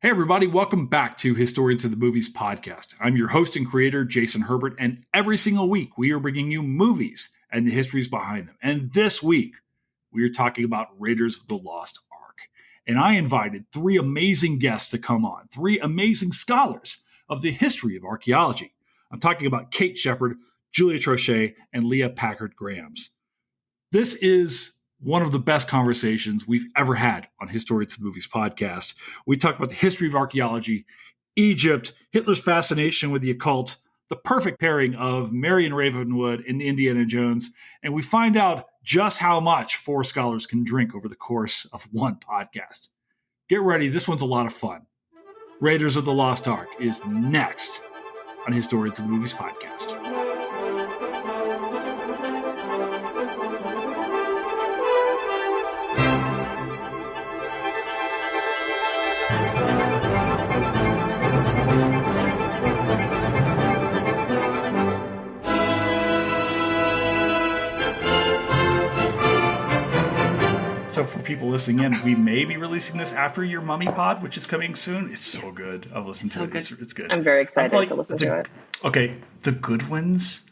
Hey everybody, welcome back to Historians of the Movies podcast. I'm your host and creator, Jason Herbert, and every single week we are bringing you movies and the histories behind them. And this week, we are talking about Raiders of the Lost Ark. And I invited three amazing guests to come on, three amazing scholars of the history of archaeology. I'm talking about Kate Sheppard, Julia Troche, and Leah Packard-Grams. This is one of the best conversations we've ever had on Historians of the Movies podcast. We talk about the history of archaeology, Egypt, Hitler's fascination with the occult, the perfect pairing of Marion Ravenwood and Indiana Jones, and we find out just how much four scholars can drink over the course of one podcast. Get ready, this one's a lot of fun. Raiders of the Lost Ark is next on Historians of the Movies podcast. So for people listening in, we may be releasing this after your Mummy Pod, which is coming soon. It's so good. I've listened to it. It's good. I'm very excited to listen to it. Okay, the good ones,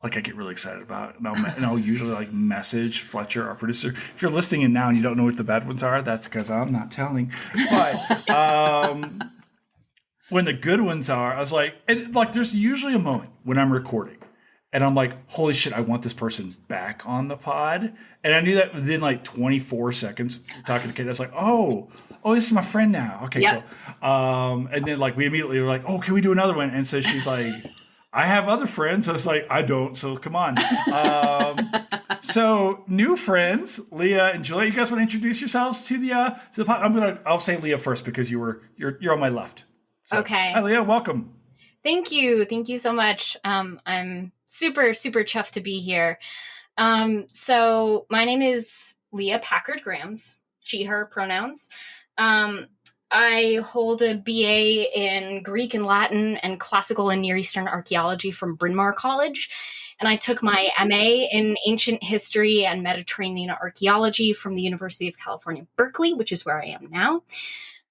I get really excited about. And I'll usually message Fletcher, our producer. If you're listening in now and you don't know what the bad ones are, that's because I'm not telling. But when the good ones are, I was there's usually a moment when I'm recording. And I'm like, holy shit, I want this person back on the pod. And I knew that within 24 seconds talking to Kate. I was like, oh, this is my friend now. Okay, yep. Cool. And then we immediately were like, oh, can we do another one? And so she's like, I have other friends. I was like, I don't, so come on. So new friends, Leah and Julia. You guys want to introduce yourselves to the pod? I'll say Leah first because you're on my left. So, okay. Hi, Leah. Welcome. Thank you so much. I'm super chuffed to be here. So my name is Leah Packard-Grams, she, her pronouns. I hold a BA in Greek and Latin and classical and Near Eastern archaeology from Bryn Mawr College. And I took my MA in ancient history and Mediterranean archaeology from the University of California, Berkeley, which is where I am now.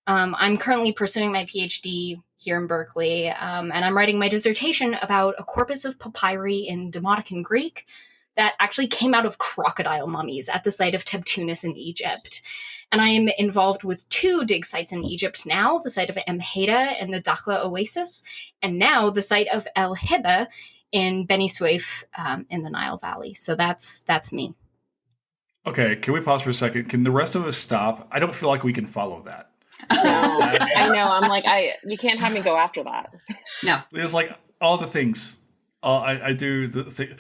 I'm currently pursuing my PhD here in Berkeley, and I'm writing my dissertation about a corpus of papyri in Demotic Greek that actually came out of crocodile mummies at the site of Tebtunis in Egypt. And I am involved with two dig sites in Egypt now, the site of Emheda and the Dakhla Oasis, and now the site of El Hibba in Beni Suef in the Nile Valley. So that's me. Okay, can we pause for a second? Can the rest of us stop? I don't feel like we can follow that. I know. I'm you can't have me go after that. No. It's all the things. I do the thing.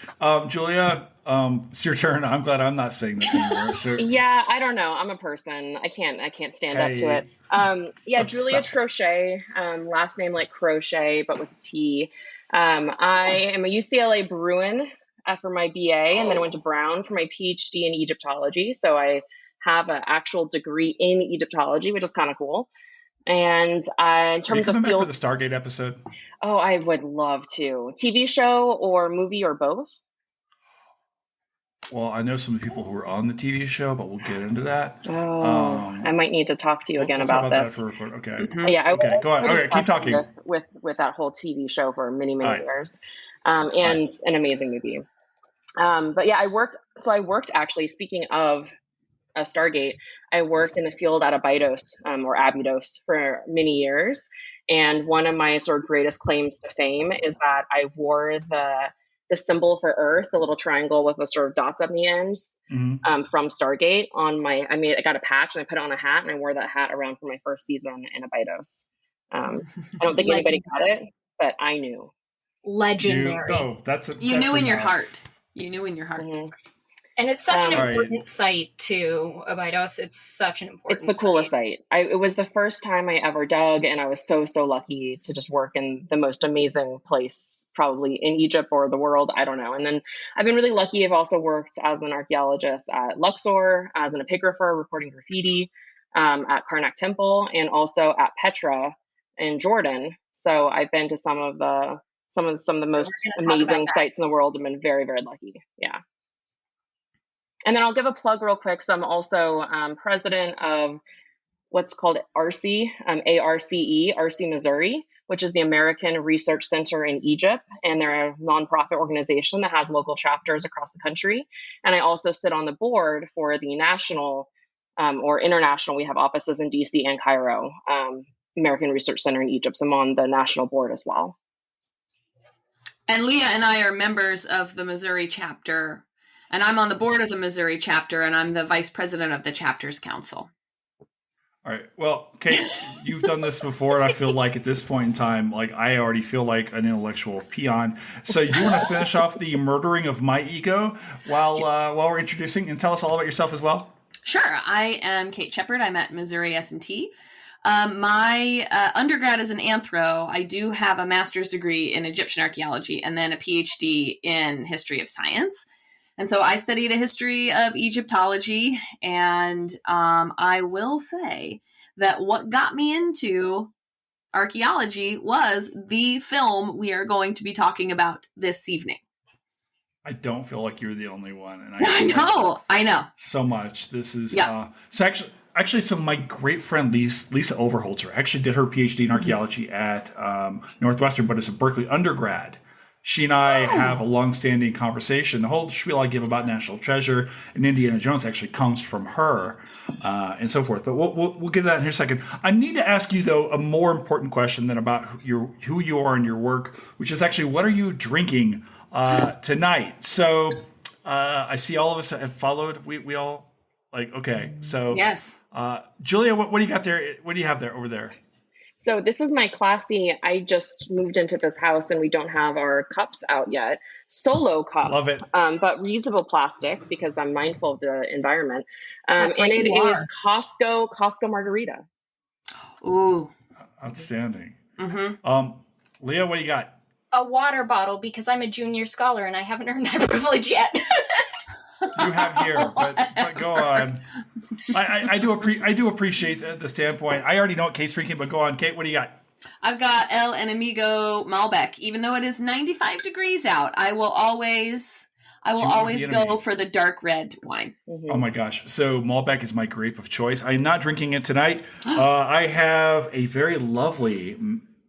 Julia, it's your turn. I'm glad I'm not saying this anymore. So. Yeah, I don't know. I'm a person. I can't stand up to it. Julia Troche, last name like crochet, but with a T. I am a UCLA Bruin for my BA, and then I went to Brown for my PhD in Egyptology. So I have an actual degree in Egyptology, which is kind of cool. And in terms of back for the Stargate episode? Oh, I would love to. TV show or movie or both? Well, I know some people who are on the TV show, but we'll get into that. Oh, I might need to talk to you again about this. That for okay. Mm-hmm. Yeah. Okay, go on. Okay, keep talking. With that whole TV show for many right. years, and an amazing movie. But yeah, I worked actually. Speaking of Stargate, I worked in the field at Abydos or Abydos for many years. And one of my sort of greatest claims to fame is that I wore the symbol for Earth, the little triangle with the sort of dots on the end from Stargate I got a patch and I put it on a hat and I wore that hat around for my first season in Abydos. I don't think anybody got it, but I knew. Legendary. You knew in your heart. Mm-hmm. And it's such an important site too, Abydos. It's such an important It's the coolest site. It was the first time I ever dug, and I was so lucky to just work in the most amazing place probably in Egypt or the world. I don't know. And then I've been really lucky. I've also worked as an archaeologist at Luxor, as an epigrapher reporting graffiti at Karnak Temple, and also at Petra in Jordan. So I've been to some of the most amazing sites in the world and been very, very lucky. Yeah. And then I'll give a plug real quick. So I'm also president of what's called ARCE, ARCE, Missouri, which is the American Research Center in Egypt. And they're a nonprofit organization that has local chapters across the country. And I also sit on the board for the national or international. We have offices in DC and Cairo, American Research Center in Egypt. So I'm on the national board as well. And Leah and I are members of the Missouri chapter, and I'm on the board of the Missouri chapter, and I'm the vice president of the chapter's council. All right. Well, Kate, you've done this before, and I feel like at this point in time, like I already feel like an intellectual peon. So you want to finish off the murdering of my ego while we're introducing, and tell us all about yourself as well? Sure. I am Kate Sheppard. I'm at Missouri S&T. My undergrad is an anthro. I do have a master's degree in Egyptian archaeology and then a PhD in history of science. And so I study the history of Egyptology. And I will say that what got me into archaeology was the film we are going to be talking about this evening. I don't feel like you're the only one. And I know. So much. This is Actually, so my great friend Lisa Overholzer actually did her PhD in archaeology at Northwestern, but as a Berkeley undergrad. She and I have a long-standing conversation. The whole spiel I give about National Treasure and Indiana Jones actually comes from her, and so forth. But we'll get to that in here a second. I need to ask you, though, a more important question than about who you are and your work, which is actually, what are you drinking tonight? So I see all of us have followed. We all... Like, okay, so yes, Julia, what do you got there? What do you have there over there? So this is my classy. I just moved into this house and we don't have our cups out yet. Solo cup, love it, but reusable plastic because I'm mindful of the environment. That's and right, it is Costco Margarita. Ooh, outstanding. Mm-hmm. Leah, what do you got? A water bottle because I'm a junior scholar and I haven't earned that privilege yet. You have here, but go on. I do appreciate the standpoint. I already know what Kate's drinking, but go on, Kate. What do you got? I've got El Enemigo Malbec. Even though it is 95 degrees out, I will always go for the dark red wine. Oh my gosh! So Malbec is my grape of choice. I am not drinking it tonight. I have a very lovely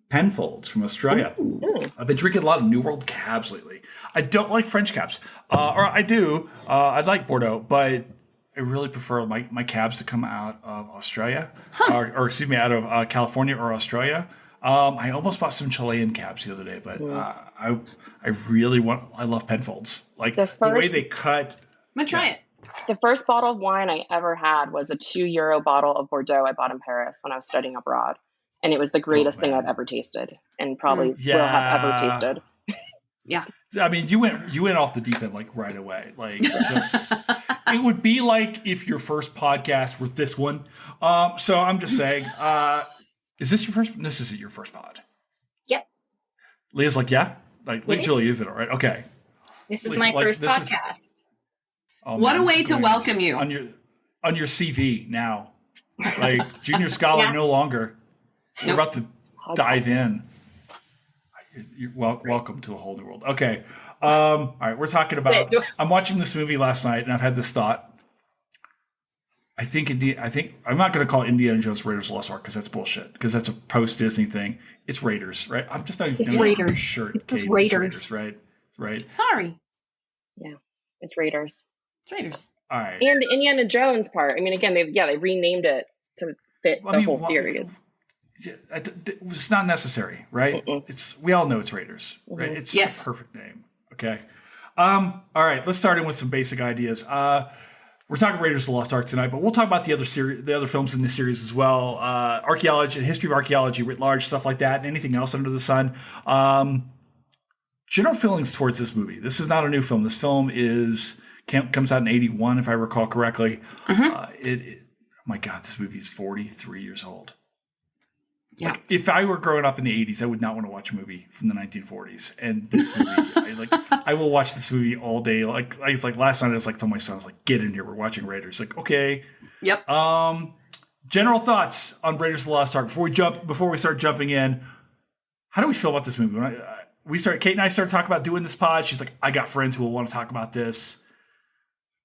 Penfolds from Australia. Ooh. I've been drinking a lot of New World cabs lately. I don't like French cabs, or I do. I like Bordeaux, but I really prefer my cabs to come out of Australia, or excuse me, out of California or Australia. I almost bought some Chilean cabs the other day, but I love Penfolds. Like the way they cut. I'm gonna try it. The first bottle of wine I ever had was a €2 bottle of Bordeaux I bought in Paris when I was studying abroad. And it was the greatest thing I've ever tasted and probably will have ever tasted. Yeah. I mean, you went off the deep end like right away. Like it would be like if your first podcast were this one. So I'm just saying, is this your first? This isn't your first pod. Yep. Leah's like, yeah? Like Julie, you've been all right. Okay. This is my first podcast. What a way to welcome you. On your CV now. Like junior scholar no longer. We're about to dive in. You're welcome to a whole new world. Okay. All right. We're talking about, I'm watching this movie last night and I've had this thought. I think I'm not going to call it Indiana Jones Raiders of the Lost Ark because that's bullshit. Because that's a post-Disney thing. It's Raiders, right? I'm just not even It's Raiders. Shirt. It's Raiders. Right. Sorry. Yeah. It's Raiders. It's Raiders. All right. And the Indiana Jones part. I mean, again, they renamed it to fit the whole series. It's not necessary, right? We all know it's Raiders, right? It's the perfect name. Okay. All right. Let's start in with some basic ideas. We're talking Raiders of the Lost Ark tonight, but we'll talk about the other films in this series as well. Archaeology, history of archaeology writ large, stuff like that, and anything else under the sun. General feelings towards this movie. This is not a new film. This film comes out in 1981, if I recall correctly. My God, this movie is 43 years old. Yeah. Like, if I were growing up in the 80s, I would not want to watch a movie from the 1940s. And this movie, I will watch this movie all day. It's like last night, I was like, told my son, I was like, get in here, we're watching Raiders. Like, okay. Yep. General thoughts on Raiders of the Lost Ark before we start jumping in. How do we feel about this movie? When Kate and I started talking about doing this pod, she's like, I got friends who will want to talk about this.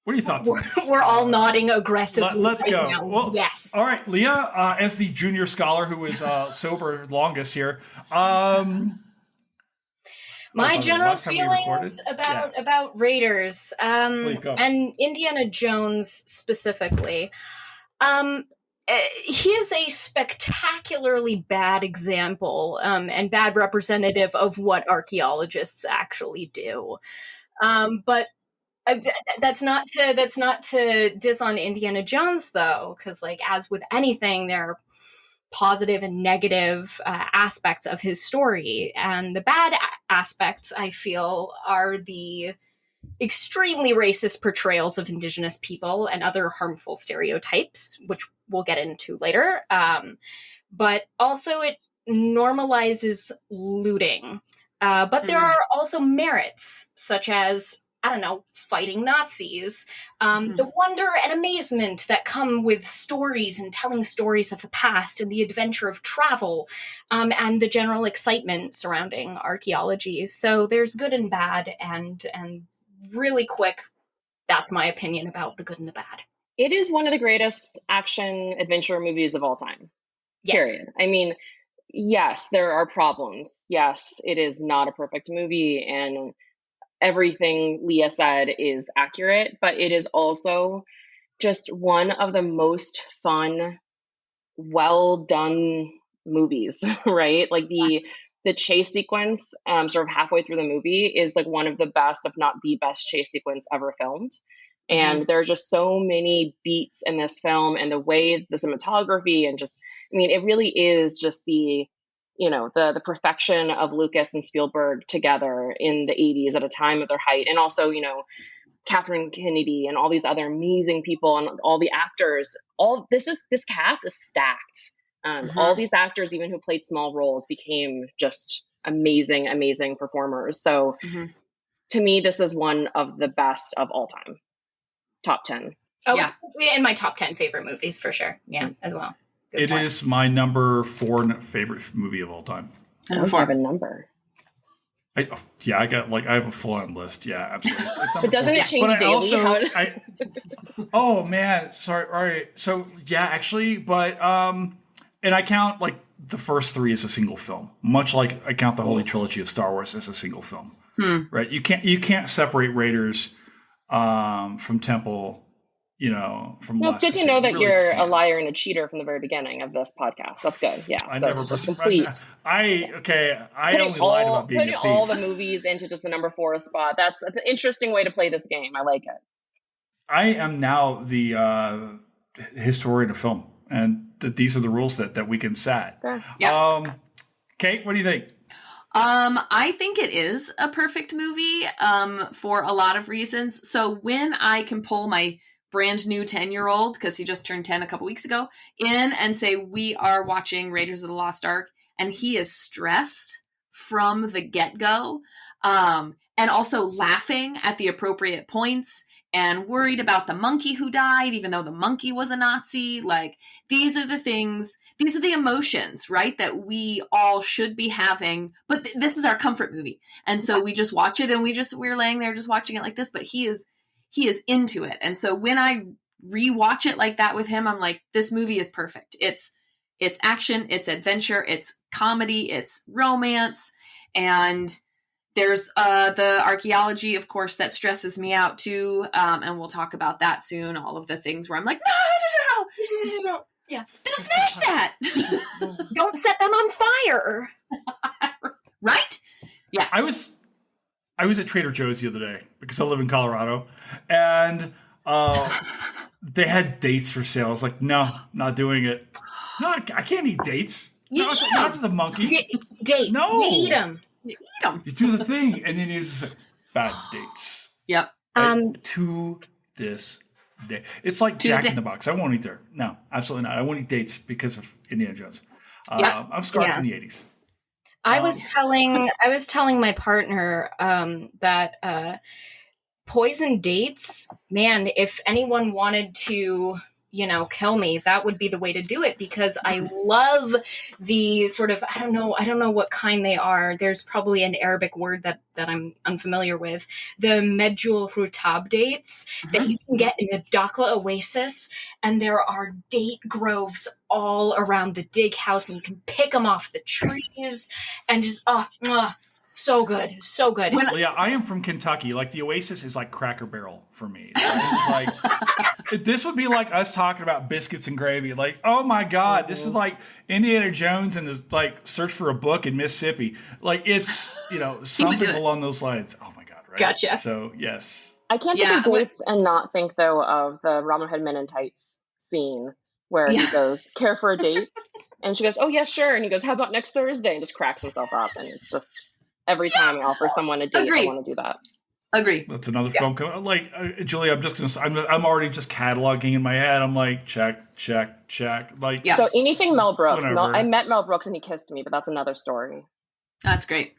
What are your thoughts on this? We're all nodding aggressively. Let's right go. now. Well, yes. All right, Leah, as the junior scholar who is sober longest here. My general feelings about Raiders and Indiana Jones specifically. He is a spectacularly bad example and bad representative of what archaeologists actually do. But that's not to diss on Indiana Jones, though, because like as with anything, there are positive and negative aspects of his story, and the bad aspects I feel are the extremely racist portrayals of indigenous people and other harmful stereotypes, which we'll get into later. But also it normalizes looting. But there are also merits, such as, I don't know, fighting Nazis, the wonder and amazement that come with stories and telling stories of the past and the adventure of travel, and the general excitement surrounding archaeology. So there's good and bad, and really quick, that's my opinion about the good and the bad. It is one of the greatest action adventure movies of all time. Yes. Period. I mean, yes, there are problems. Yes, it is not a perfect movie, and everything Leah said is accurate, but it is also just one of the most fun, well done movies, right? Like the chase sequence, sort of halfway through the movie, is like one of the best, if not the best chase sequence ever filmed. And there are just so many beats in this film, and the way the cinematography, and just, I mean, it really is just the perfection of Lucas and Spielberg together in the 80s at a time of their height. And also, Catherine Kennedy and all these other amazing people and all the actors. This cast is stacked. All these actors, even who played small roles, became just amazing, amazing performers. So to me, this is one of the best of all time. Top 10. Oh, yeah. In my top 10 favorite movies for sure. Yeah, as well. It is my number 4 favorite movie of all time. I don't have a number. I have a full-on list. Yeah, absolutely. But doesn't it change daily? Oh man, sorry. All right. So yeah, actually, but and I count like the first 3 as a single film, much like I count the Holy Trilogy of Star Wars as a single film. Right? You can't separate Raiders from Temple. From it's good to know that you're a liar and a cheater from the very beginning of this podcast. That's good. Yeah. I never complete. I only lied about being a thief. Putting all the movies into just the number 4 spot. That's an interesting way to play this game. I like it. I am now the historian of film, and these are the rules that we can set. Sure. Yeah. Kate, what do you think? I think it is a perfect movie for a lot of reasons. So when I can pull my brand new 10-year-old, because he just turned 10 a couple weeks ago, in and say, we are watching Raiders of the Lost Ark, and he is stressed from the get-go, and also laughing at the appropriate points, and worried about the monkey who died, even though the monkey was a Nazi. Like, these are the emotions, right, that we all should be having. But this is our comfort movie. And so we just watch it, and we're laying there just watching it like this, but he is into it. And so when I rewatch it like that with him, I'm like, this movie is perfect. It's action, it's adventure, it's comedy, it's romance, and there's the archaeology, of course, that stresses me out too. And we'll talk about that soon. All of the things where I'm like, no. Yeah. Don't smash that. Don't set them on fire. Right? Yeah. I was at Trader Joe's the other day because I live in Colorado, and they had dates for sale. I was like, no, not doing it. No, I can't eat dates. Not to the monkey. Dates. No. You eat them. You do the thing, and then you just say, bad dates. Yep. To this day. It's like Jack in the Box. I won't eat there. No, absolutely not. I won't eat dates because of Indiana Jones. I'm scarred from the 80s. I was telling my partner that poison dates, man, if anyone wanted to kill me, that would be the way to do it, because I love the sort of, I don't know what kind they are. There's probably an Arabic word that I'm unfamiliar with. The Medjool Rutab dates that you can get in the Dakhla Oasis, and there are date groves all around the dig house, and you can pick them off the trees, and just so good, so good. Well, yeah, I am from Kentucky. Like, the Oasis is like Cracker Barrel for me. Like, this would be like us talking about biscuits and gravy. Like, oh my God, this is like Indiana Jones and his search for a book in Mississippi. Like, it's something along those lines. Oh my God, right? Gotcha. So yes, I can't think of dates and not think though of the Robin Hood Men in Tights scene where he goes, "Care for a date?" And she goes, "Oh yeah, sure." And he goes, "How about next Thursday?" And just cracks himself up. And it's just every time I offer someone a date, I want to do that. Agree. That's another film. Like, Julie, I'm already just cataloging in my head. I'm like, check. Like, So anything Mel Brooks. I met Mel Brooks and he kissed me, but that's another story. That's great.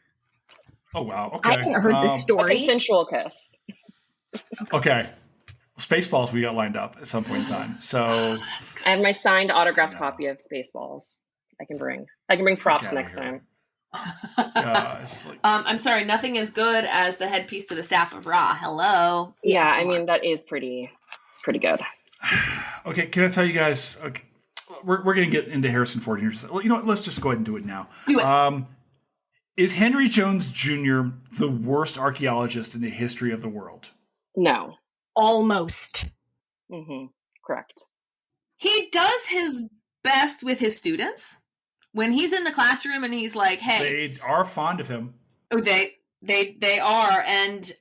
Oh wow. Okay. I haven't heard this story. A consensual kiss. Okay. Spaceballs we got lined up at some point in time. So I have my signed autographed copy of Spaceballs. I can bring props next time. I'm sorry, nothing as good as the headpiece to the staff of Ra. Hello. Yeah, I mean that is pretty good. Okay, can I tell you guys? Okay, we're going to get into Harrison Ford here. You know what? Let's just go ahead and do it now. Do it. Is Henry Jones Jr. the worst archaeologist in the history of the world? No. Almost. Mm-hmm. Correct. He does his best with his students. When he's in the classroom and he's like, "Hey," they are fond of him. Oh, they are. And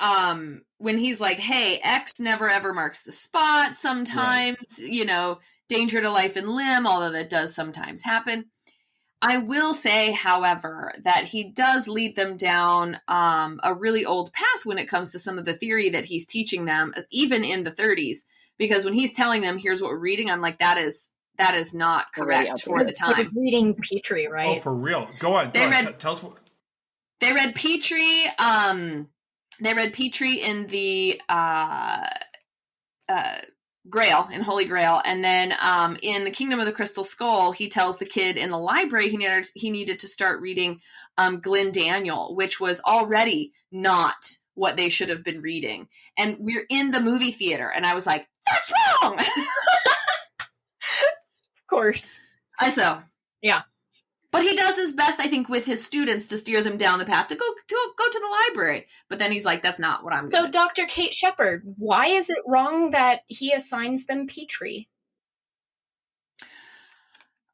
when he's like, "Hey, X never ever marks the spot. Sometimes, danger to life and limb, although that does sometimes happen." I will say, however, that he does lead them down a really old path when it comes to some of the theory that he's teaching them, even in the 30s. Because when he's telling them, "Here's what we're reading," I'm like, that is not correct for the time. Reading Petrie, right? Oh, for real. Go on. Tell us what. They read Petrie. They read Petrie in the Grail, in Holy Grail. And then in the Kingdom of the Crystal Skull, he tells the kid in the library he needed to start reading Glyn Daniel, which was already not what they should have been reading. And we're in the movie theater. And I was like, that's wrong! Course. Yeah. But he does his best, I think, with his students to steer them down the path to go to the library. But then he's like, that's not what I'm doing. So, Dr. Kate Sheppard, why is it wrong that he assigns them Petrie?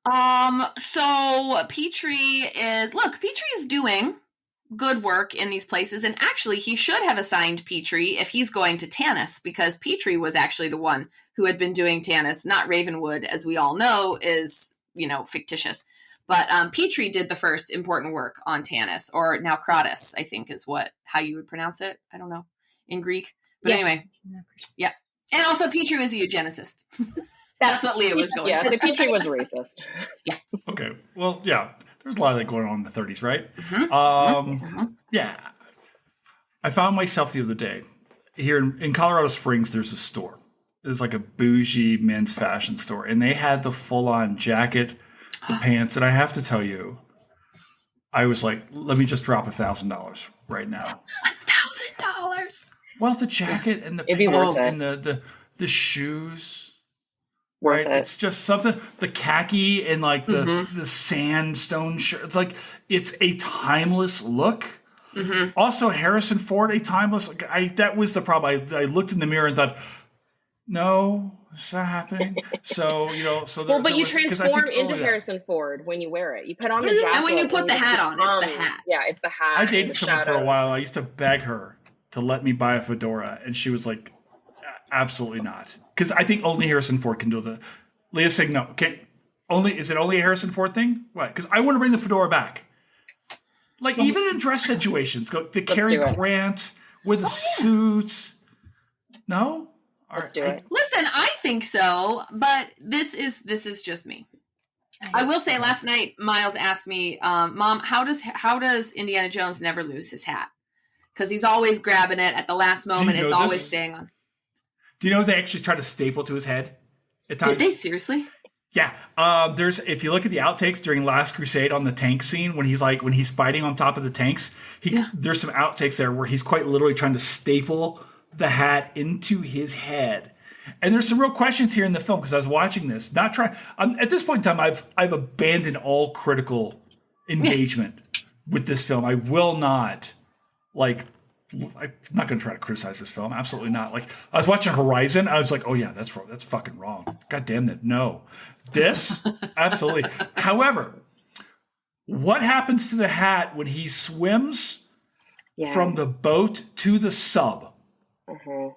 So Petrie is doing good work in these places. And actually, he should have assigned Petrie if he's going to Tanis, because Petrie was actually the one who had been doing Tanis, not Ravenwood, as we all know, is, fictitious. But Petrie did the first important work on Tanis, or now Kratos, I think is how you would pronounce it. I don't know, in Greek. But anyway, yeah. And also Petrie was a eugenicist. That's what Leah was going for. Yeah, so Petrie was racist. Yeah. Okay. Well, yeah. There's a lot of that going on in the 30s, right? Mm-hmm. Yeah. I found myself the other day here in Colorado Springs. There's a store. It's like a bougie men's fashion store, and they had the full-on jacket, the pants, and I have to tell you, I was like, let me just drop $1,000 right now. $1,000. Well, the jacket and the pants and the shoes. Right, it's just something. The khaki and like the sandstone shirt. It's like it's a timeless look. Mm-hmm. Also, Harrison Ford, a timeless. That was the problem. I looked in the mirror and thought, no, it's not happening. So but you transform into Harrison Ford when you wear it. You put on the jacket, and when you put the hat on, it's the hat. Yeah, it's the hat. I dated someone for a while. I used to beg her to let me buy a fedora, and she was like, absolutely not. Because I think only Harrison Ford can do the. Leah's saying no. Is it only a Harrison Ford thing? Why? Because I want to bring the fedora back. Like even in dress situations, the Cary Grant with the suits. No, let's do it. Listen, I think so, but this is just me. I will say, last night Miles asked me, "Mom, how does Indiana Jones never lose his hat? Because he's always grabbing it at the last moment. It's always staying on." Do you know they actually try to staple to his head? at times. Did they seriously? Yeah. There's, if you look at the outtakes during Last Crusade on the tank scene, when he's fighting on top of the tanks, there's some outtakes there where he's quite literally trying to staple the hat into his head. And there's some real questions here in the film because I was watching this, at this point in time, I've abandoned all critical engagement with this film. I will not, I'm not going to try to criticize this film. Absolutely not. Like, I was watching Horizon. I was like, oh yeah, that's wrong. That's fucking wrong. God damn it. No. This, absolutely. However, what happens to the hat when he swims from the boat to the sub? Mm-hmm.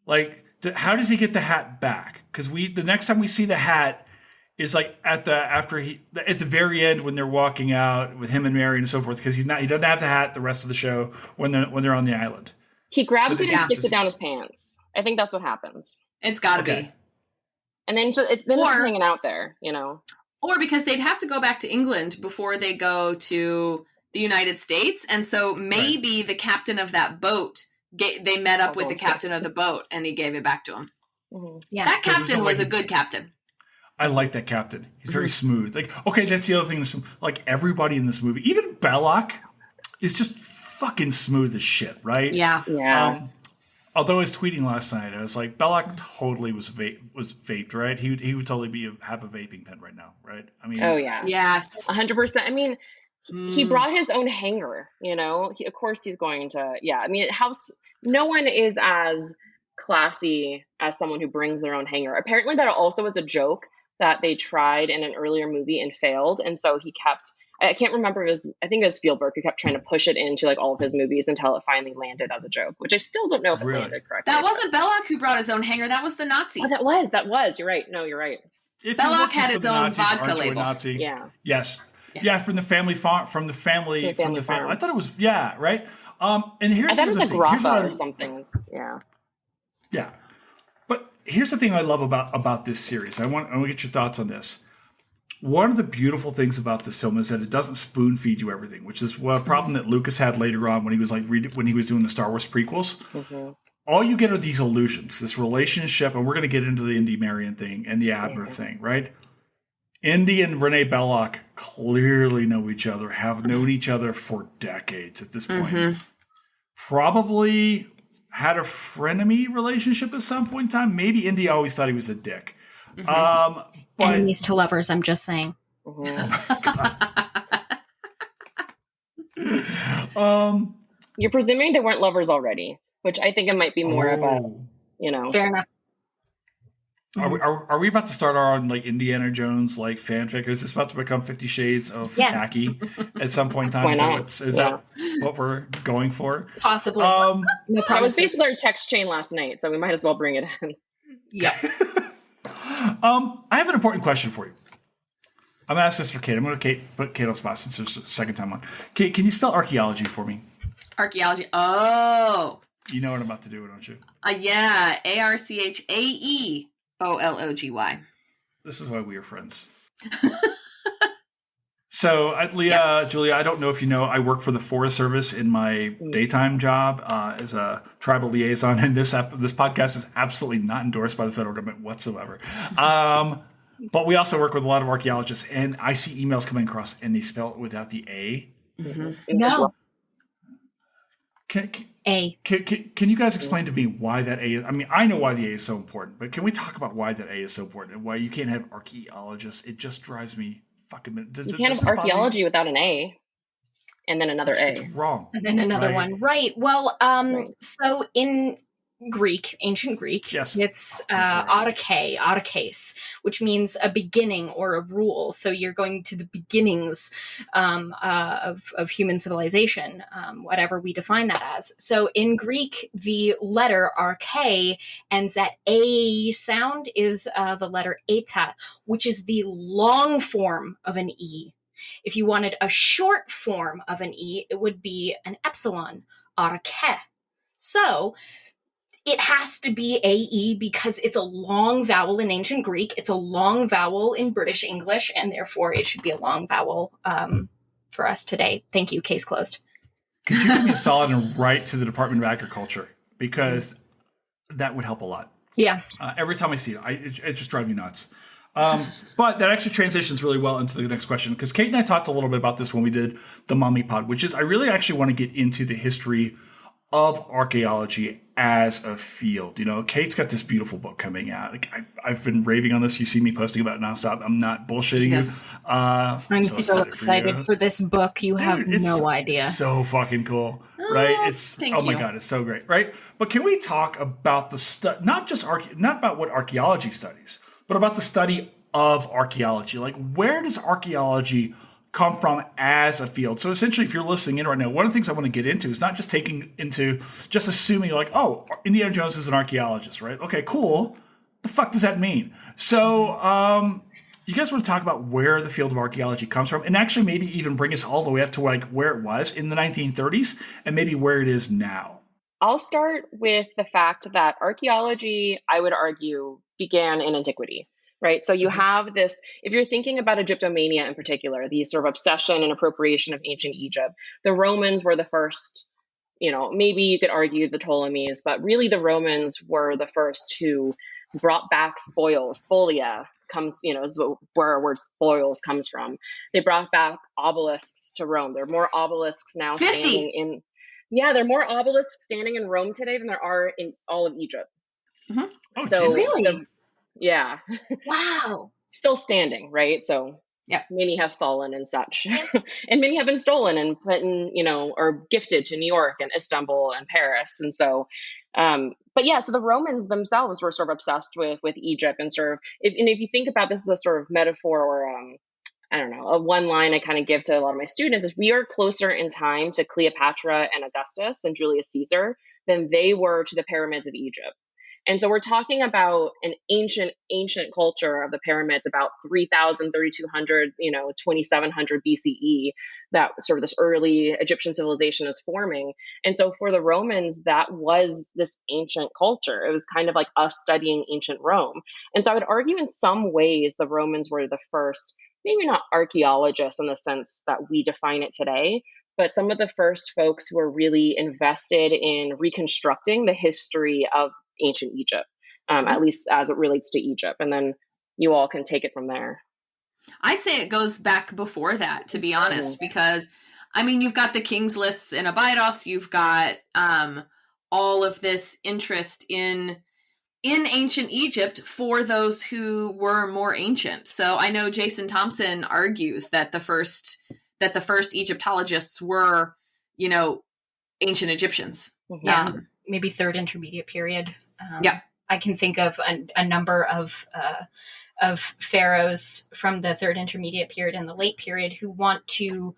Like, how does he get the hat back? Because the next time we see the hat is like at the very end when they're walking out with him and Marion and so forth. Because he doesn't have the hat the rest of the show when they're on the island. He grabs it and sticks it down his pants. I think that's what happens. It's got to be. And then it's just hanging out there, you know. Or because they'd have to go back to England before they go to the United States, and so maybe the captain of that boat. They met up with the captain of the boat, and he gave it back to him. Mm-hmm. Yeah, that captain was a good captain. I like that captain. He's very smooth. Like, okay, that's the other thing. Like, everybody in this movie, even Belloc, is just fucking smooth as shit, right? Yeah. Although I was tweeting last night, I was like, Belloc totally was vaped, right? He would totally have a vaping pen right now, right? I mean, oh yeah, yes, 100%. I mean. He brought his own hanger, you know. Of course, he's going to. Yeah, I mean, no one is as classy as someone who brings their own hanger. Apparently, that also was a joke that they tried in an earlier movie and failed, and so he kept. I can't remember. I think it was Spielberg who kept trying to push it into like all of his movies until it finally landed as a joke, which I still don't know if it landed correctly. That wasn't Belloc who brought his own hanger. That was the Nazi. Oh, that was. You're right. No, you're right. Belloc had his own vodka label. Nazi, yeah. Yes. Yeah, from the family farm. From the family. I thought it was right. And here's I thought it was the like thing. Grappa or something. Yeah. Yeah, but here's the thing I love about this series. I want to get your thoughts on this. One of the beautiful things about this film is that it doesn't spoon feed you everything, which is a problem that Lucas had later on when he was when he was doing the Star Wars prequels. Mm-hmm. All you get are these illusions, this relationship, and we're going to get into the Indy Marion thing and the Abner thing, right? Indy and Renee Belloc clearly know each other, have known each other for decades at this point. Mm-hmm. Probably had a frenemy relationship at some point in time. Maybe Indy always thought he was a dick. Mm-hmm. But enemies to lovers, I'm just saying. You're presuming they weren't lovers already, which I think it might be more of a, you know. Fair enough. Are we about to start our own like Indiana Jones like fanfic? Is this about to become 50 Shades of Khaki at some point in time? Is that what we're going for? Possibly. That was basically our text chain last night, so we might as well bring it in. Yeah. I have an important question for you. I'm going to ask this for Kate. I'm going to put Kate on spot since it's the second time on. Kate, can you spell archaeology for me? Archaeology. Oh. You know what I'm about to do, don't you? Yeah. ARCHAEOLOGY. This is why we are friends. So, Leah, Julia, I don't know if you know, I work for the Forest Service in my daytime job as a tribal liaison, and this podcast is absolutely not endorsed by the federal government whatsoever. But we also work with a lot of archaeologists, and I see emails coming across, and they spell it without the A. Mm-hmm. No. Can you guys explain to me why that A is? I mean, I know why the A is so important, but can we talk about why that A is so important and why you can't have archaeologists? It just drives me fucking. You can't have archaeology without an A, and then another A. It's wrong. And then another one. Right. Well, so in Greek, ancient Greek, it's autokes, which means a beginning or a rule. So you're going to the beginnings of human civilization, whatever we define that as. So in Greek, the letter arche ends that A sound is the letter eta, which is the long form of an E. If you wanted a short form of an E, it would be an epsilon, arche. So it has to be AE because it's a long vowel in ancient Greek. It's a long vowel in British English, and therefore it should be a long vowel for us today. Thank you. Case closed. Could you give me a solid and write to the Department of Agriculture? Because that would help a lot. Yeah. Every time I see it, it just drives me nuts. But that actually transitions really well into the next question, because Kate and I talked a little bit about this when we did the Mummy Pod, which is I really actually want to get into the history of archaeology as a field. You know, Kate's got this beautiful book coming out. Like I've been raving on this. You see me posting about it nonstop. I'm not bullshitting you. I'm so excited for this book. You have no idea. So fucking cool, right? Thank my you. God, it's so great, right? But can we talk about the not about what archaeology studies, but about the study of archaeology? Like, where does archaeology come from as a field? So essentially, if you're listening in right now, one of the things I want to get into is not just just assuming like, oh, Indiana Jones is an archaeologist, right? Okay, cool. The fuck does that mean? So, you guys want to talk about where the field of archaeology comes from, and actually maybe even bring us all the way up to like where it was in the 1930s and maybe where it is now? I'll start with the fact that archaeology, I would argue, began in antiquity. Right. So you have this, if you're thinking about Egyptomania in particular, the sort of obsession and appropriation of ancient Egypt, the Romans were the first, maybe you could argue the Ptolemies, but really the Romans were the first who brought back spoils. Spolia comes, is where our word spoils comes from. They brought back obelisks to Rome. There are more obelisks now 50. standing in. Yeah, there are more obelisks standing in Rome today than there are in all of Egypt. Mm-hmm. Oh, so really? Yeah. Wow. Still standing, right? So yeah, many have fallen and such. And many have been stolen and put in, or gifted to New York and Istanbul and Paris. And so, but yeah, so the Romans themselves were sort of obsessed with Egypt and sort of, if you think about this as a sort of metaphor or, I don't know, a one line I kind of give to a lot of my students is we are closer in time to Cleopatra and Augustus and Julius Caesar than they were to the pyramids of Egypt. And so we're talking about an ancient culture of the pyramids about 3000, 3200, 2700 BCE, that sort of this early Egyptian civilization is forming. And so for the Romans, that was this ancient culture. It was kind of like us studying ancient Rome. And so I would argue in some ways the Romans were the first, maybe not archaeologists in the sense that we define it today, but some of the first folks who were really invested in reconstructing the history of ancient Egypt, at least as it relates to Egypt. And then you all can take it from there. I'd say it goes back before that, to be honest, because, I mean, you've got the king's lists in Abydos, you've got all of this interest in ancient Egypt for those who were more ancient. So I know Jason Thompson argues that the first Egyptologists were, ancient Egyptians. Yeah, maybe third intermediate period. Yeah, I can think of a number of pharaohs from the third intermediate period and the late period who want to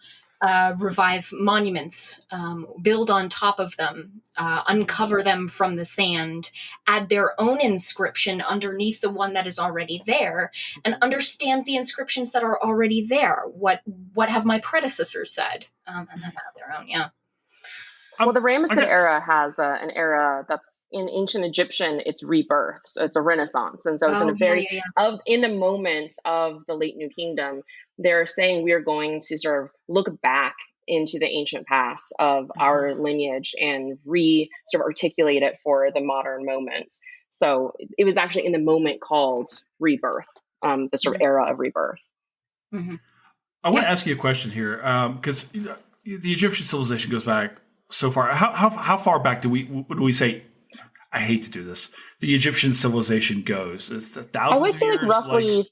revive monuments, build on top of them, uncover them from the sand, add their own inscription underneath the one that is already there, and understand the inscriptions that are already there. What have my predecessors said? And then add their own, yeah. Well, the Ramesses era has an era that's in ancient Egyptian, it's rebirth. So it's a renaissance. And so it's in the moment of the late New Kingdom, they're saying we are going to sort of look back into the ancient past of our lineage and sort of articulate it for the modern moment. So it was actually in the moment called rebirth, the sort of era of rebirth. Mm-hmm. I want to ask you a question here, because the Egyptian civilization goes back so far. How far back do we say? I hate to do this. The Egyptian civilization goes. It's thousands of years. I would say roughly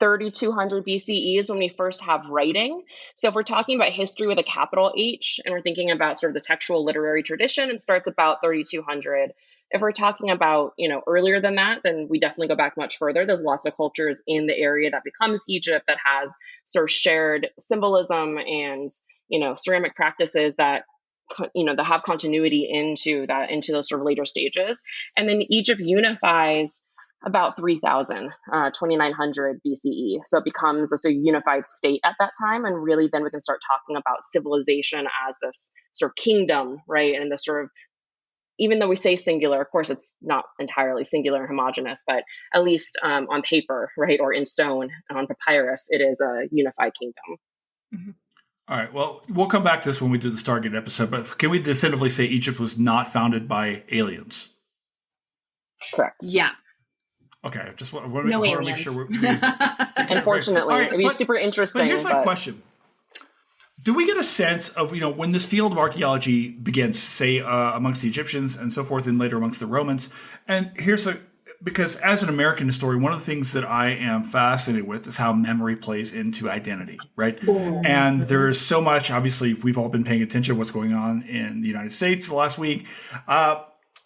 3200 BCE is when we first have writing. So if we're talking about history with a capital H and we're thinking about sort of the textual literary tradition, it starts about 3200. If we're talking about, earlier than that, then we definitely go back much further. There's lots of cultures in the area that becomes Egypt that has sort of shared symbolism and, ceramic practices that that have continuity into those sort of later stages. And then Egypt unifies about 2900 BCE. So it becomes a sort of unified state at that time. And really then we can start talking about civilization as this sort of kingdom, right? And the sort of, even though we say singular, of course, it's not entirely singular and homogenous, but at least on paper, right? Or in stone, on papyrus, it is a unified kingdom. Mm-hmm. All right. Well, we'll come back to this when we do the Stargate episode, but can we definitively say Egypt was not founded by aliens? Correct. Yeah. Okay, I just want No to make aliens. sure. Unfortunately, Right, it'd be super interesting. But here's my question. Do we get a sense of, when this field of archaeology begins, say, amongst the Egyptians and so forth, and later amongst the Romans? And because as an American historian, one of the things that I am fascinated with is how memory plays into identity, right? And there's so much, obviously, we've all been paying attention to what's going on in the United States the last week.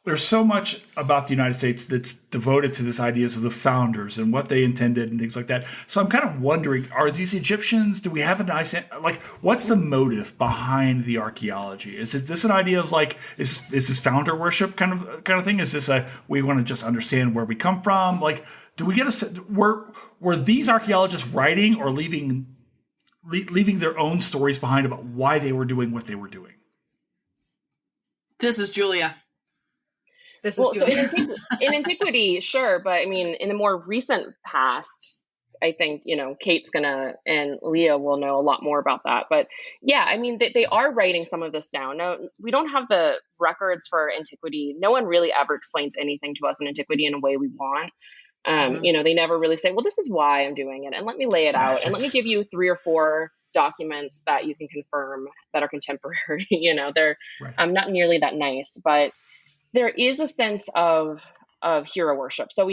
There's so much about the United States that's devoted to this ideas of the founders and what they intended and things like that. So I'm kind of wondering, are these Egyptians, do we have an idea, what's the motive behind the archaeology? Is this an idea of is this founder worship kind of thing? Is this we want to just understand where we come from? Do we get were these archaeologists writing or leaving their own stories behind about why they were doing what they were doing? This is Julia. So in antiquity, sure, but I mean, in the more recent past, I think Kate's and Leah will know a lot more about that. But yeah, I mean, they are writing some of this down. Now, we don't have the records for antiquity. No one really ever explains anything to us in antiquity in a way we want. They never really say, well, this is why I'm doing it, and let me lay it out, and let me give you 3 or 4 documents that you can confirm that are contemporary. They're not nearly that nice, but there is a sense of hero worship. So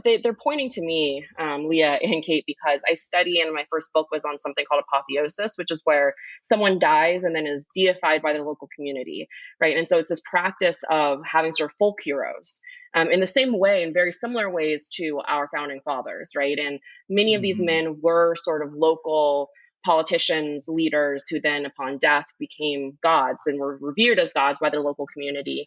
they're pointing to me, Leah and Kate, because I study, and my first book was on something called apotheosis, which is where someone dies and then is deified by their local community, right? And so it's this practice of having sort of folk heroes, in the same way, in very similar ways to our founding fathers, right? And many of these men were sort of local politicians, leaders who then upon death became gods and were revered as gods by their local community,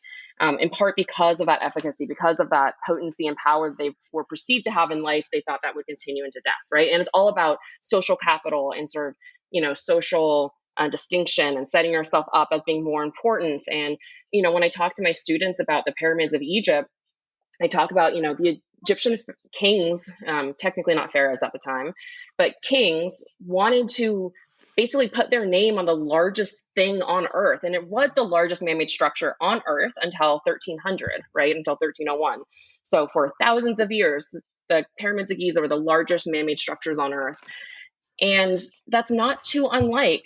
in part because of that efficacy, because of that potency and power that they were perceived to have in life. They thought that would continue into death, right? And it's all about social capital and sort of, social distinction and setting yourself up as being more important. And, when I talk to my students about the pyramids of Egypt, I talk about, the Egyptian kings, technically not pharaohs at the time, but kings wanted to basically put their name on the largest thing on Earth. And it was the largest man-made structure on Earth until 1300, right? Until 1301. So for thousands of years, the pyramids of Giza were the largest man-made structures on Earth. And that's not too unlike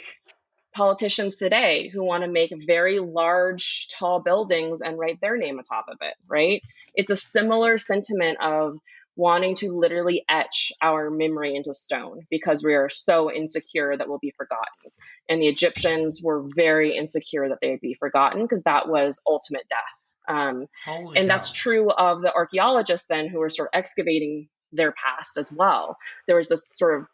politicians today who want to make very large, tall buildings and write their name atop of it, right? It's a similar sentiment of wanting to literally etch our memory into stone because we are so insecure that we'll be forgotten. And the Egyptians were very insecure that they'd be forgotten because that was ultimate death. And that's true of the archaeologists then who were sort of excavating their past as well. There was this sort of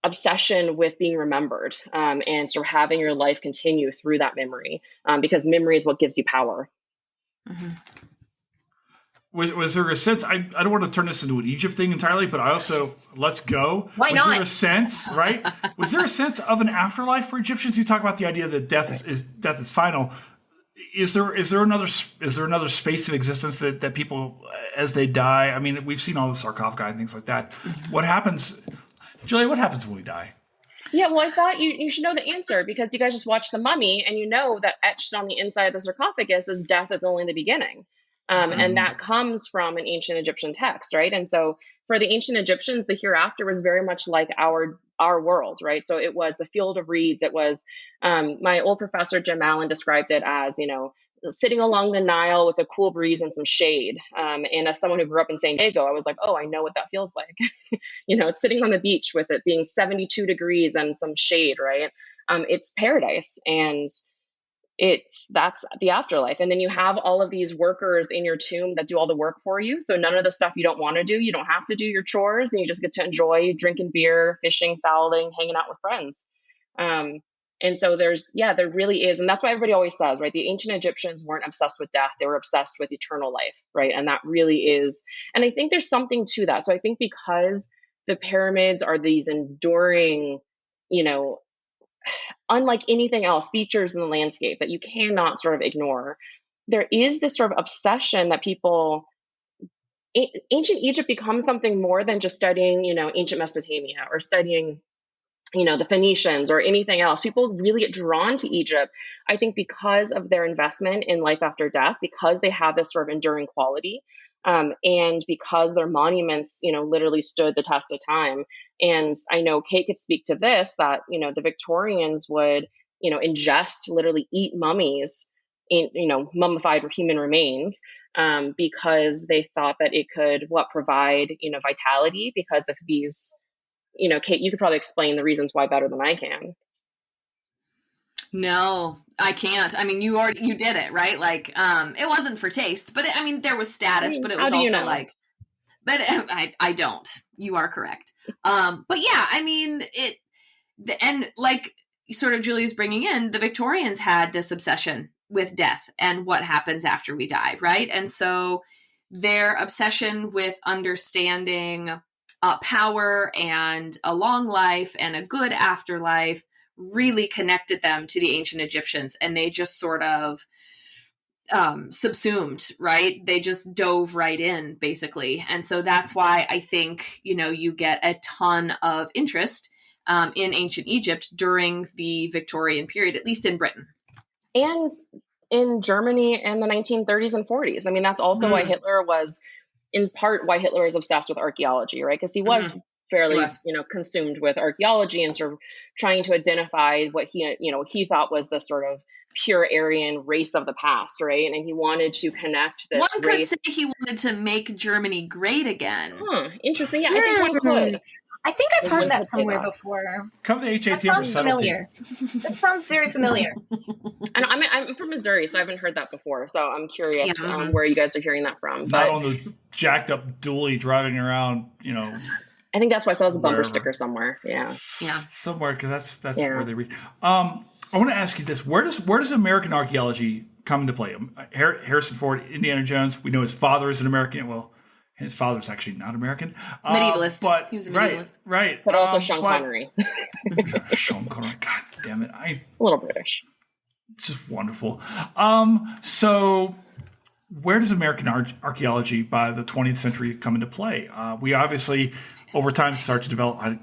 obsession with being remembered, and sort of having your life continue through that memory, because memory is what gives you power. Mm-hmm. Was there a sense, I don't want to turn this into an Egypt thing entirely, but I also, let's go. Why not? Was there a sense, right? Was there a sense of an afterlife for Egyptians? You talk about the idea that death is final. Is there another space of existence that people, as they die, I mean, we've seen all the sarcophagi and things like that. What happens, Julia, what happens when we die? Yeah, well, I thought you should know the answer because you guys just watched The Mummy and you know that etched on the inside of the sarcophagus is death is only the beginning. And that comes from an ancient Egyptian text, right? And so for the ancient Egyptians, the hereafter was very much like our world, right? So it was the field of reeds. It was, my old professor, Jim Allen, described it as, sitting along the Nile with a cool breeze and some shade. And as someone who grew up in San Diego, I was like, oh, I know what that feels like. It's sitting on the beach with it being 72 degrees and some shade, right? It's paradise. And that's the afterlife. And then you have all of these workers in your tomb that do all the work for you. So none of the stuff you don't want to do, you don't have to do your chores, and you just get to enjoy drinking beer, fishing, fowling, hanging out with friends. And so there really is. And that's why everybody always says, right? The ancient Egyptians weren't obsessed with death. They were obsessed with eternal life, right? And that really is. And I think there's something to that. So I think because the pyramids are these enduring, unlike anything else, features in the landscape that you cannot sort of ignore, there is this sort of obsession that ancient Egypt becomes something more than just studying, ancient Mesopotamia or studying, the Phoenicians or anything else. People really get drawn to Egypt, I think, because of their investment in life after death, because they have this sort of enduring quality. And because their monuments, literally stood the test of time. And I know Kate could speak to this, that, the Victorians would, ingest, literally eat mummies, in, mummified human remains, because they thought that it could provide, vitality, because of these, Kate, you could probably explain the reasons why better than I can. No, I can't. I mean, you did it, right? Like, it wasn't for taste, but there was status, but it was also like, but I don't. You are correct. But yeah, and like sort of Julie's bringing in, the Victorians had this obsession with death and what happens after we die, right? And so their obsession with understanding power and a long life and a good afterlife really connected them to the ancient Egyptians, and they just sort of subsumed, right? They just dove right in, basically. And so that's why I think, you get a ton of interest in ancient Egypt during the Victorian period, at least in Britain. And in Germany in the 1930s and 40s. That's also why Hitler was, in part, why Hitler is obsessed with archaeology, right? Because he was fairly, consumed with archaeology and sort of trying to identify what he thought was the sort of pure Aryan race of the past, right? And he wanted to connect this. One could say he wanted to make Germany great again. Interesting. Yeah, I think one could. I think I've heard that somewhere before. Come to HAT. That sounds familiar. That sounds very familiar. And I'm from Missouri, so I haven't heard that before. So I'm curious where you guys are hearing that from. Not on the jacked up dually driving around, I think that's why I saw a bumper sticker somewhere. Yeah. Somewhere, because that's where they read. I want to ask you this: where does American archaeology come into play? Harrison Ford, Indiana Jones. We know his father is an American. Well, his father's actually not American. Medievalist. But he was a medievalist. Right. But also Sean Connery. Sean Connery. God damn it. A little British. Just wonderful. So where does American archaeology by the 20th century come into play? We obviously, over time, start to develop. I'm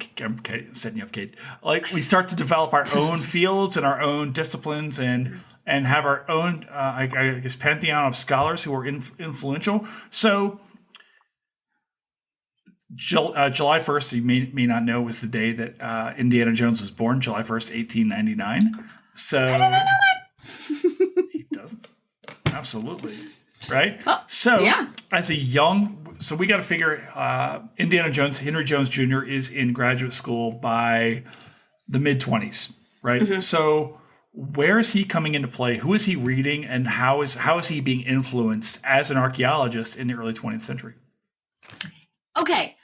setting you up, Kate. Like, we start to develop our own fields and our own disciplines, and have our own, I guess, pantheon of scholars who are influential. So July 1st, you may not know, was the day that Indiana Jones was born, July 1st, 1899. So I didn't know that. He doesn't. Absolutely. Right? So as a young, so we got to figure Indiana Jones, Henry Jones Jr. is in graduate school by the mid-20s, right? Mm-hmm. So where is he coming into play? Who is he reading? And how is he being influenced as an archaeologist in the early 20th century? Okay,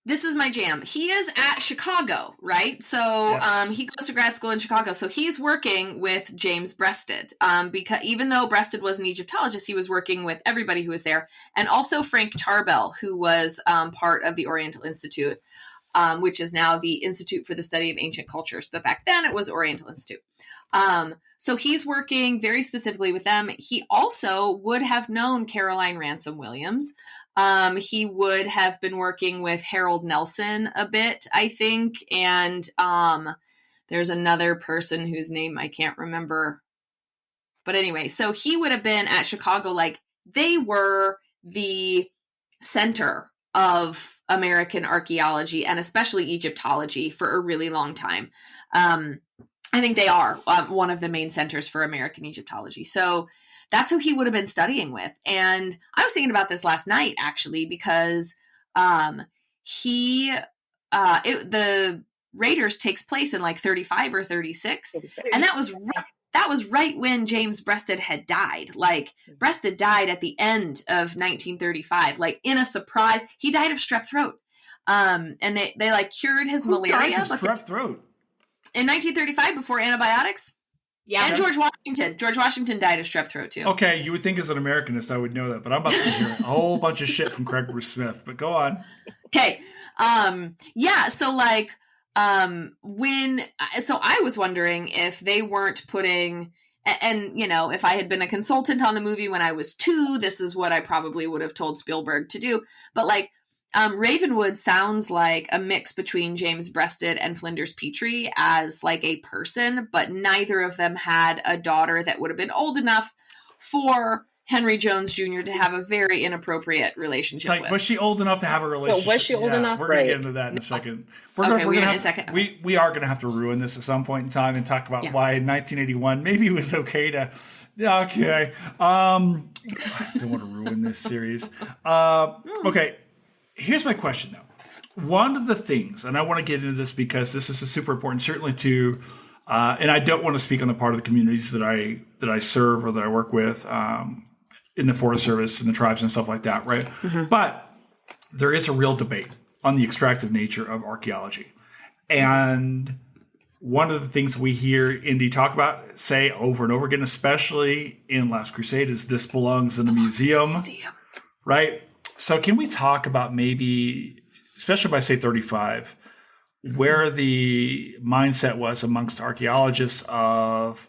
this is my jam. He is at Chicago, right? So he goes to grad school in Chicago. So he's working with James Breasted, because even though Breasted was an Egyptologist, he was working with everybody who was there. And also Frank Tarbell, who was part of the Oriental Institute, which is now the Institute for the Study of Ancient Cultures. But back then it was Oriental Institute. So he's working very specifically with them. He also would have known Caroline Ransom Williams. He would have been working with Harold Nelson a bit, I think. And there's another person whose name I can't remember. But anyway, so he would have been at Chicago. Like, they were the center of American archaeology and especially Egyptology for a really long time. I think they are one of the main centers for American Egyptology. So that's who he would have been studying with. And I was thinking about this last night, actually, because the Raiders takes place in like 35 or 36. And that was right when James Breasted had died. Like, Breasted died at the end of 1935, like in a surprise. He died of strep throat. And they like cured his malaria. Dies of strep throat? In 1935, before antibiotics. Yeah. And George Washington. George Washington died of strep throat, too. Okay, you would think as an Americanist I would know that, but I'm about to hear a whole bunch of shit from Craig Bruce Smith, but go on. Okay. So like, so I was wondering if they weren't putting, and if I had been a consultant on the movie when I was 2, this is what I probably would have told Spielberg to do. But like, Ravenwood sounds like a mix between James Breasted and Flinders Petrie as like a person, but neither of them had a daughter that would have been old enough for Henry Jones Jr. to have a very inappropriate relationship with. Was she old enough to have a relationship? But was she old enough? We're going to get into that in a second. We're going to in a second. We are going to have to ruin this at some point in time and talk about why in 1981 maybe it was okay to. Okay. I don't want to ruin this series. Okay. Here's my question, though. One of the things, and I want to get into this because this is super important, certainly to, and I don't want to speak on the part of the communities that I serve or that I work with in the Forest Service and the tribes and stuff like that, right? Mm-hmm. But there is a real debate on the extractive nature of archaeology. And one of the things we hear Indy talk about, say over and over again, especially in Last Crusade, is this belongs in a museum, right? So can we talk about maybe, especially by say 35, where the mindset was amongst archaeologists of,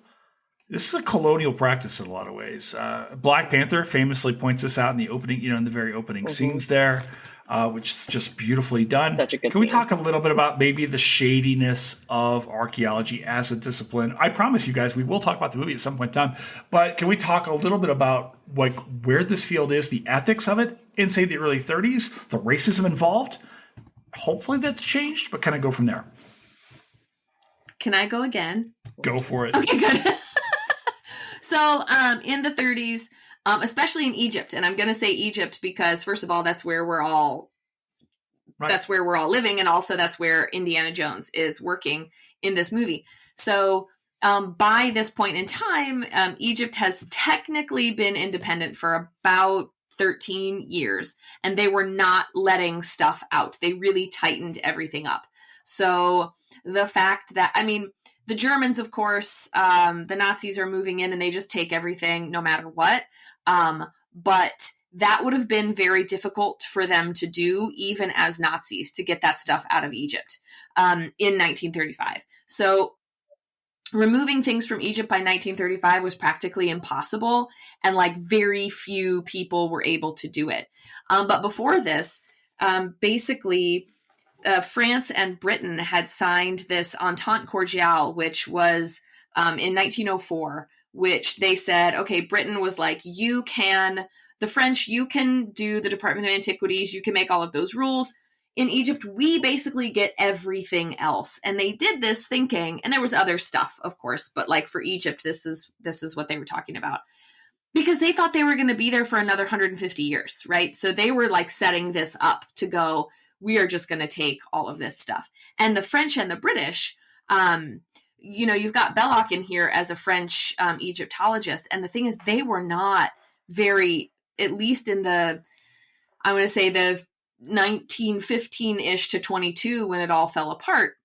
this is a colonial practice in a lot of ways. Black Panther famously points this out in the opening, in the very opening scenes there, which is just beautifully done. Such a good Can we talk a little bit about maybe the shadiness of archaeology as a discipline? I promise you guys, we will talk about the movie at some point in time, but can we talk a little bit about where this field is, the ethics of it in, say, the early 30s, the racism involved? Hopefully that's changed, but kind of go from there. Can I go again? Go for it. Okay, good. So in the 30s, especially in Egypt, and I'm going to say Egypt because, first of all, that's where we're all living, and also that's where Indiana Jones is working in this movie. So by this point in time, Egypt has technically been independent for about 13 years, and they were not letting stuff out. They really tightened everything up. So the fact that, the Germans, of course, the Nazis are moving in and they just take everything no matter what. But that would have been very difficult for them to do, even as Nazis, to get that stuff out of Egypt in 1935. So removing things from Egypt by 1935 was practically impossible, and very few people were able to do it. But before this, basically, France and Britain had signed this Entente Cordiale, which was in 1904, which they said, okay, Britain was like, the French, you can do the Department of Antiquities, you can make all of those rules. In Egypt, we basically get everything else. And they did this thinking, and there was other stuff, of course, but for Egypt, this is what they were talking about. Because they thought they were going to be there for another 150 years, right? So they were setting this up to go, we are just going to take all of this stuff. And the French and the British, you've got Belloc in here as a French Egyptologist. And the thing is, they were not very, at least in the 1915-ish to 22, when it all fell apart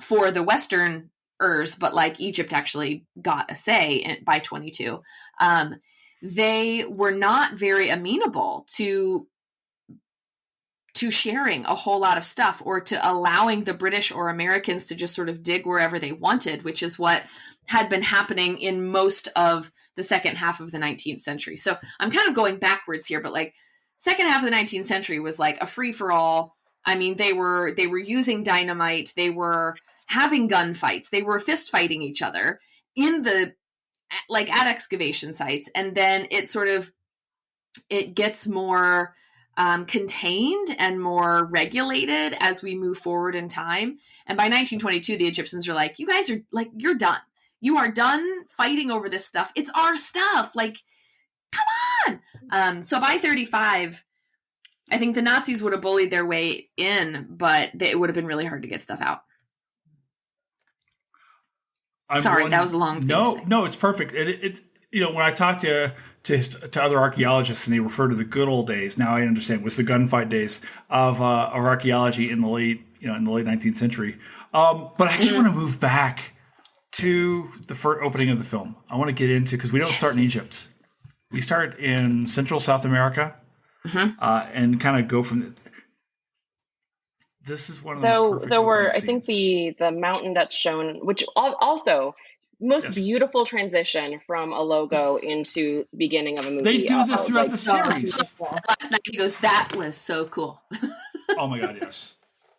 for the Westerners, but Egypt actually got a say by 22. They were not very amenable to sharing a whole lot of stuff, or to allowing the British or Americans to just sort of dig wherever they wanted, which is what had been happening in most of the second half of the 19th century. So I'm kind of going backwards here, but second half of the 19th century was a free for all. They were using dynamite. They were having gunfights. They were fist fighting each other in the at excavation sites. And then it gets more contained and more regulated as we move forward in time. And by 1922, the Egyptians are like, you guys are you're done. You are done fighting over this stuff. It's our stuff. Come on. So by 35, I think the Nazis would have bullied their way in, but it would have been really hard to get stuff out. That was a long thing. No, it's perfect. It when I talk to other archaeologists and they refer to the good old days, now I understand, was the gunfight days of archaeology in the late 19th century. But I actually want to move back to the first opening of the film. I want to get into, because we don't start in Egypt. We start in Central South America, and kind of go from. This is one of those. There were, I think, the mountain that's shown, which also most beautiful transition from a logo into the beginning of a movie. They do this throughout the series. Last night he goes, that was so cool. Oh my God, yes.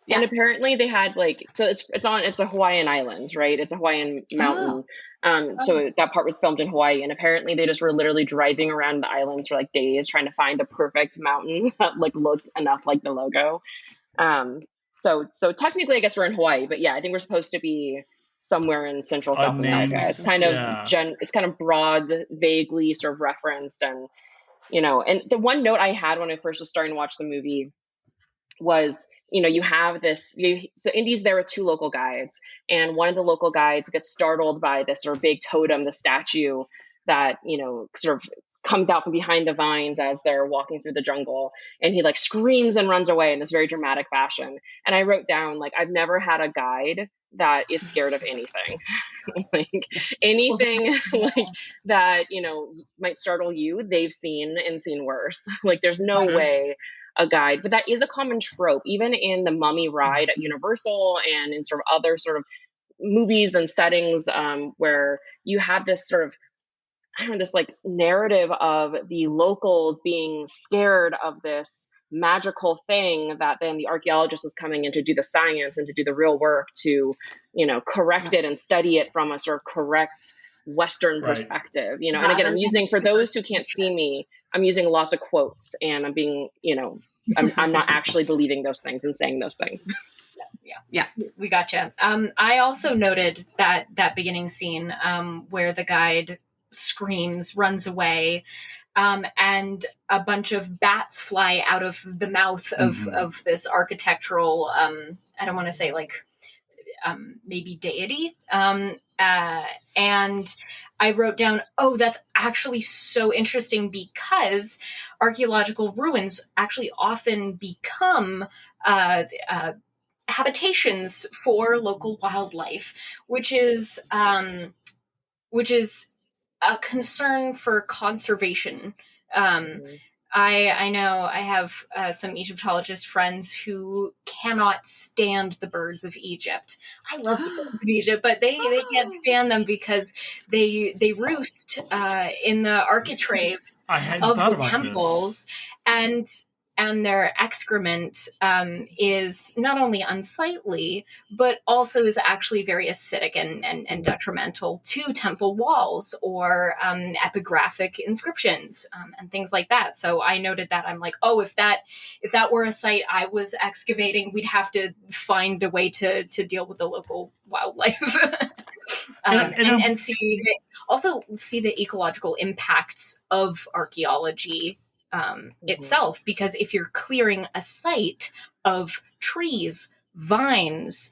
Yeah. And apparently they had it's a Hawaiian island, right? It's a Hawaiian mountain. So that part was filmed in Hawaii, and apparently they just were literally driving around the islands for like days trying to find the perfect mountain that like looked enough like the logo. So technically I guess we're in Hawaii, but yeah, I think we're supposed to be somewhere in Central South America. It's kind of it's kind of broad, vaguely sort of referenced, and and the one note I had when I first was starting to watch the movie was, you have this, so Indies, there were two local guides, and one of the local guides gets startled by this sort of big totem, the statue that, sort of comes out from behind the vines as they're walking through the jungle, and he like screams and runs away in this very dramatic fashion. And I wrote down, like, I've never had a guide that is scared of anything. Like anything like that, might startle you, they've seen and seen worse. Like there's no way a guide, but that is a common trope, even in the Mummy ride at Universal and in sort of other sort of movies and settings, where you have this sort of, this like narrative of the locals being scared of this magical thing that then the archaeologist is coming in to do the science and to do the real work to, correct it and study it from a sort of correct Western perspective, and again, I'm using, for those who can't see me, I'm using lots of quotes, and I'm being, I'm not actually believing those things and saying those things. Yeah, we gotcha. I also noted that beginning scene where the guide screams, runs away, and a bunch of bats fly out of the mouth of this architectural, I don't want to say like maybe deity. And I wrote down, that's actually so interesting, because archaeological ruins actually often become habitations for local wildlife, which is a concern for conservation. I know I have some Egyptologist friends who cannot stand the birds of Egypt. I love the birds of Egypt, but they can't stand them because they roost in the architraves of the temples, and their excrement is not only unsightly, but also is actually very acidic and detrimental to temple walls or epigraphic inscriptions and things like that. So I noted that. I'm like, if that were a site I was excavating, we'd have to find a way to deal with the local wildlife. and see the ecological impacts of archaeology itself, because if you're clearing a site of trees, vines,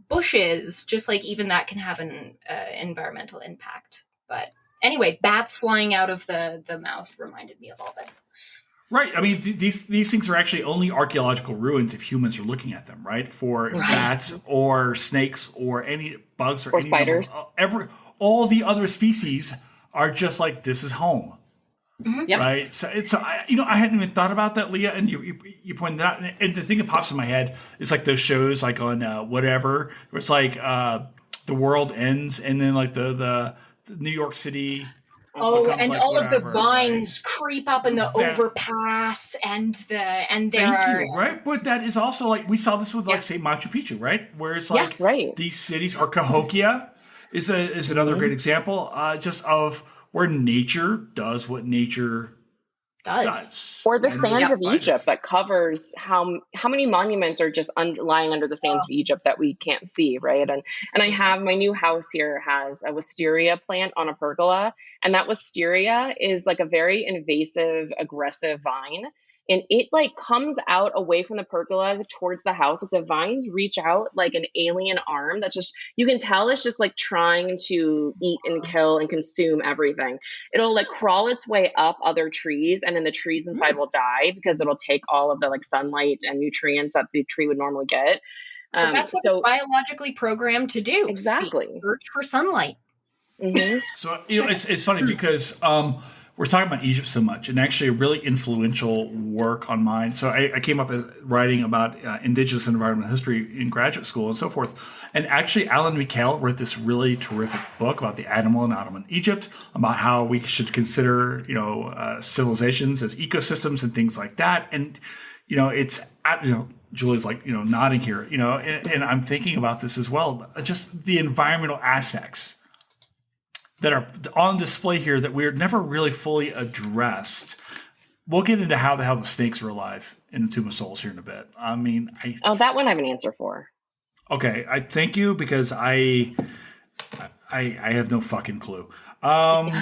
bushes, just like even that can have an environmental impact. But anyway, bats flying out of the mouth reminded me of all this. Right. I mean, these things are actually only archaeological ruins if humans are looking at them, right? For bats or snakes or any bugs or any spiders. All the other species are just like, this is home. Yep. Right. So I hadn't even thought about that, Leah, and you pointed out, and the thing that pops in my head is like those shows like on whatever, where it's like the world ends, and then like the New York City. And like all of the vines creep up in the overpass, right. But that is also like, we saw this with like say Machu Picchu, right? Where it's like these cities, or Cahokia is another great example, just of where nature does what nature does. Or the sands of Egypt that covers how many monuments are just lying under the sands of Egypt that we can't see, right? And I have, my new house here has a wisteria plant on a pergola, and that wisteria is like a very invasive, aggressive vine. And it like comes out away from the pergola towards the house. Like the vines reach out like an alien arm. That's just, you can tell it's just like trying to eat and kill and consume everything. It'll like crawl its way up other trees, and then the trees inside will die because it'll take all of the like sunlight and nutrients that the tree would normally get. That's what it's biologically programmed to do. Exactly. Search for sunlight. Mm-hmm. So it's funny because we're talking about Egypt so much, and actually a really influential work on mine. So I came up as writing about indigenous and environmental history in graduate school and so forth. And actually, Alan McHale wrote this really terrific book about the animal and Ottoman Egypt, about how we should consider, civilizations as ecosystems and things like that. And, it's, Julie's like, nodding here, and I'm thinking about this as well, just the environmental aspects that are on display here that we're never really fully addressed. We'll get into how the hell the snakes were alive in the Tomb of Souls here in a bit. I mean, that one I have an answer for. Okay, I thank you because I have no fucking clue. Because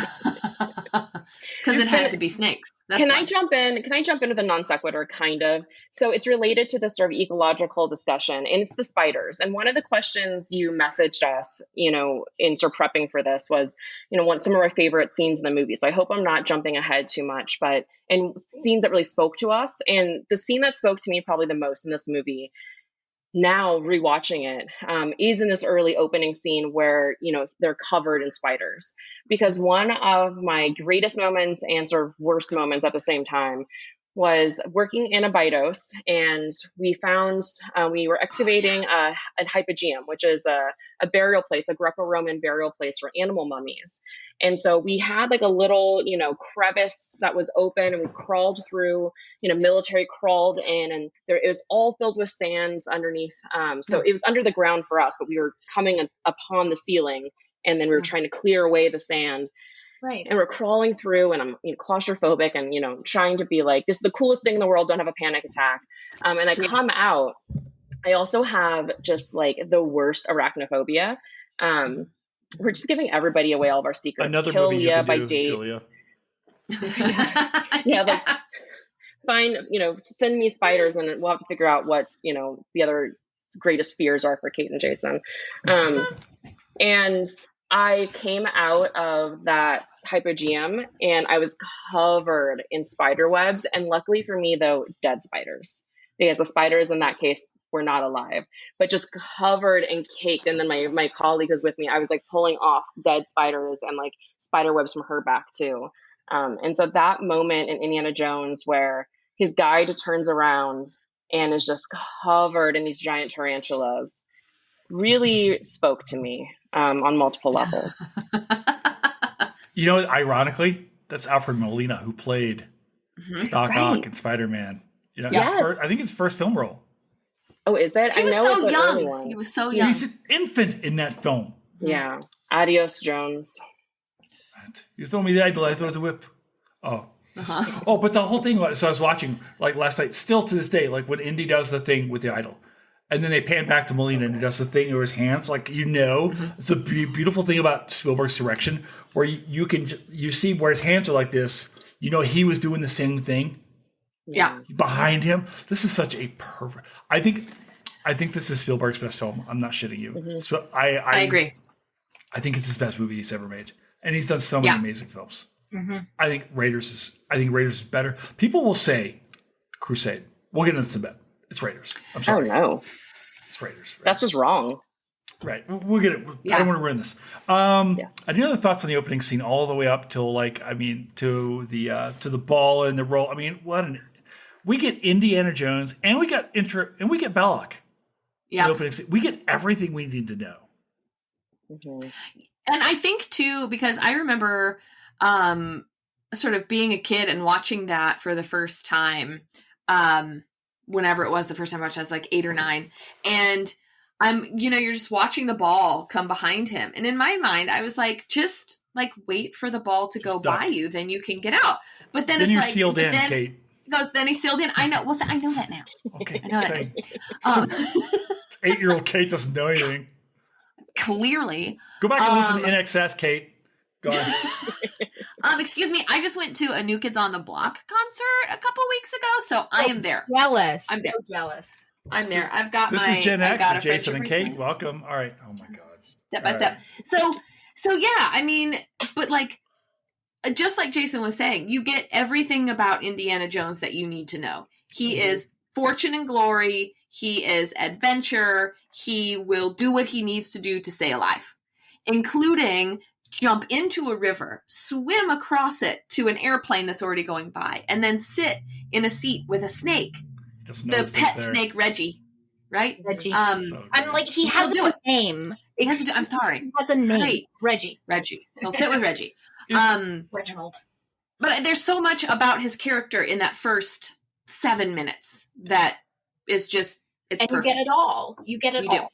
it has to be snakes. Can I jump into the non sequitur, kind of? So it's related to this sort of ecological discussion, and it's the spiders. And one of the questions you messaged us, in sort of prepping for this was, some of our favorite scenes in the movie. So I hope I'm not jumping ahead too much, and scenes that really spoke to us. And the scene that spoke to me probably the most in this movie, now rewatching it, is in this early opening scene where, they're covered in spiders. Because one of my greatest moments and sort of worst moments at the same time was working in Abydos, and we found, we were excavating a hypogeum, which is a burial place, a Greco-Roman burial place for animal mummies. And so we had like a little, crevice that was open, and we crawled through, military crawled in, and it was all filled with sands underneath. So it was under the ground for us, but we were coming upon the ceiling, and then we were trying to clear away the sand. Right. And we're crawling through, and I'm claustrophobic, and trying to be like, this is the coolest thing in the world, don't have a panic attack. And I come out. I also have just like the worst arachnophobia. We're just giving everybody away, all of our secrets. Another Kill movie Leah you by do, dates. Julia. Like find, send me spiders, and we'll have to figure out what, the other greatest fears are for Kate and Jason. And I came out of that hypogeum, and I was covered in spider webs. And luckily for me, though, dead spiders, because the spiders in that case were not alive, but just covered and caked. And then my colleague was with me. I was like pulling off dead spiders and like spider webs from her back too. And so that moment in Indiana Jones where his guide turns around and is just covered in these giant tarantulas really spoke to me on multiple levels. Ironically, that's Alfred Molina who played Doc Ock and Spider-Man. Yes. I think his first film role. Oh, is it? He was so it's young. He was so young. He's an infant in that film. Yeah. Adios, Jones. You throw me the idol, I throw the whip. Oh. Oh, but the whole thing, so I was watching like last night, still to this day, like when Indy does the thing with the idol. And then they pan back to Molina and he does the thing over his hands. Like, it's a beautiful thing about Spielberg's direction where you see where his hands are like this. He was doing the same thing. Yeah. Behind him. This is such a perfect. I think this is Spielberg's best film. I'm not shitting you. Mm-hmm. So I agree. I think it's his best movie he's ever made. And he's done so many amazing films. Mm-hmm. I think Raiders is better. People will say Crusade. We'll get into some bit. It's Raiders. I'm sorry. Oh, no. It's Raiders. That's just wrong. Right. We'll get it. I don't want to ruin this. Any other thoughts on the opening scene all the way up till to the ball and the roll? I mean, we get Indiana Jones and we get Belloc. Yeah. The opening scene. We get everything we need to know. Mm-hmm. And I think too, because I remember sort of being a kid and watching that for the first time, whenever it was the first time I watched it, I was like 8 or 9. And you're just watching the ball come behind him. And in my mind, I was like, just like wait for the ball to go by you, then you can get out. But then it's you're like, sealed in, Kate. He goes, then he's sealed in. I know. Well, I know that now. Okay. I know that. 8-year-old Kate doesn't know anything. Clearly. Go back and listen to NXS, Kate. Go on. Excuse me. I just went to a New Kids on the Block concert a couple weeks ago, so I am there. Jealous. I'm there. So jealous. I'm there. I've got this my. Is Gen X got with Jason and Kate. Welcome. All right. Oh my God. Step by step. So yeah. I mean, but like, just like Jason was saying, you get everything about Indiana Jones that you need to know. He is fortune and glory. He is adventure. He will do what he needs to do to stay alive, including jump into a river, swim across it to an airplane that's already going by, and then sit in a seat with a snake, the pet snake Reggie, right? Reggie. So I'm like, he has a name. He has to do, I'm sorry. He has a name. Right. Reggie. He'll sit with Reggie. Reginald. But there's so much about his character in that first 7 minutes that is just, it's and perfect. You get it all. You get it all.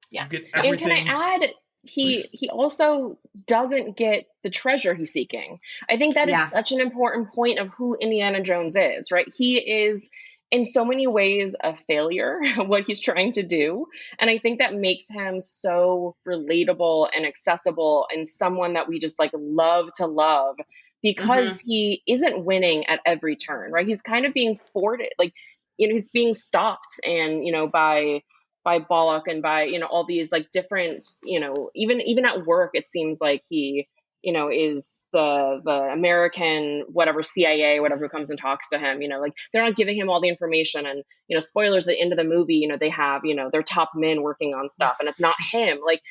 Yeah. You get everything. And can I add, he also doesn't get the treasure he's seeking. I think that is such an important point of who Indiana Jones is, right? He is in so many ways a failure what he's trying to do, and I think that makes him so relatable and accessible and someone that we just like love to love, because he isn't winning at every turn, right? He's kind of being thwarted, like, you know, he's being stopped, and, you know, by Bullock and by, you know, all these like different, you know, even at work, it seems like he, you know, is the American, whatever, CIA, whatever, who comes and talks to him, you know, like they're not giving him all the information. And, you know, spoilers at the end of the movie, you know, they have, you know, their top men working on stuff and it's not him. Like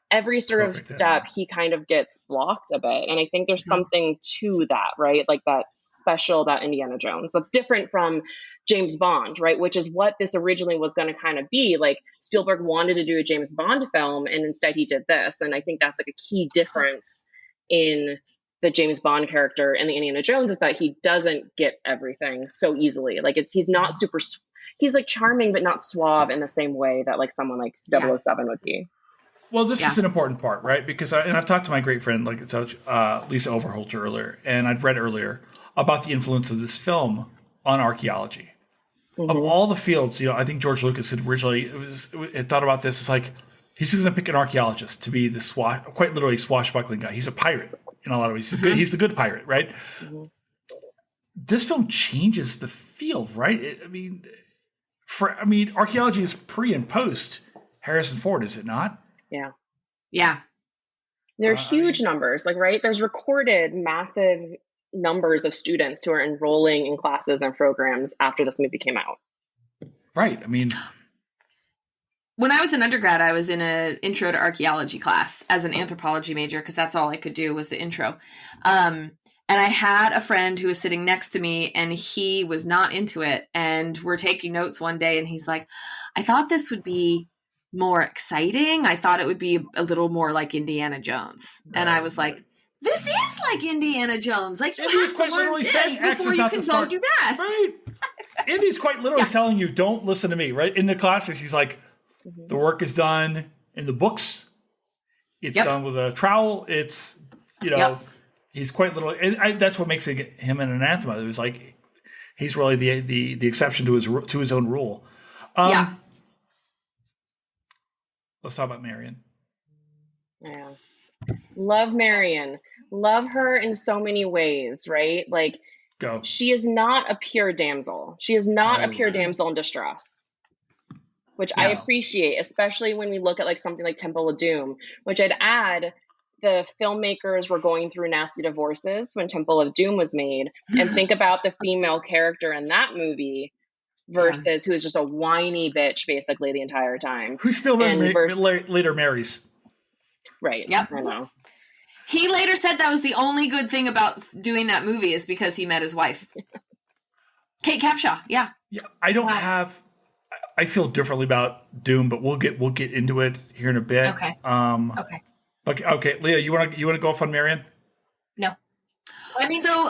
every sort of step, he kind of gets blocked a bit. And I think there's something to that, right? Like that special about Indiana Jones that's different from James Bond, right? Which is what this originally was going to kind of be. Like Spielberg wanted to do a James Bond film, and instead he did this. And I think that's like a key difference in the James Bond character and the Indiana Jones, is that he doesn't get everything so easily. Like he's not super, he's like charming, but not suave in the same way that like someone like 007 would be. Well, this is an important part, right? Because I've talked to my great friend, like Lisa Overholter earlier, and I'd read earlier about the influence of this film on archaeology. Of all the fields, you know, I think George Lucas had originally it thought about this. It's like he's going to pick an archaeologist to be this quite literally swashbuckling guy. He's a pirate in a lot of ways. He's the good pirate, right? This film changes the field, right? Archaeology is pre and post Harrison Ford, is it not? Yeah. Yeah. There are huge numbers, like, right? There's recorded massive numbers of students who are enrolling in classes and programs after this movie came out. Right. I mean, when I was an undergrad, I was in an intro to archaeology class as an anthropology major, because that's all I could do was the intro. And I had a friend who was sitting next to me, and he was not into it. And we're taking notes one day, and he's like, I thought this would be more exciting. I thought it would be a little more like Indiana Jones. And I was like, this is like Indiana Jones. Like, you have to learn this before you can go do that. Right. Indy's quite literally telling you, don't listen to me, right? In the classics, he's like, the work is done in the books. It's done with a trowel. It's, you know, he's quite literally, and that's what makes him an anathema. It was like, he's really the exception to his own rule. Let's talk about Marion. Yeah. Love Marion. Love her in so many ways, right? Like, she is not a pure damsel. She is not a pure damsel in distress, which I appreciate, especially when we look at like something like Temple of Doom, which I'd add, the filmmakers were going through nasty divorces when Temple of Doom was made, and think about the female character in that movie versus who is just a whiny bitch basically the entire time. Who Spielberg later marries. Right. Yep. I know. He later said that was the only good thing about doing that movie is because he met his wife. Kate Capshaw. Yeah. Yeah. I feel differently about Doom, but we'll get into it here in a bit. Okay. Okay. Leah, you want to go off on Marion? No. I mean, so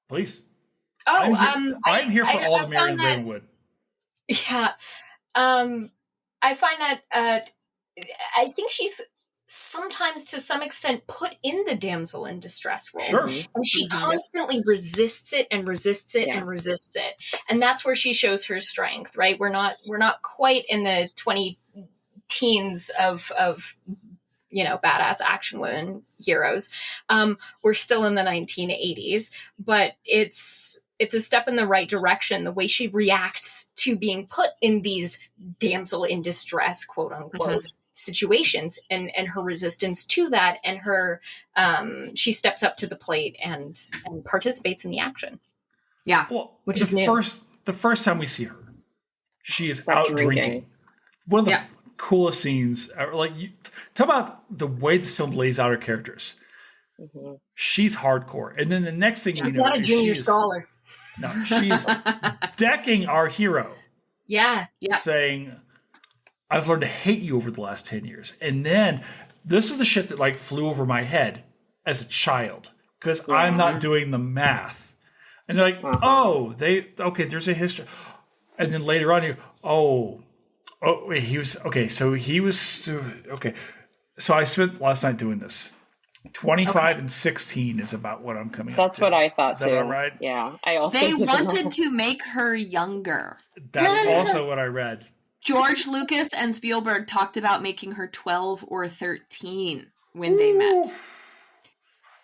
please. I'm here for all the Marion Ravenwood. Yeah. I find that I think she's sometimes to some extent put in the damsel in distress role. Sure. And she constantly resists it and resists it and resists it. And that's where she shows her strength, right? We're not quite in the 20 teens of you know, badass action women heroes. We're still in the 1980s, but it's a step in the right direction. The way she reacts to being put in these damsel in distress, quote unquote, situations, and her resistance to that, and her she steps up to the plate and participates in the action. Yeah, which is new. The first time we see her, she is out drinking. One of the coolest scenes. Talk about the way this film lays out her characters. She's hardcore, and then the next thing she's not a junior scholar. No, she's decking our hero. Yeah. Saying, I've learned to hate you over the last 10 years. And then this is the shit that like flew over my head as a child because I'm not doing the math. And they're like, there's a history. And then later on, he was, okay. So I spent last night doing this. 25 and 16 is about what I'm coming up to. That's what I thought, too. Is that about right? Yeah. I also They wanted to make her younger. That's also what I read. George Lucas and Spielberg talked about making her 12 or 13 when they met.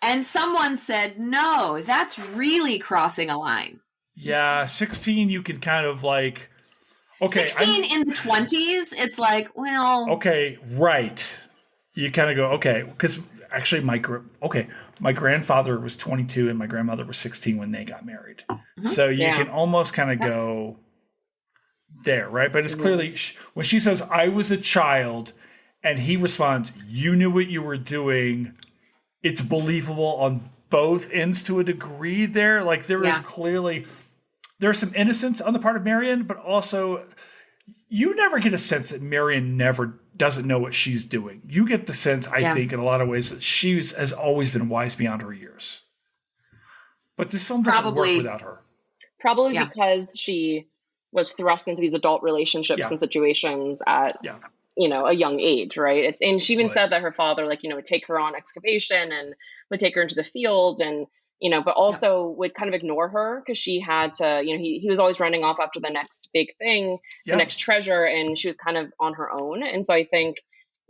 And someone said, no, that's really crossing a line. Yeah, 16 you can kind of like... Okay, 16 in the 20s, it's like, well... Okay, right. You kind of go, okay, because actually my grandfather was 22 and my grandmother was 16 when they got married. Mm-hmm. So you can almost kind of go there, right? But it's clearly, when she says, I was a child, and he responds, you knew what you were doing, it's believable on both ends to a degree there. Like there is clearly, there's some innocence on the part of Marion, but also you never get a sense that Marion never doesn't know what she's doing. You get the sense, I think, in a lot of ways that she has always been wise beyond her years. But this film doesn't work without her. Probably because she was thrust into these adult relationships and situations at a young age, right? And she even said that her father, would take her on excavation and would take her into the field and, but also would kind of ignore her because she had to, he was always running off after the next big thing, the next treasure, and she was kind of on her own. And so I think,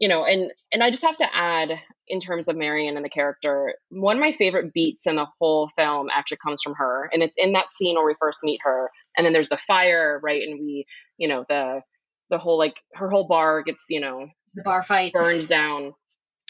and I just have to add, in terms of Marion and the character, one of my favorite beats in the whole film actually comes from her. And it's in that scene where we first meet her. And then there's the fire, right? And we, the whole, her whole bar gets, the bar fight burned down. And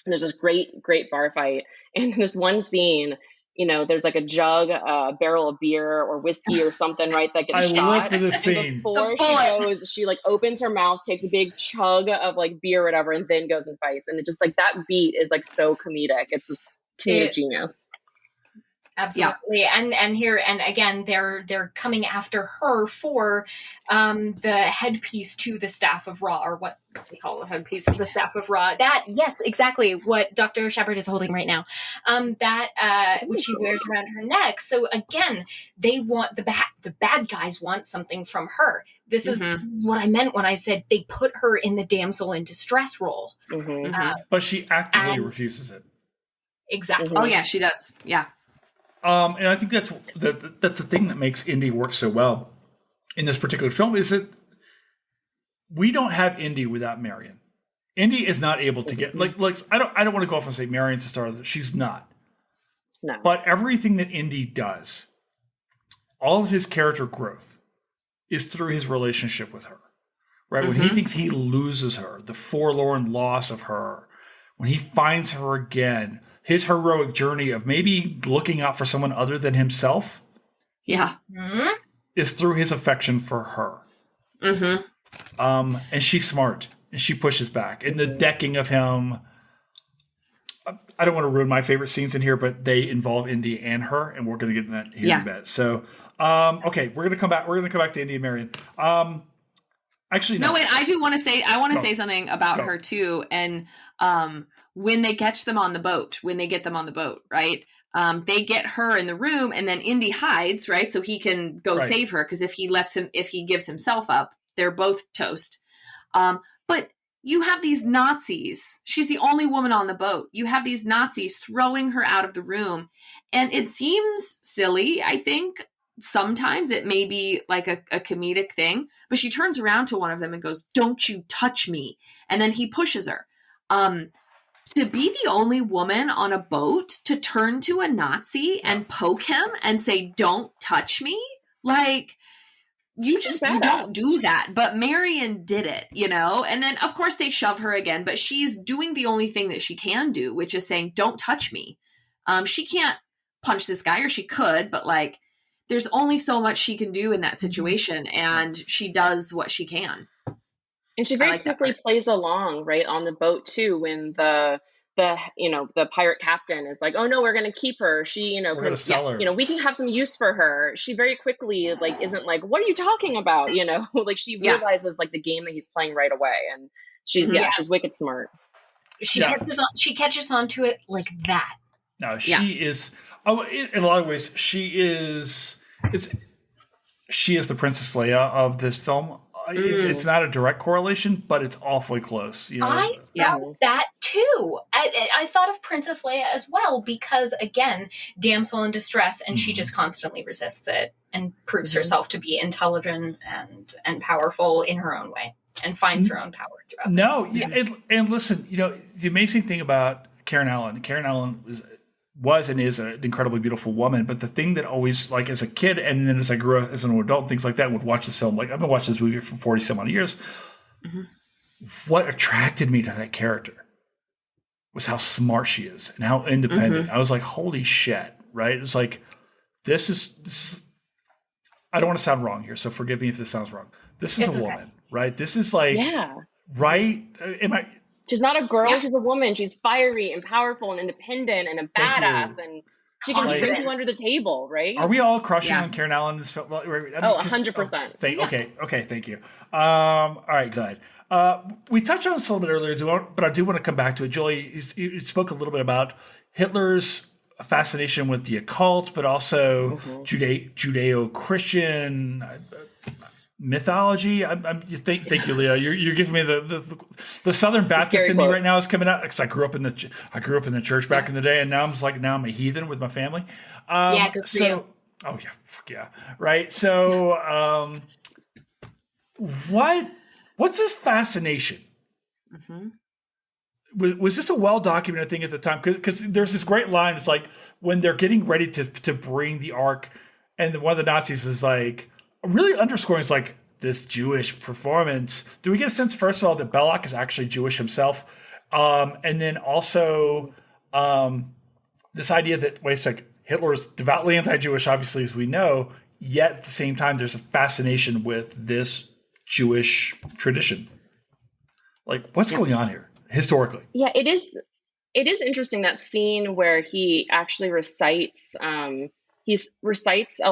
there's this great bar fight. And in this one scene, there's like a jug, a barrel of beer or whiskey or something, right? That gets shot. I live for this scene. Before she goes, she opens her mouth, takes a big chug of beer or whatever, and then goes and fights. And it just that beat is so comedic. It's just comedic genius. Absolutely. And again, they're coming after her for the headpiece to the staff of Ra, or what they call the headpiece of the staff of Ra. That, yes, exactly what Dr. Sheppard is holding right now. Which she wears around her neck. So again, they want the bad guys want something from her. This is what I meant when I said they put her in the damsel in distress role. But she actively refuses it. Exactly. Oh yeah, she does. Yeah. And I think that's the thing that makes Indy work so well in this particular film is that we don't have Indy without Marion. Indy is not able to get I don't want to go off and say Marion's the star. She's not. No. But everything that Indy does, all of his character growth, is through his relationship with her. Right? When he thinks he loses her, the forlorn loss of her, when he finds her again, his heroic journey of maybe looking out for someone other than himself is through his affection for her. And she's smart and she pushes back. And the decking of him, I don't want to ruin my favorite scenes in here, but they involve Indy and her, and we're going to get in that here in a bit. So, okay, we're going to come back. We're going to come back to Indy and Marion. Actually, no. Wait, I do want to say, say something about her too. And, when they catch them on the boat, right? They get her in the room and then Indy hides, right? So he can go save her. Cause if he gives himself up, they're both toast. But you have these Nazis. She's the only woman on the boat. You have these Nazis throwing her out of the room. And it seems silly, I think. Sometimes it may be like a comedic thing, but she turns around to one of them and goes, "Don't you touch me." And then he pushes her. To be the only woman on a boat to turn to a Nazi and poke him and say, "Don't touch me." You don't do that. But Marion did it, and then of course they shove her again, but she's doing the only thing that she can do, which is saying, "Don't touch me." She can't punch this guy, or she could, but there's only so much she can do in that situation, and she does what she can. And she very quickly plays along, right, on the boat too, when the pirate captain is like, "Oh no, we're going to keep her. She, we're going to sell her. We can have some use for her." She very quickly isn't like, "What are you talking about?" She realizes the game that he's playing right away, and she's she's wicked smart. She catches on to it like that. No, she is. Oh, in a lot of ways, she is the Princess Leia of this film. It's not a direct correlation, but it's awfully close. I felt that too. I thought of Princess Leia as well, because again, damsel in distress, and she just constantly resists it and proves herself to be intelligent and powerful in her own way, and finds her own power throughout. And listen, the amazing thing about Karen Allen was and is an incredibly beautiful woman. But the thing that always, like as a kid, and then as I grew up as an adult, things like that, would watch this film. Like I've been watching this movie for 40 some odd years. What attracted me to that character was how smart she is and how independent. I was like, holy shit, right? It's like, this is, I don't want to sound wrong here, so forgive me if this sounds wrong. This is a woman, right? This is like, right? She's not a girl, she's a woman. She's fiery and powerful and independent and a badass, and she can drink you under the table, right? Are we all crushing on Karen Allen in this film? 100%. Okay, thank you. All right, good. We touched on this a little bit earlier, but I do want to come back to it. Julie, you spoke a little bit about Hitler's fascination with the occult, but also Judeo-Christian mythology. Thank you, Leah. You're giving me the Southern Baptist in me right now is coming out, because I grew up in the church back in the day, and now I'm a heathen with my family. Good for you. Oh yeah, fuck yeah, right. So, what's this fascination? Was this a well-documented thing at the time? Because there's this great line. It's like when they're getting ready to bring the Ark, and one of the Nazis is like, really underscoring, it's like, this Jewish performance. Do we get a sense, first of all, that Belloc is actually Jewish himself? And then also this idea that, wait a sec, Hitler is devoutly anti-Jewish, obviously, as we know, yet at the same time, there's a fascination with this Jewish tradition. Like, what's going on here historically? Yeah, it is interesting, that scene where he actually recites a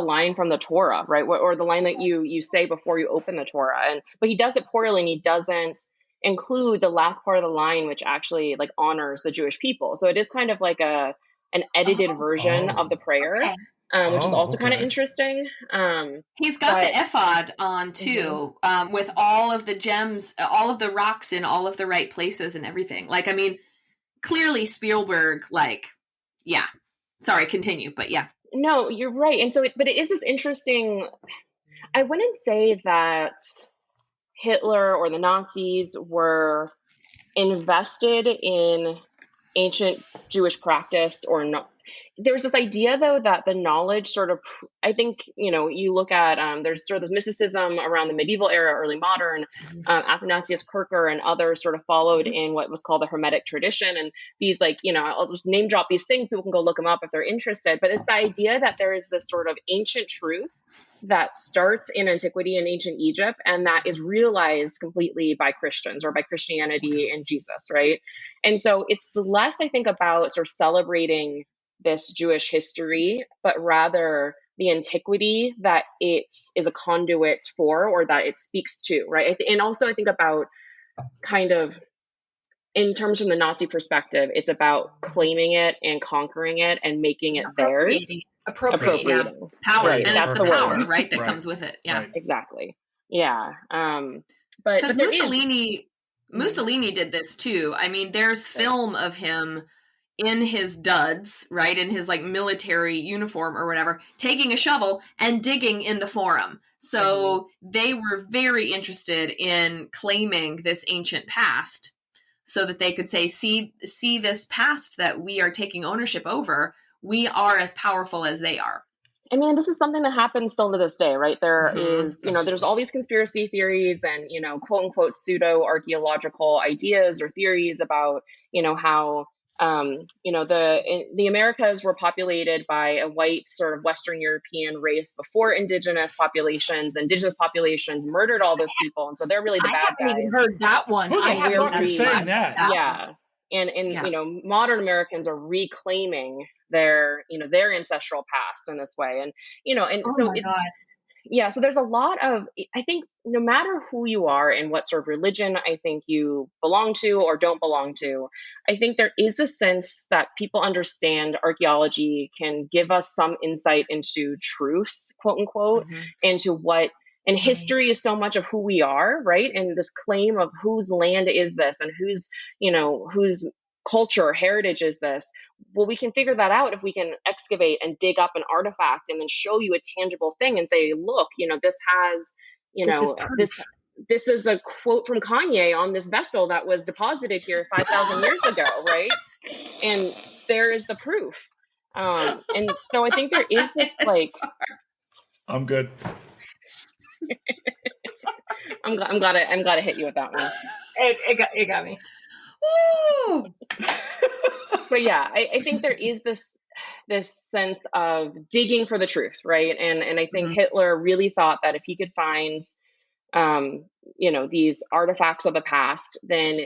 line from the Torah, right? Or the line that you say before you open the Torah. But he does it poorly, and he doesn't include the last part of the line, which actually like honors the Jewish people. So it is kind of like an edited version of the prayer, which is also kind of interesting. He's got the ephod on too, with all of the gems, all of the rocks in all of the right places and everything. Like, I mean, clearly Spielberg, sorry, continue, but yeah. No, you're right. And so, but it is this interesting, I wouldn't say that Hitler or the Nazis were invested in ancient Jewish practice or not. There's this idea, though, that the knowledge sort of, I think, you look at, there's sort of mysticism around the medieval era, early modern, Athanasius Kircher and others sort of followed in what was called the Hermetic tradition. And these, I'll just name drop these things. People can go look them up if they're interested. But it's the idea that there is this sort of ancient truth that starts in antiquity in ancient Egypt, and that is realized completely by Christians or by Christianity and Jesus, right? And so it's less, I think, about sort of celebrating this Jewish history, but rather the antiquity that it is a conduit for, or that it speaks to, right? And also I think about kind of, in terms from the Nazi perspective, it's about claiming it and conquering it and making it theirs. Appropriating. Yeah. Power. Right. And That's it's the power, word. right, that comes with it. Yeah. Right. Exactly. Yeah. But because Mussolini did this too. I mean, there's film of him in his duds, right, in his military uniform or whatever, taking a shovel and digging in the Forum. So they were very interested in claiming this ancient past so that they could say, see this past that we are taking ownership over, we are as powerful as they are. I mean, this is something that happens still to this day, right? There is, there's all these conspiracy theories and, quote unquote, pseudo archaeological ideas or theories about, how, the Americas were populated by a white sort of Western European race before indigenous populations murdered all those people. And so they're really the bad guys. I haven't even heard that one. Who the fuck is saying that? Yeah. And modern Americans are reclaiming their ancestral past in this way. And, so there's a lot of, I think, no matter who you are and what sort of religion I think you belong to or don't belong to, I think there is a sense that people understand archaeology can give us some insight into truth, quote unquote, into what, and history is so much of who we are, right? And this claim of whose land is this and whose culture or heritage is this? Well, we can figure that out if we can excavate and dig up an artifact and then show you a tangible thing and say, look, this has, This is proof. this is a quote from Kanye on this vessel that was deposited here 5,000 years ago, right? And there is the proof. And so I think there is this like, I'm good. I'm glad I hit you with that one. It got me. Ooh. But yeah, I think there is this sense of digging for the truth, right? And I think Hitler really thought that if he could find, these artifacts of the past, then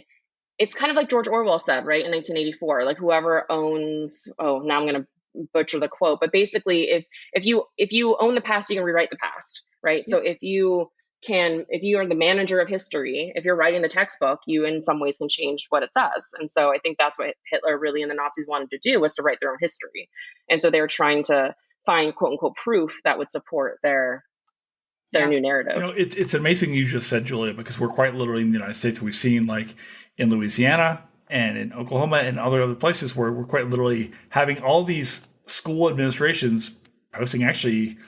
it's kind of like George Orwell said, right, in 1984, like whoever owns, now I'm going to butcher the quote, but basically if you own the past, you can rewrite the past, right? So if you are the manager of history, if you're writing the textbook, you in some ways can change what it says. And so I think that's what Hitler really and the Nazis wanted to do, was to write their own history. And so they were trying to find quote unquote proof that would support their new narrative. It's amazing you just said, Julia, because we're quite literally in the United States. We've seen like in Louisiana and in Oklahoma and other places where we're quite literally having all these school administrations posting actually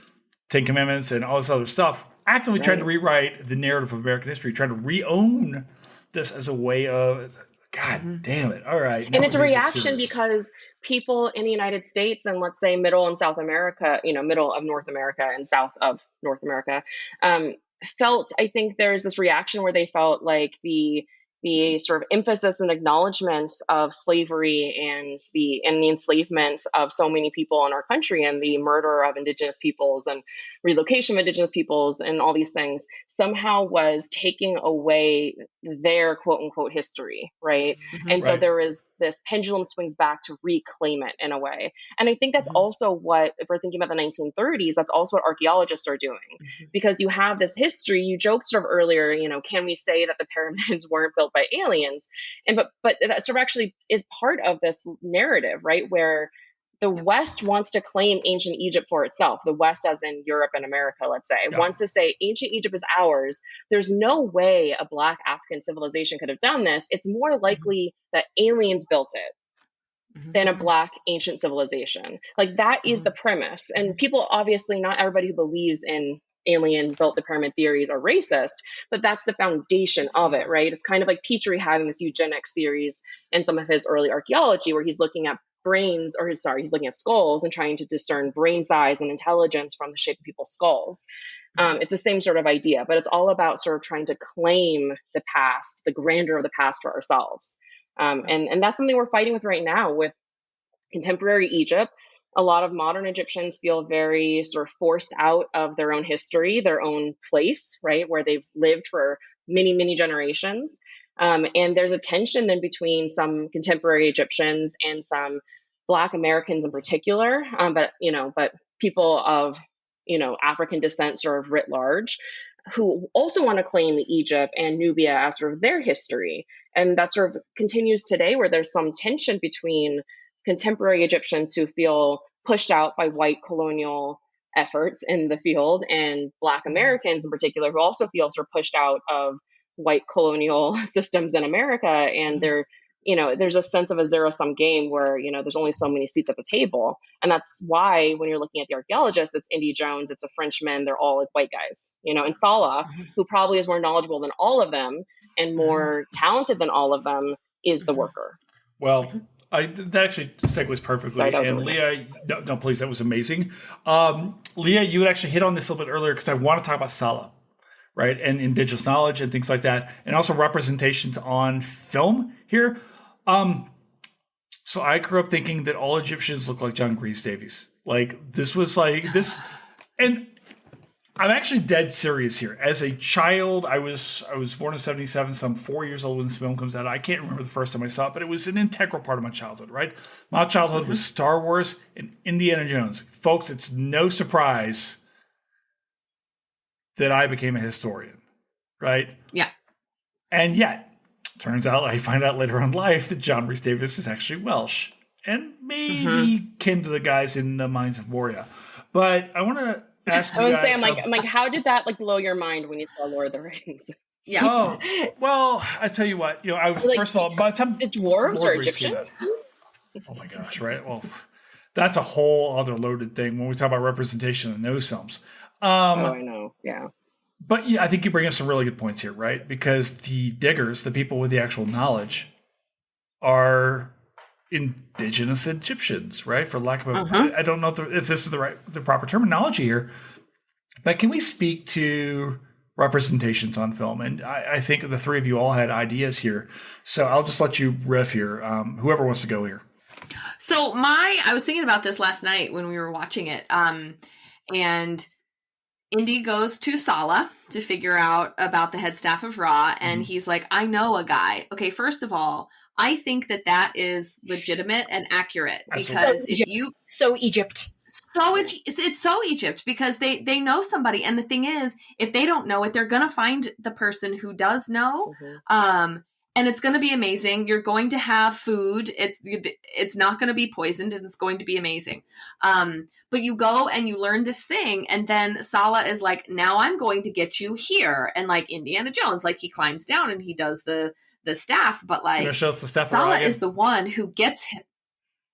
10 Commandments and all this other stuff, actively trying to rewrite the narrative of American history, trying to re-own this as a way of, God damn it. All right. And it's a reaction because people in the United States and let's say middle and South America, middle of North America and south of North America, I think there's this reaction where they felt like the sort of emphasis and acknowledgement of slavery and the enslavement of so many people in our country and the murder of indigenous peoples and relocation of indigenous peoples and all these things somehow was taking away their quote unquote history, right? And so there was this pendulum swings back to reclaim it in a way. And I think that's also what, if we're thinking about the 1930s, that's also what archaeologists are doing, because you have this history. You joked sort of earlier, can we say that the pyramids weren't built by aliens? And but that sort of actually is part of this narrative, right? Where the West wants to claim ancient Egypt for itself. The West, as in Europe and America, let's say, wants to say ancient Egypt is ours. There's no way a Black African civilization could have done this. It's more likely that aliens built it than a Black ancient civilization. Like that is the premise. And people, obviously, not everybody who believes in alien built the pyramid theories are racist, but that's the foundation of it, right? It's kind of like Petrie having this eugenics theories in some of his early archaeology where he's looking at he's looking at skulls and trying to discern brain size and intelligence from the shape of people's skulls. It's the same sort of idea, but it's all about sort of trying to claim the past, the grandeur of the past for ourselves. And that's something we're fighting with right now with contemporary Egypt. A lot of modern Egyptians feel very sort of forced out of their own history, their own place, right, where they've lived for many, many generations. And there's a tension then between some contemporary Egyptians and some Black Americans in particular, but people of, African descent sort of writ large, who also want to claim Egypt and Nubia as sort of their history. And that sort of continues today, where there's some tension between contemporary Egyptians who feel pushed out by white colonial efforts in the field and Black Americans in particular who also feel sort of pushed out of white colonial systems in America. And there's a sense of a zero-sum game where, there's only so many seats at the table. And that's why when you're looking at the archaeologists, it's Indy Jones, it's a Frenchman, they're all like white guys, and Salah, who probably is more knowledgeable than all of them and more talented than all of them, is the worker. Well, that actually segues perfectly. Sorry, and Leah, no, please, that was amazing. Leah, you had actually hit on this a little bit earlier because I want to talk about Salah, right? And indigenous knowledge and things like that. And also representations on film here. So I grew up thinking that all Egyptians look like John Rhys Davies. Like this was like this. And I'm actually dead serious here. As a child, I was born in 1977, so I'm 4 years old when this film comes out. I can't remember the first time I saw it, but it was an integral part of my childhood, right? My childhood was Star Wars and Indiana Jones. Folks, it's no surprise that I became a historian, right? Yeah. And yet, turns out I find out later in life that John Rhys Davies is actually Welsh and maybe kin to the guys in the Mines of Moria. But I want to ask you guys. I'm like, how did that blow your mind when you saw Lord of the Rings? Yeah. Oh, well, I tell you what, I was, Like, first of all, by the time the dwarves are Lord Reese came Egyptian? out- oh my gosh, right? Well, that's a whole other loaded thing when we talk about representation in those films. Oh, I know. Yeah. But yeah, I think you bring up some really good points here, right? Because the diggers, the people with the actual knowledge, are indigenous Egyptians, right? For lack of a, I don't know if this is the proper terminology here, but can we speak to representations on film? And I think the three of you all had ideas here, so I'll just let you riff here. Whoever wants to go here. So I was thinking about this last night when we were watching it, and Indy goes to Sala to figure out about the head staff of Ra, and he's like, I know a guy. Okay, first of all, I think that is legitimate and accurate, because it's so Egypt, because they know somebody, and the thing is, if they don't know it, they're gonna find the person who does know. And it's going to be amazing. You're going to have food. It's not going to be poisoned, and it's going to be amazing. But you go and you learn this thing, and then Sala is like, now I'm going to get you here. And like Indiana Jones, like he climbs down and he does the staff, but like Sala is the one who gets him.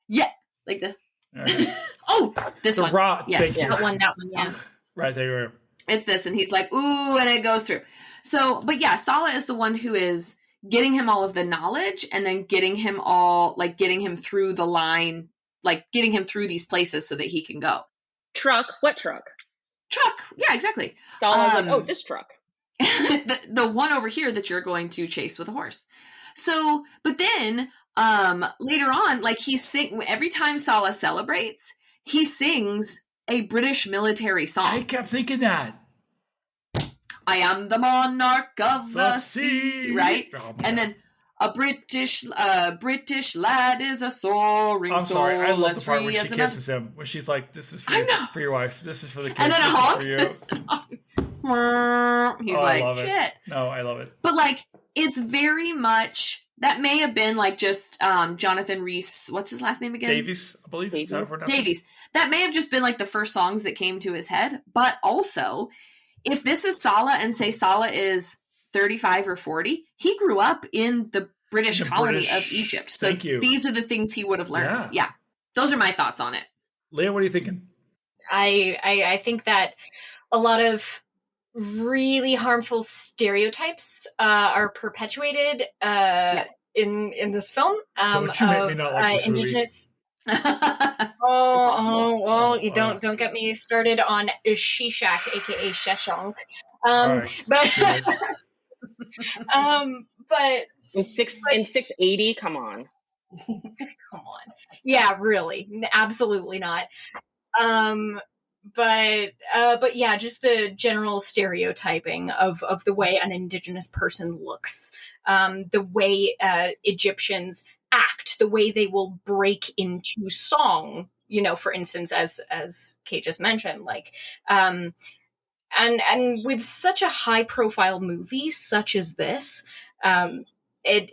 Yeah, like this. Right. Oh, this one. Yes, that one. Yeah. Right there. It's this, and he's like, ooh, and it goes through. So, but yeah, Sala is the one who is getting him all of the knowledge, and then getting him through the line, like getting him through these places so that he can go. What truck? Yeah, exactly. Sala's like, oh, this truck. the one over here that you're going to chase with a horse. So, but then later on, like every time Sala celebrates, he sings a British military song. I kept thinking that. I am the monarch of the sea, right? Oh, and then a British lad is a soaring soul, I love the part free where she as kisses him, where she's like, "This is for your wife. This is for the kids." And then it honks. He's like, I "Shit." No, I love it. But like, it's very much that may have been like just Jonathan Rhys. What's his last name again? Davies, I believe. Davies. That may have just been like the first songs that came to his head, but also, if this is Sala, and say Sala is 35 or 40, he grew up in the British colony of Egypt. So these are the things he would have learned. Yeah. Those are my thoughts on it. Leah, what are you thinking? I think that a lot of really harmful stereotypes are perpetuated in this film. Don't you make me not like this indigenous movie. Well, you don't get me started on Shishak, aka Sheshonk. But in 680, come on. Yeah, really, absolutely not. But yeah, just the general stereotyping of the way an indigenous person looks, the way Egyptians act, the way they will break into song, for instance, as Kate just mentioned, like, and with such a high profile movie such as this, it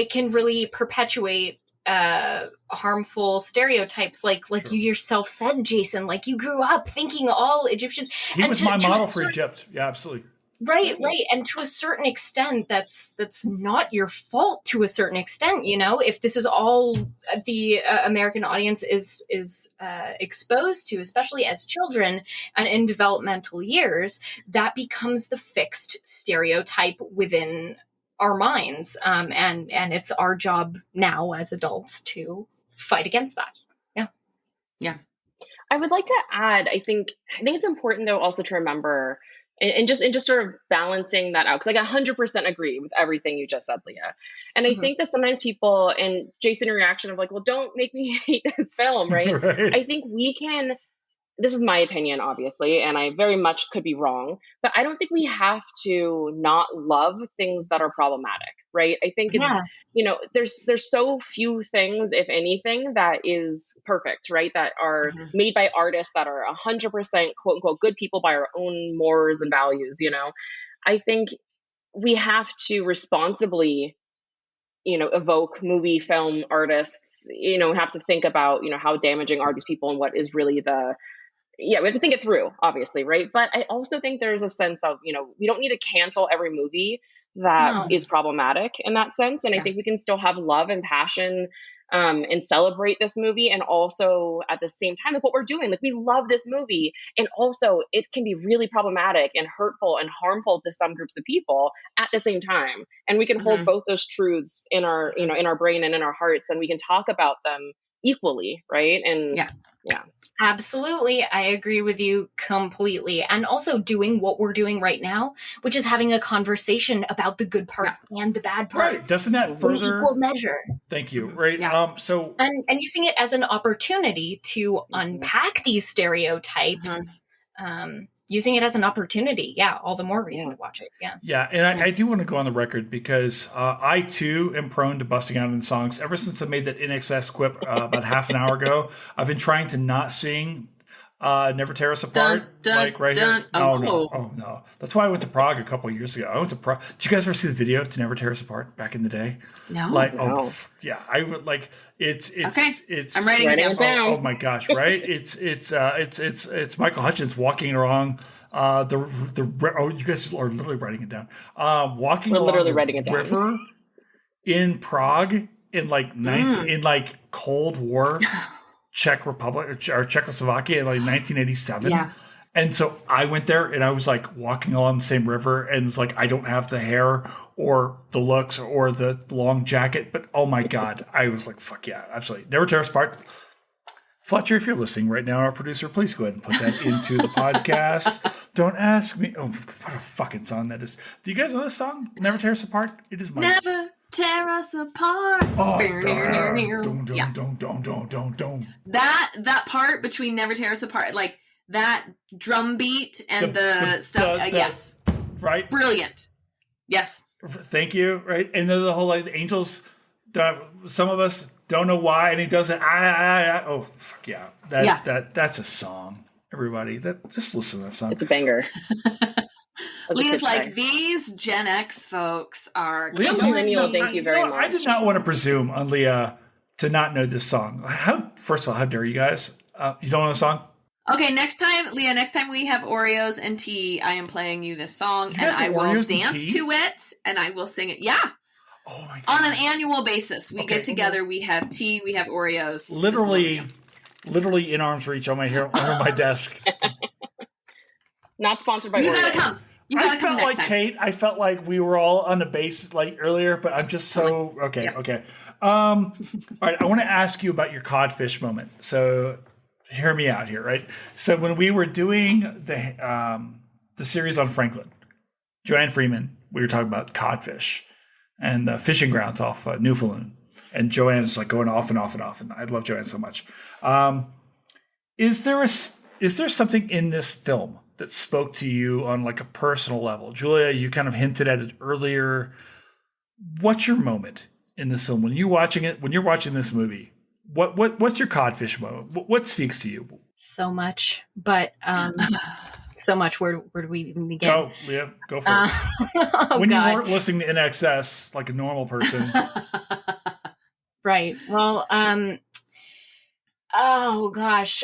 can really perpetuate harmful stereotypes, like you yourself said, Jason, like you grew up thinking all Egyptians. He was my model for Egypt. Yeah, absolutely. Right. And to a certain extent, that's not your fault. To a certain extent, if this is all the American audience is exposed to, especially as children and in developmental years, that becomes the fixed stereotype within our minds, and it's our job now as adults to fight against that. Yeah. I would like to add, I think it's important though also to remember, and just sort of balancing that out, because I 100% agree with everything you just said, Leah. And I think that sometimes people, and Jason, your reaction of like, well, don't make me hate this film, right? Right. I think we can. This is my opinion, obviously, and I very much could be wrong, but I don't think we have to not love things that are problematic, right? I think it's, there's so few things, if anything, that is perfect, right? That are made by artists that are 100% quote unquote good people by our own mores and values, I think we have to responsibly evoke movie, film artists, have to think about, how damaging are these people and what is really the we have to think it through, obviously, right? But I also think there's a sense of, we don't need to cancel every movie that No. is problematic in that sense. And I think we can still have love and passion and celebrate this movie. And also at the same time, like what we're doing, like we love this movie. And also it can be really problematic and hurtful and harmful to some groups of people at the same time. And we can hold both those truths in our, in our brain and in our hearts, and we can talk about them equally, right? And yeah. Absolutely. I agree with you completely. And also doing what we're doing right now, which is having a conversation about the good parts and the bad parts. Right. Doesn't that further equal measure? Thank you. Right. So and using it as an opportunity to unpack these stereotypes. Using it as an opportunity, all the more reason to watch it. Yeah, and I do want to go on the record because I too am prone to busting out in songs. Ever since I made that NXS quip about half an hour ago, I've been trying to not sing "Never Tear Us Apart" right here. Oh no! That's why I went to Prague a couple of years ago. I went to Prague. Did you guys ever see the video to "Never Tear Us Apart" back in the day? No. I would like it's okay. It's I'm writing it down. Oh my gosh! Right? It's Michael Hutchence walking along. You guys are literally writing it down. Walking along literally the writing it down. river in Prague in like Cold War Czech Republic or Czechoslovakia in like 1987. Yeah. And so I went there and I was like walking along the same river, and it's like I don't have the hair or the looks or the long jacket, but oh my God, I was like, fuck yeah, absolutely. Never Tear Us Apart. Fletcher, if you're listening right now, our producer, please go ahead and put that into the podcast. Don't ask me. Oh, what a fucking song that is. Do you guys know this song? Never Tear Us Apart? It is my... Never Tear Us Apart. Oh, That part between Never Tear Us Apart, like that drum beat and the stuff. Yes. Right? Brilliant. Yes. Thank you. Right? And then the whole, like, the angels, some of us don't know why, and he does it. Oh, fuck yeah. That's a song. Everybody, just listen to that song. It's a banger. Leah's like, these Gen X folks are... Millennial, thank you very much. I did not want to presume on Leah to not know this song. First of all, how dare you guys? You don't know the song? Okay, next time we have Oreos and tea, I am playing you this song, and I will dance to it, and I will sing it. Yeah. Oh my God. On an annual basis, we get together, we have tea, we have Oreos. Literally in arms reach on my desk. Not sponsored by Oreos. You gotta come. I felt like time. Kate. I felt like we were all on the base like earlier, but I'm just so okay. Yeah. Okay. All right. I want to ask you about your codfish moment. So hear me out here, right? So when we were doing the series on Franklin, Joanne Freeman, we were talking about codfish and the fishing grounds off Newfoundland, and Joanne's like going off and off and off, and I love Joanne so much. Is there something in this film that spoke to you on like a personal level? Julia, you kind of hinted at it earlier. What's your moment in this film when you're watching this movie? What's your codfish moment? What speaks to you? So much, but so much. Where do we even begin? Go, Leah. Go for it. When you weren't listening to NXS like a normal person. Right. Well, oh gosh.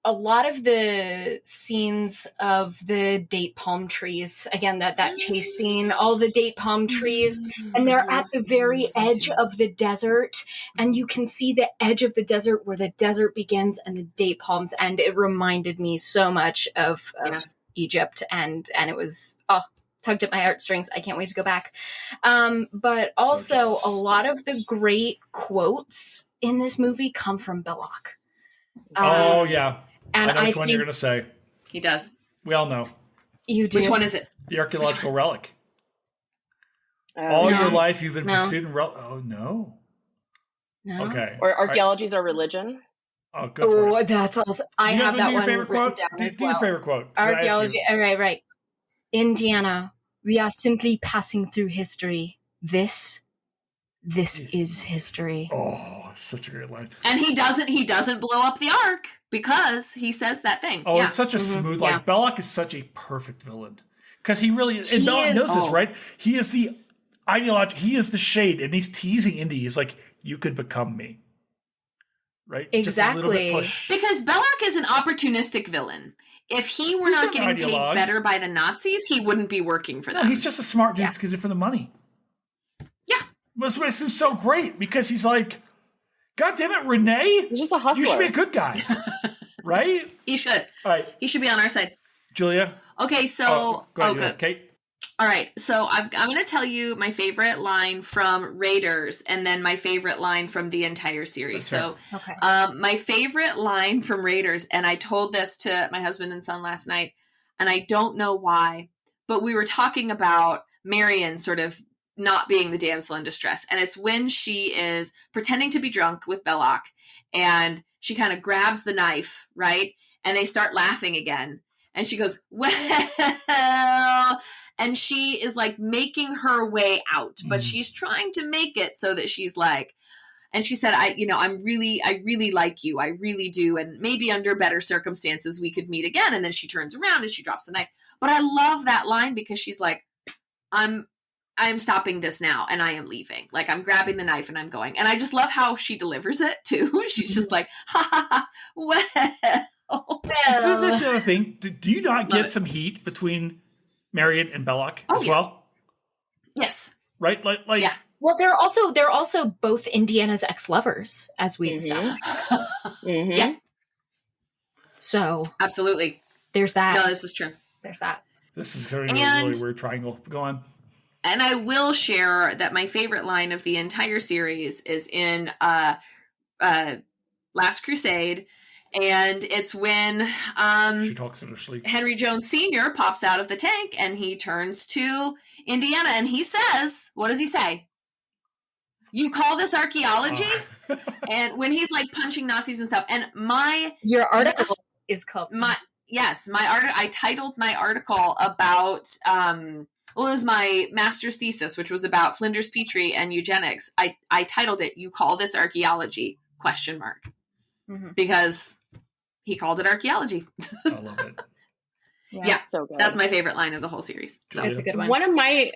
A lot of the scenes of the date palm trees, again, that chase scene, all the date palm trees, and they're at the very edge of the desert, and you can see the edge of the desert where the desert begins and the date palms end. It reminded me so much of Egypt, and it was, tugged at my heartstrings. I can't wait to go back. But also a lot of the great quotes in this movie come from Belloc. Oh yeah. And I know which one you're going to say. He does. We all know. You do. Which one is it? The archaeological relic. Your life you've been pursuing Oh, no. No. Okay. Or archaeology is our religion. Oh, go for it. That's awesome. I have that one written down as well. Do your favorite quote. Archaeology. Right. Indiana, we are simply passing through history. This is history. Oh, such a great line. And he doesn't blow up the Ark because he says that thing. Oh, it's such a smooth line. Belloc is such a perfect villain. Because he really is. And Belloc knows this, right? He is the ideology. He is the shade. And he's teasing Indy. He's like, you could become me. right? Exactly. Just a little bit push. Because Belloc is an opportunistic villain. If he were not getting paid better by the Nazis, he wouldn't be working for them. No, he's just a smart dude that's getting it for the money. Yeah. That's what makes him so great, because he's like, God damn it, Renee. He's just a hustler. You should be a good guy. Right? He should. All right. He should be on our side. Julia? Okay, so... go ahead, good. Kate? All right, so I'm going to tell you my favorite line from Raiders and then my favorite line from the entire series. Okay. So my favorite line from Raiders, and I told this to my husband and son last night, and I don't know why, but we were talking about Marion sort of not being the damsel in distress. And it's when she is pretending to be drunk with Belloc, and she kind of grabs the knife, right? And they start laughing again. And she goes, well, and she is like making her way out, but she's trying to make it so that she's like, and she said, I really like you. I really do. And maybe under better circumstances, we could meet again. And then she turns around and she drops the knife. But I love that line because she's like, I'm stopping this now and I am leaving. Like, I'm grabbing the knife and I'm going. And I just love how she delivers it too. She's just like, ha ha ha, well. So that's the other thing. Do you not get some heat between Marion and Belloc as well? Yes. Right? Like yeah. Well, they're also both Indiana's ex-lovers, as we've established. Yeah. So absolutely. There's that. No, this is true. There's that. This is going to be a really weird triangle. Go on. And I will share that my favorite line of the entire series is in Last Crusade. And it's when she talks in her sleep. Henry Jones Sr. pops out of the tank and he turns to Indiana and he says, what does he say? You call this archaeology? And when he's like punching Nazis and stuff. And your article is called I titled my article about it was my master's thesis, which was about Flinders Petrie and eugenics. I titled it, You Call This Archaeology? ? Because he called it archaeology. I love it. Yeah, so good. That's my favorite line of the whole series. So. That's a good one. One of my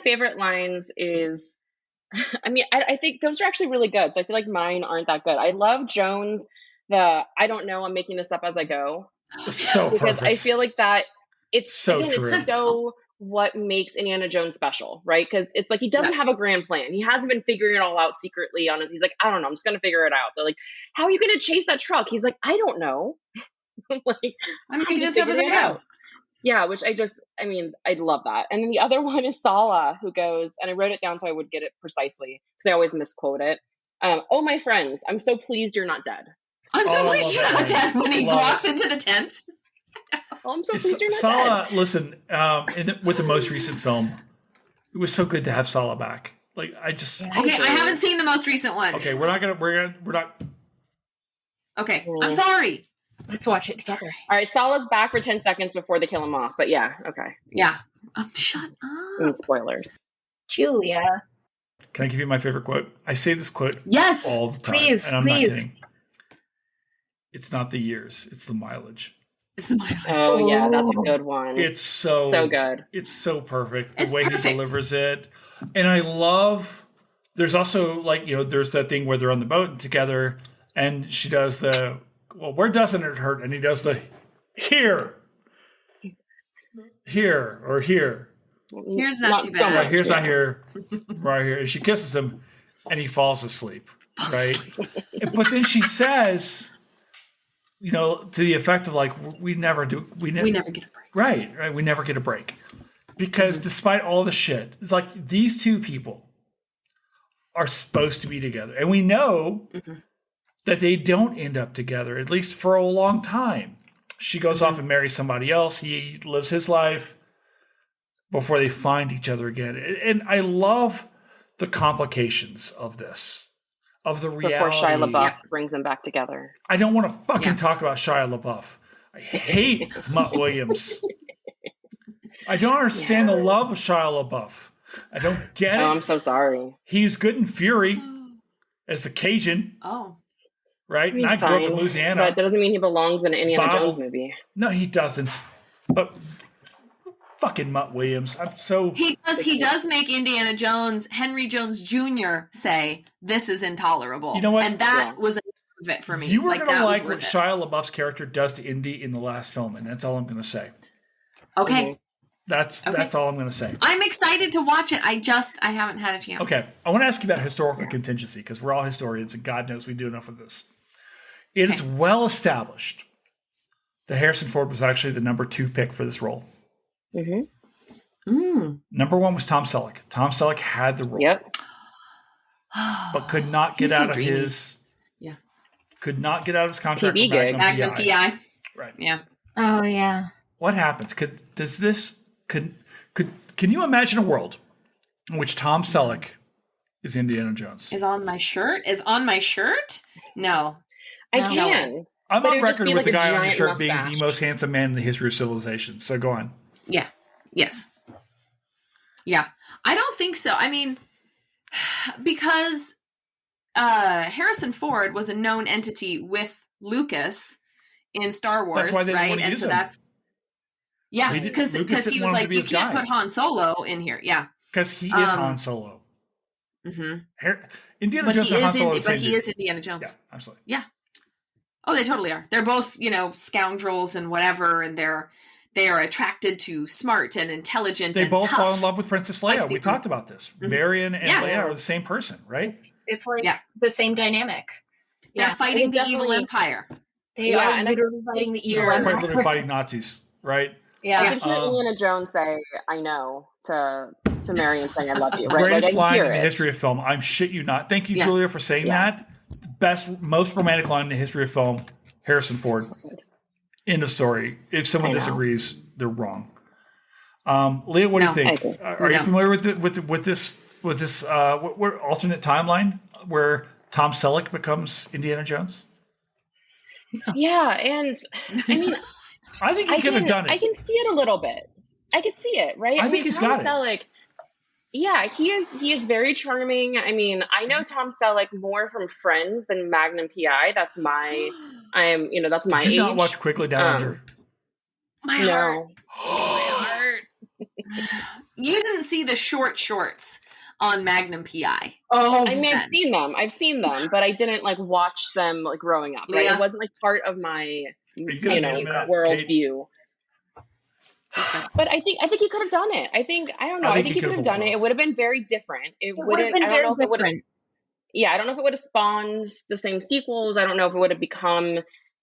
favorite lines is, I mean, I think those are actually really good. So I feel like mine aren't that good. I love Jones. I don't know, I'm making this up as I go. So because perfect. I feel like that it's so again, true. it's so what makes Indiana Jones special, right? Because it's like he doesn't have a grand plan. He hasn't been figuring it all out secretly on his. He's like, I don't know, I'm just gonna figure it out. They're like, how are you gonna chase that truck? He's like, I don't know. Like, I'm making this up as I go. Yeah, which I love that. And then the other one is Sala, who goes, and I wrote it down so I would get it precisely because I always misquote it. Oh, my friends, I'm so pleased you're not dead. I'm so pleased you're not dead when he walks into the tent. I'm so pleased you're not Sala, dead. listen, with the most recent film, it was so good to have Sala back. Like, I haven't seen the most recent one. Okay, we're not. Okay, I'm sorry. Let's watch it together. All right, Sala's back for 10 seconds before they kill him off. But yeah, okay. Yeah. Shut up. Spoilers. Julia. Can I give you my favorite quote? I say this quote all the time. Please, and I'm please. not kidding. It's not the years, it's the mileage. It's the mileage. Oh, yeah, that's a good one. It's so good. It's so perfect. It's the way perfect. he delivers it. And I love, there's also there's that thing where they're on the boat together and she does where doesn't it hurt? And he does the here or here. Here's not too bad. So much, Here's not here. Right here. And she kisses him and he falls asleep. Right? But then she says, to the effect of like, we never get a break. Right. We never get a break. Because despite all the shit, it's like these two people are supposed to be together. And we know that they don't end up together, at least for a long time. She goes off and marries somebody else. He lives his life before they find each other again. And I love the complications of this, of the reality. Before Shia LaBeouf brings them back together. I don't want to fucking talk about Shia LaBeouf. I hate Mutt Williams. I don't understand the love of Shia LaBeouf. I don't get it. Oh, I'm so sorry. He's good in Fury as the Cajun. Oh. Right? And I grew up in Louisiana. But that doesn't mean he belongs in an Indiana Jones movie. No, he doesn't. But fucking Mutt Williams. I'm so... He does make Indiana Jones, Henry Jones Jr. say, this is intolerable. You know what? And that was a it for me. You were going to that like was what worth it. Shia LaBeouf's character does to Indy in the last film, and that's all I'm going to say. Okay. That's all I'm going to say. I'm excited to watch it. I haven't had a chance. Okay. I want to ask you about historical contingency, because we're all historians, and God knows we do enough of this. It is well established that Harrison Ford was actually the number 2 pick for this role. Number 1 was Tom Selleck. Tom Selleck had the role. Yep. But could not get out of his contract TV for gig. Magnum PI. Right. Yeah. Oh yeah. What happens? Can you imagine a world in which Tom Selleck is Indiana Jones? Is on my shirt? No. I can. I'm But on it would just record be with like the a guy on the giant shirt being mustache. the most handsome man in the history of civilization. So go on. Yeah. Yes. Yeah. I don't think so. I mean, because Harrison Ford was a known entity with Lucas in Star Wars, That's why they didn't right? want to And use so him. that's because Lucas he didn't was want him to like, be you his can't guy. put Han Solo in here. Yeah. Because he is Han Solo. Mm-hmm. Indiana But Jones and Han Solo are the same he dude. is Indiana Jones. Yeah, absolutely. Yeah. Oh, they totally are. They're both, scoundrels and whatever, and they are attracted to smart and intelligent. They and both tough. fall in love with Princess Leia. We talked about this. Mm-hmm. Marion and Yes. Leia are the same person, right? It's like the same dynamic. They're fighting the evil definitely- empire. They Yeah, are and literally fighting the evil They're empire. quite literally fighting Nazis, right? Yeah. I can hear Indiana Jones say, "I know" to Marion saying, "I love you." Right? Greatest Like, I line can hear in the it. history of film. I'm shit you not. Thank you, Yeah. Julia, for saying that. The best, most romantic line in the history of film. Harrison Ford. End of story. If someone disagrees, they're wrong. Leah, what do you think? Are you familiar with this what alternate timeline where Tom Selleck becomes Indiana Jones? Yeah, and I mean, I think he could have done it. I can see it a little bit. I could see it, right? I think he's Tom got it. Selleck, yeah, he is very charming. I mean, I know Tom Selleck more from Friends than Magnum PI. That's my that's my Did you age. not watch Quickly Down Under? My No. heart. You didn't see the shorts on Magnum PI. Oh, I mean, I've seen them, but I didn't watch them growing up. Right? Yeah. It wasn't part of my minute, worldview. But I think he could have done it. I don't know. I think he could have done it. It would have been very different. It would have been I don't very know if it would have. different. Yeah, I don't know if it would have spawned the same sequels. I don't know if it would have become,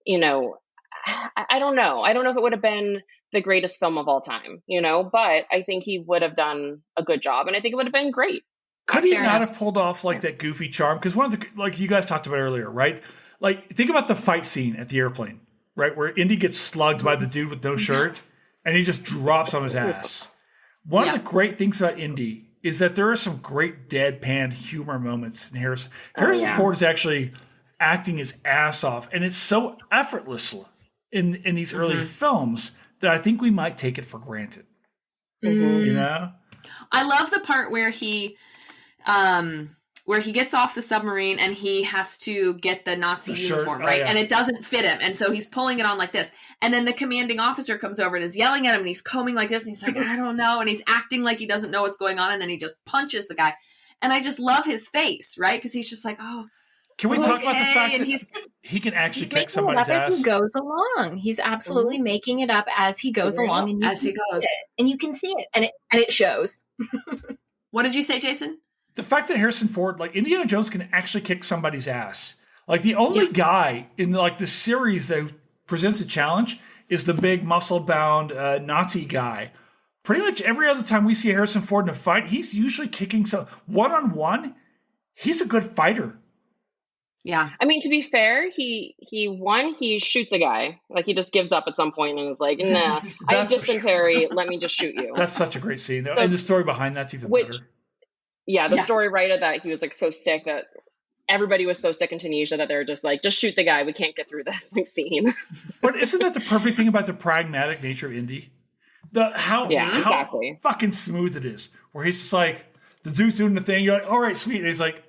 I don't know. I don't know if it would have been the greatest film of all time, but I think he would have done a good job, and I think it would have been great. Could he not have pulled off that goofy charm? Because one of the you guys talked about earlier, right? Think about the fight scene at the airplane, right, where Indy gets slugged by the dude with no shirt, and he just drops on his ass. One of the great things about Indy is that there are some great deadpan humor moments in Harrison. Harrison Ford is actually acting his ass off, and it's so effortless in these early films that I think we might take it for granted. I love the part where he gets off the submarine and he has to get the Nazi uniform, right? Yeah. And it doesn't fit him. And so he's pulling it on like this. And then the commanding officer comes over and is yelling at him and he's combing like this. And he's like, I don't know. And he's acting like he doesn't know what's going on. And then he just punches the guy. And I just love his face, right? Because he's just like, oh. Can we talk about the fact that he can actually kick somebody's ass? As he goes along. He's absolutely making it up as he goes along. And as he goes. And you can see it. And it shows. What did you say, Jason? The fact that Harrison Ford, Indiana Jones, can actually kick somebody's ass. The only guy in the series that presents a challenge is the big muscle-bound Nazi guy. Pretty much every other time we see Harrison Ford in a fight, he's usually kicking some one-on-one. He's a good fighter. Yeah. I mean, to be fair, he shoots a guy. He just gives up at some point and is like, nah, I have dysentery. Let me just shoot you. That's such a great scene. And the story behind that's even better. Yeah, the story right of that, he was so sick that everybody was so sick in Tunisia that they were just just shoot the guy. We can't get through this scene. But isn't that the perfect thing about the pragmatic nature of Indy? How fucking smooth it is. Where he's just the dude's doing the thing. You're like, all right, sweet. And he's like,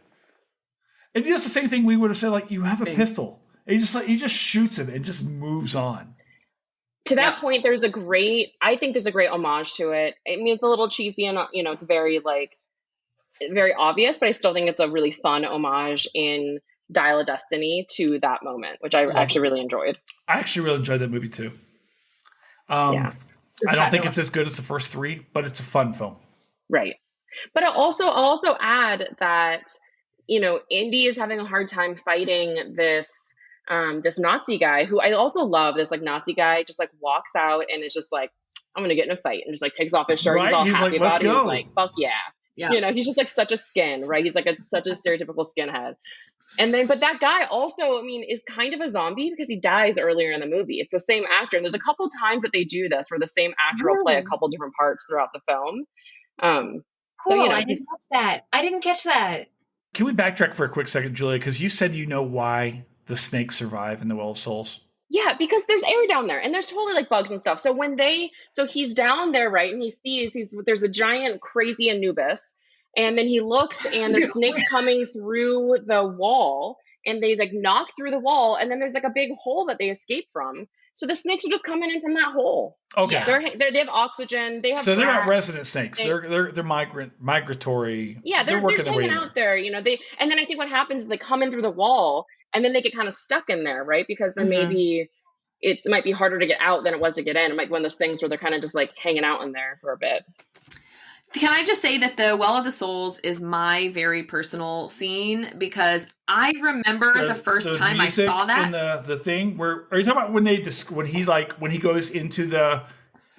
and he does the same thing we would have said, you have a pistol. And he just shoots him and just moves on. To that point, I think there's a great homage to it. I mean, it's a little cheesy and, it's very very obvious, but I still think it's a really fun homage in Dial of Destiny to that moment, which I actually really enjoyed. I actually really enjoyed that movie too. Yeah. I don't think it's as good as the first three, but it's a fun film. Right. But I'll also add that, you know, Indy is having a hard time fighting this Nazi guy, who I also love. This like Nazi guy just like walks out and is just like, I'm gonna get in a fight, and just like takes off his shirt. Right? He's all He's happy like, about it. "Let's He's go." like, fuck yeah. Yeah. You know, he's just like such a skin, right? He's like such a stereotypical skinhead. And then, but that guy also, I mean, is kind of a zombie because he dies earlier in the movie. It's the same actor. And there's a couple times that they do this where the same actor will play a couple different parts throughout the film. So, you know, I didn't catch that. I didn't catch that. Can we backtrack for a quick second, Julia? Because you said you know why the snakes survive in the Well of Souls. yeah, because there's air down there and there's totally like bugs and stuff. So so he's down there, right? And he sees there's a giant crazy Anubis. And then he looks and there's snakes coming through the wall, and they like knock through the wall, and then there's like a big hole that they escape from. So the snakes are just coming in from that hole. Okay. Yeah. They have oxygen. They have So they're not grass. resident snakes. They're migratory. Yeah, they're working just their way hanging in out there. You know, and then I think what happens is they come in through the wall, and then they get kind of stuck in there, right? Because then maybe it might be harder to get out than it was to get in. It might be one of those things where they're kind of just like hanging out in there for a bit. Can I just say that the Well of the Souls is my very personal scene, because I remember the first time I saw that. And the thing where, are you talking about when he goes into the, are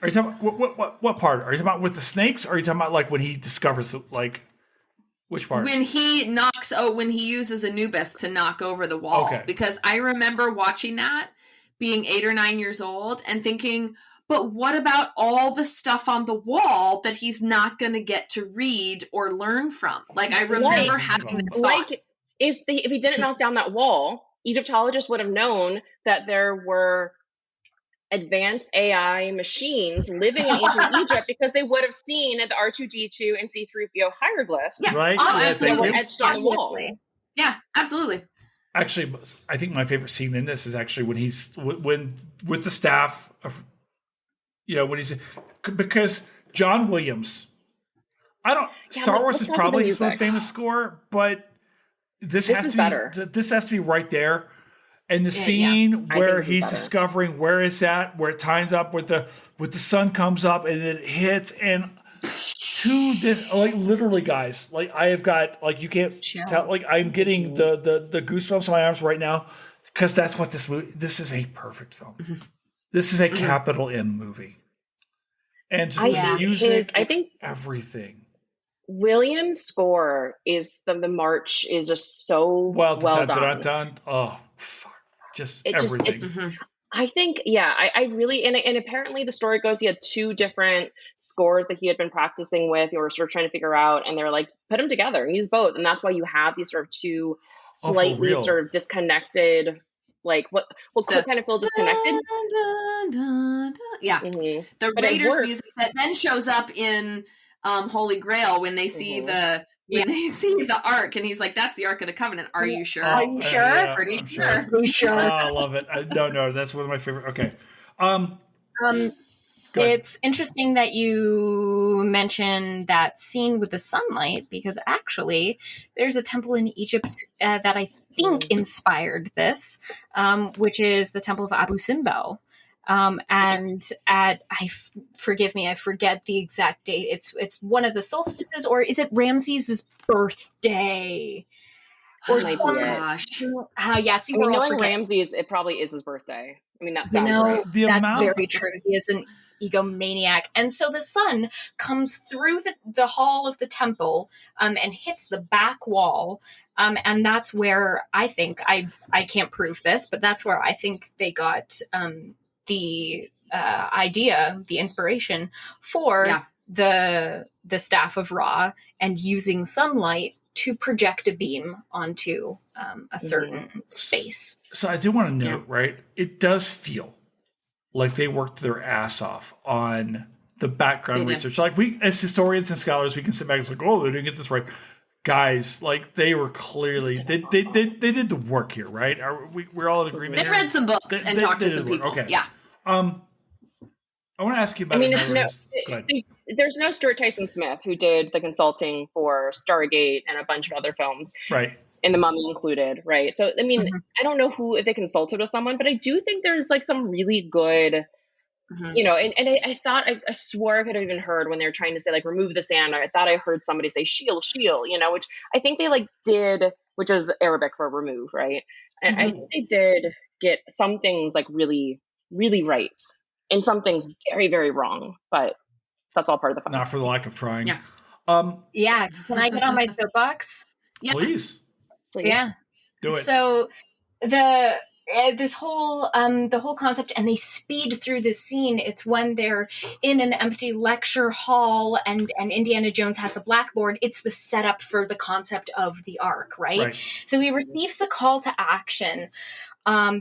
you talking about, what part? Are you talking about with the snakes? Or are you talking about like when he discovers which part? When he uses Anubis to knock over the wall. Okay. Because I remember watching that, being 8 or 9 years old, and thinking, but what about all the stuff on the wall that he's not going to get to read or learn from? Like, I remember having this thought. Like, if he didn't knock down that wall, Egyptologists would have known that there were advanced AI machines living in ancient Egypt, because they would have seen the R2D2 and C3PO hieroglyphs. Yeah. Right? Oh, Yeah, absolutely. That were etched on the wall. Yeah, absolutely. Actually, I think my favorite scene in this is actually when he's with the staff of, you know, when he's, because John Williams, Star Wars is probably his most famous score, but this has to be right there. And the scene where he's discovering where it's at, where it ties up with the sun comes up and it hits, and to this, like, literally, guys, like, I have got, like, you can't tell, like, I'm getting the goosebumps in my arms right now, because that's what this is a perfect film. This is a capital M movie. And just the music, I think everything. Williams' score is the march is just so well done. Oh, fuck. Just everything. I think, I really, and apparently the story goes, he had 2 different scores that he had been practicing with, or sort of trying to figure out, and they're like, put them together and use both. And that's why you have these sort of 2 slightly sort of disconnected, like what could kind of feel disconnected. Yeah. The Raiders music that then shows up in Holy Grail when they see the Ark, and he's like, "That's the Ark of the Covenant." Are you sure? Are you sure? Yeah, Pretty sure. Are sure? Oh, I love it. No, that's one of my favorite. Okay. It's interesting that you mentioned that scene with the sunlight, because actually there's a temple in Egypt that I think inspired this, which is the Temple of Abu Simbel. Forgive me, I forget the exact date. It's one of the solstices, or is it Ramses' birthday? Oh my gosh. See, we're knowing Ramses, it probably is his birthday. I mean, that sounds right. That's very true. He is an egomaniac. And so the sun comes through the hall of the temple and hits the back wall. And that's where I think, I can't prove this, but that's where I think they got the idea, the inspiration for the staff of Ra, and using sunlight to project a beam onto a certain space. So I do want to note, right? It does feel like they worked their ass off on the background research. Like, we, as historians and scholars, we can sit back and say, "Oh, they didn't get this right." Guys, like, they were clearly they did the work here, right? We're all in agreement. They read some books and talked to some people. Okay. Yeah. I want to ask you about. I mean, there's no Stuart Tyson Smith who did the consulting for Stargate and a bunch of other films. Right. and the mummy included, right? So, I mean, I don't know if they consulted with someone, but I do think there's like some really good, and I thought, I swore I could have even heard when they were trying to say like, remove the sand. I thought I heard somebody say shield, which I think they like did, which is Arabic for remove, right? And I think they did get some things like really, really right and some things very, very wrong, but that's all part of the fun. Not for the lack of trying. Yeah. Can I get on my soapbox? Yeah. Please. Yeah. Do it. So the whole concept, and they speed through this scene. It's when they're in an empty lecture hall and Indiana Jones has the blackboard. It's the setup for the concept of the Ark, right? So he receives the call to action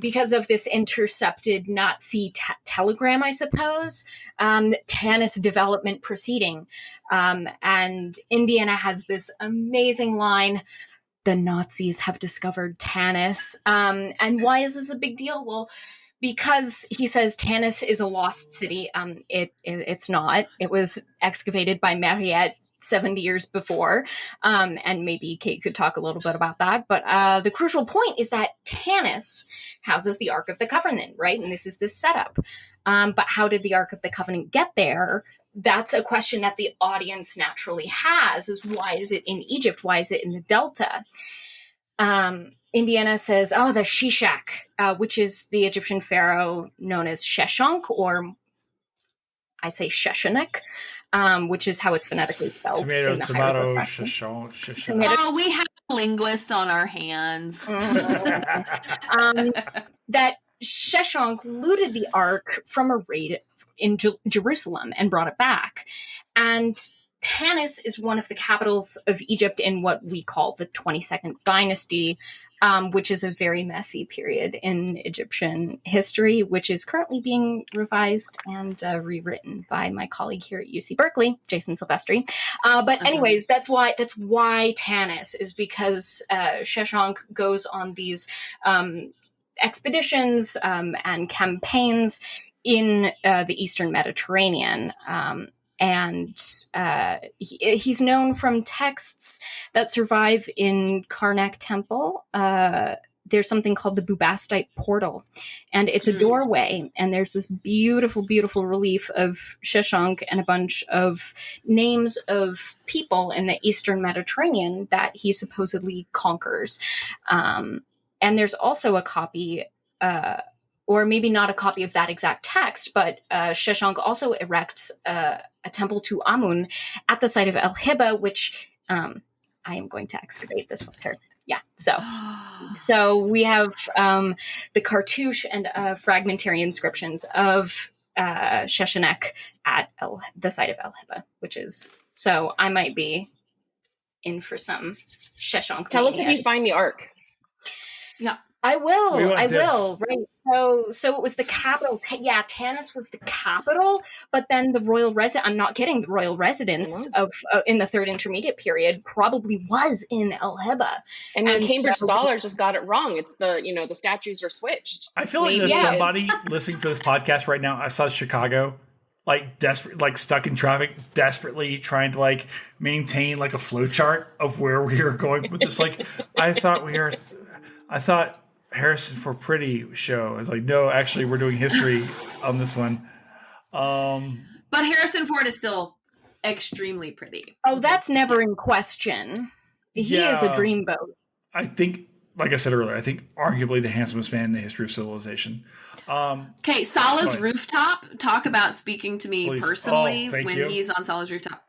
because of this intercepted Nazi telegram, I suppose, Tanis development proceeding. And Indiana has this amazing line, the Nazis have discovered Tanis. And why is this a big deal? Well, because he says Tanis is a lost city. It's not. It was excavated by Marion 70 years before. And maybe Kate could talk a little bit about that. But the crucial point is that Tanis houses the Ark of the Covenant, right? And this is this setup. But how did the Ark of the Covenant get there? That's a question that the audience naturally has, is why is it in Egypt? Why is it in the Delta? Indiana says, the Shishak, which is the Egyptian pharaoh known as Sheshonk, or I say Sheshonek, which is how it's phonetically spelled. Tomato, Sheshonk. Oh, we have a linguist on our hands. That Sheshonk looted the Ark from a raid in Jerusalem and brought it back. And Tanis is one of the capitals of Egypt in what we call the 22nd dynasty, which is a very messy period in Egyptian history, which is currently being revised and rewritten by my colleague here at UC Berkeley, Jason Silvestri. But anyways, that's why Tanis is, because Sheshonk goes on these expeditions and campaigns in the Eastern Mediterranean. And he's known from texts that survive in Karnak Temple. There's something called the Bubastite Portal, and it's a doorway. And there's this beautiful, beautiful relief of Sheshonk and a bunch of names of people in the Eastern Mediterranean that he supposedly conquers. And there's also a copy, or maybe not a copy of that exact text, but Sheshonk also erects a temple to Amun at the site of El Hiba, which I am going to excavate this with her. Yeah, so we have the cartouche and fragmentary inscriptions of Sheshonek at the site of El Hiba, which is, so I might be in for some Sheshonk. Tell us if you find the Ark. Yeah. I will. Right. So it was the capital. Tanis was the capital, but then the royal residence, I'm not kidding, the royal residence of in the third intermediate period probably was in El Hiba. And Cambridge scholars just got it wrong. It's the statues are switched. I feel like there's somebody listening to this podcast right now. I saw Chicago, desperate, stuck in traffic, desperately trying to maintain a flow chart of where we are going with this. I thought Harrison for Pretty show. I was no, actually we're doing history on this one. But Harrison Ford is still extremely pretty. Oh, that's never in question. He is a dreamboat. I think, like I said earlier, I think arguably the handsomest man in the history of civilization. Okay, Salah's rooftop. Talk about speaking to me personally when he's on Salah's rooftop.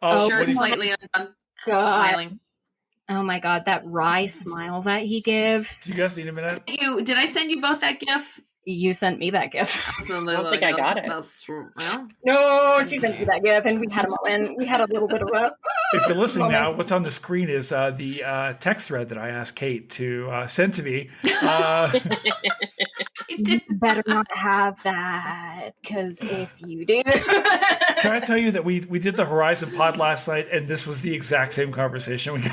Shirt slightly undone, smiling. Oh my God, that wry smile that he gives. You guys need a minute? Did I send you both that GIF? You sent me that GIF. I don't think I got it. That's true. Well, no, she sent me that GIF, and we had a moment. We had a little bit of a. If you're listening now, what's on the screen is the text thread that I asked Kate to send to me. You better not have that, because if you do. Can I tell you that we did the Horizon pod last night, and this was the exact same conversation we got.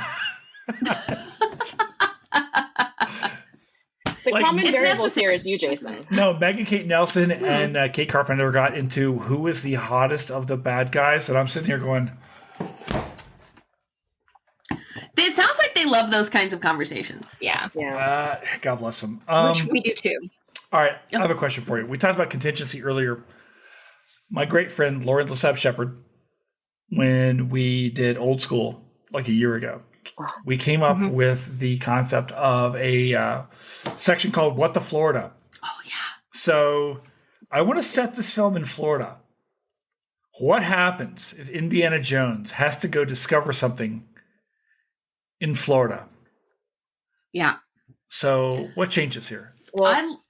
The common variable here is you, Jason. No, Megan Kate Nelson and Kate Carpenter got into who is the hottest of the bad guys, and I'm sitting here going... It sounds like they love those kinds of conversations. Yeah. God bless them. Which we do too. All right, I have a question for you. We talked about contingency earlier. My great friend Lauren Sheppard, when we did Old School like a year ago, we came up with the concept of a section called What the Florida. Oh, yeah. So I want to set this film in Florida. What happens if Indiana Jones has to go discover something in Florida? Yeah. So what changes here? Well,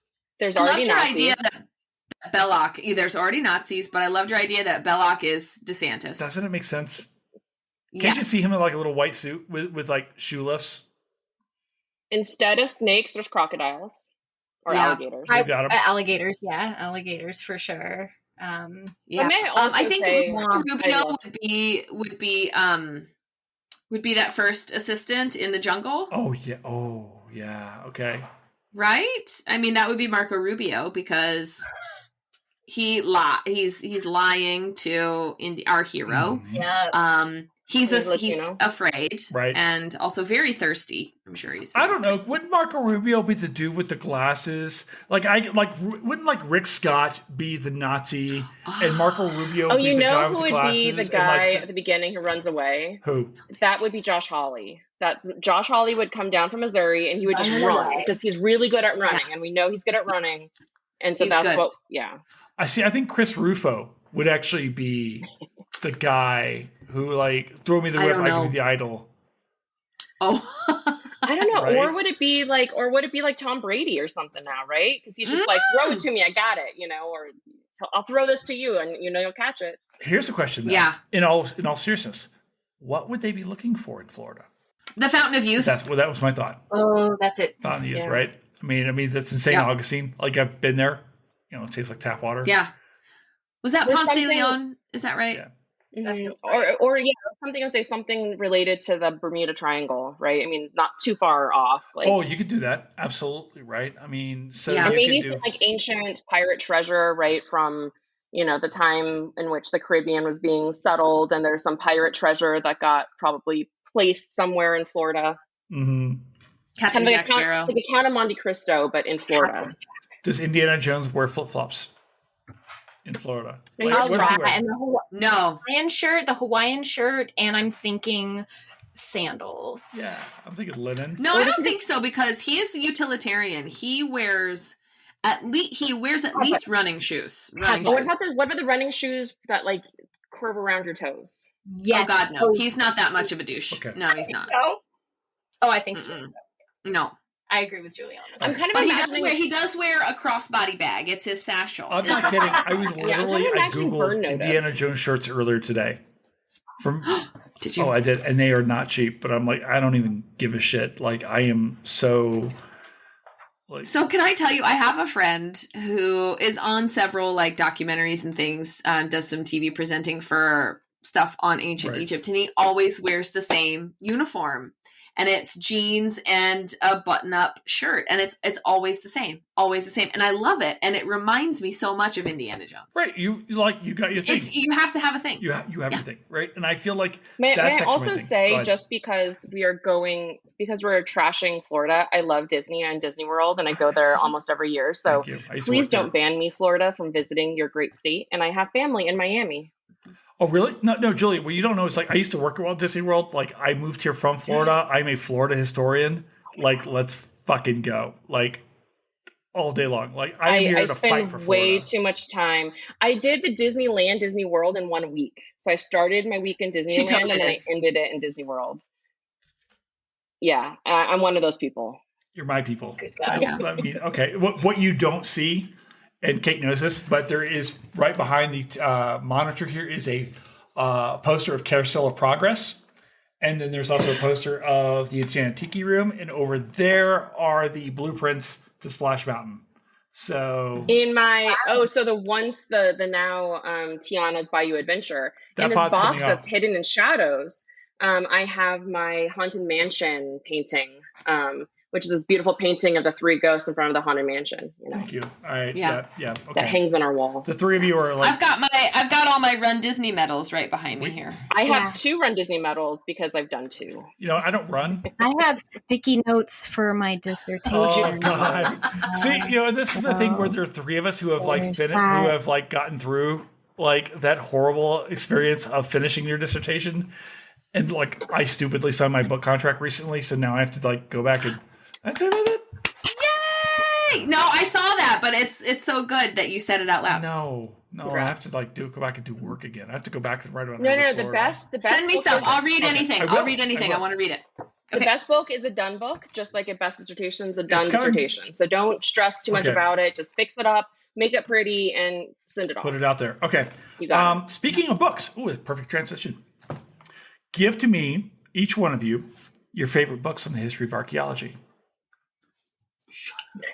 there's already loved your Nazis. idea that Belloc, there's already Nazis, but I loved your idea that Belloc is DeSantis. Doesn't it make sense? Yes. Can't you see him in like a little white suit with like shoe lifts? Instead of snakes, there's crocodiles or Yeah. alligators. You got him. Alligators, yeah, alligators for sure. Yeah. But may I also I think say- Rubio would be that first assistant in the jungle, Oh yeah. Okay. right? I mean, that would be Marco Rubio because he's lying to our hero. Mhm. Yeah. He's He's afraid, Right. and also very thirsty. I'm sure he's. I don't know. Would Marco Rubio be the dude with the glasses? Wouldn't like Rick Scott be the Nazi and Marco Rubio? Oh, be you the guy know with who the would be glasses the and, like, guy at the beginning who runs away? who? That would be Josh Hawley. That's Josh Hawley would come down from Missouri and he would just run because he's really good at running, and we know he's good at running. And so He's that's good. what. Yeah. I think Chris Rufo would actually be the guy who like throw me the I whip, don't I give know. you the idol. Oh, I don't know. Right? Or would it be like Tom Brady or something now, right? Because he's just like, throw it to me, I got it, or I'll throw this to you and you'll catch it. Here's the question. Though. Yeah. In all seriousness, what would they be looking for in Florida? the Fountain of Youth. That was my thought. Oh, that's it. Fountain of Youth, Yeah. right? I mean that's insane. Yeah. Augustine. Like I've been there. It tastes like tap water. Yeah. Was that There's Ponce de something- Leon? Is that right? Yeah. Mhm. Or something I'll say something related to the Bermuda Triangle, right? I mean, not too far off. Like, Oh, you could do that. Absolutely, right? I mean, so Yeah. you and maybe could do. some like ancient pirate treasure, right, from the time in which the Caribbean was being settled, and there's some pirate treasure that got probably placed somewhere in Florida. Mhm. Captain Kind of Jack Sparrow. like a Count of Monte Cristo, but in Florida. Does Indiana Jones wear flip flops in Florida? Maybe What he's does he right. wear? And No. the Hawaiian shirt, and I'm thinking sandals. Yeah, I'm thinking linen. No, Or I does don't he- think so because he is utilitarian. He wears at least running shoes. Running Oh, what shoes. about the running shoes that like curve around your toes? Yes. Oh God, no. He's not that much of a douche. Okay. No, he's not. Oh, I think Mm-mm. No. I agree with Julie on this. I'm kind of But imagining. he does wear a crossbody bag. It's his satchel. I'm not kidding. I was Yeah, I'm literally, kinda I imagining Burn Googled Notice. Indiana Jones shirts earlier today. Did you? Oh, I did. And they are not cheap, but I'm like, I don't even give a shit. Like, I am so. Like, So can I tell you, I have a friend who is on several like documentaries and things, does some TV presenting for stuff on ancient Right. Egypt, and he always wears the same uniform. And it's jeans and a button-up shirt, and it's always the same, and I love it. And it reminds me so much of Indiana Jones. right. You got your thing. You have to have a thing. You have your thing, right? And I feel like May that's I actually also my thing. Go say, ahead. just because we're trashing Florida, I love Disney and Disney World, and I go there almost every year. So Thank you. I used to please work there. don't ban me, Florida, from visiting your great state. And I have family in Miami. Oh, really? No, Julie, what you don't know is like I used to work at Walt Disney World. Like I moved here from Florida. I'm a Florida historian. Like, let's fucking go. Like all day long. Like I am here I to fight for spend Florida. way too much time. I did the Disneyland, Disney World in 1 week. So I started my week in Disneyland totally and then I did. ended it in Disney World. Yeah, I'm one of those people. You're my people. Good God. Yeah. I mean, okay. What you don't see, and Kate knows this, but there is right behind the monitor here is a poster of Carousel of Progress. And then there's also a poster of the Enchanted Tiki Room. And over there are the blueprints to Splash Mountain. So In my so the now Tiana's Bayou Adventure, That in this pod's box coming up. that's hidden in shadows, I have my Haunted Mansion painting, which is this beautiful painting of the three ghosts in front of the haunted mansion. Thank you. All right. Yeah. Yeah. Okay. That hangs on our wall. The three of you are like. I've got all my Run Disney medals right behind me here. I have 2 Run Disney medals because I've done 2. I don't run. I have sticky notes for my dissertation. Oh God! See, this is the thing where there are 3 of us who have who have gotten through that horrible experience of finishing your dissertation, and I stupidly signed my book contract recently, so now I have to go back and. That's it. Yay! No, I saw that, but it's so good that you said it out loud. No, congrats. I have to go back and do work again. I have to go back and write about. No, the best. Send me stuff. I'll read anything. I'll read anything. I want to read it. The best book is a done book, just like a best dissertation is a done dissertation. So don't stress too much about it. Just fix it up, make it pretty, and send it off. Put it out there. Okay. You got it. Speaking of books, perfect transition. Give to me, each one of you, your favorite books on the history of archaeology.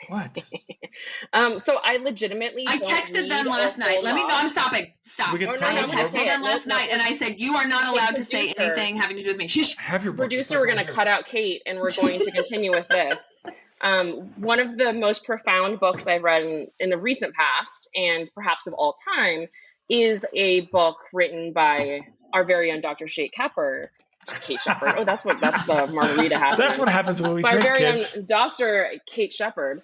What? So I legitimately. I texted them last night. Let me know. I'm stopping. Stop. I texted them last night, and I said, "You are not allowed to say anything having to do with me." Shh. Have your producer. We're going to cut out Kate, and we're going to continue with this. One of the most profound books I've read in the recent past, and perhaps of all time, is a book written by our very own Dr. Kate Sheppard. Oh, that's the margarita happens. That's what happens when we by drink, our very kids. own Dr. Kate Sheppard,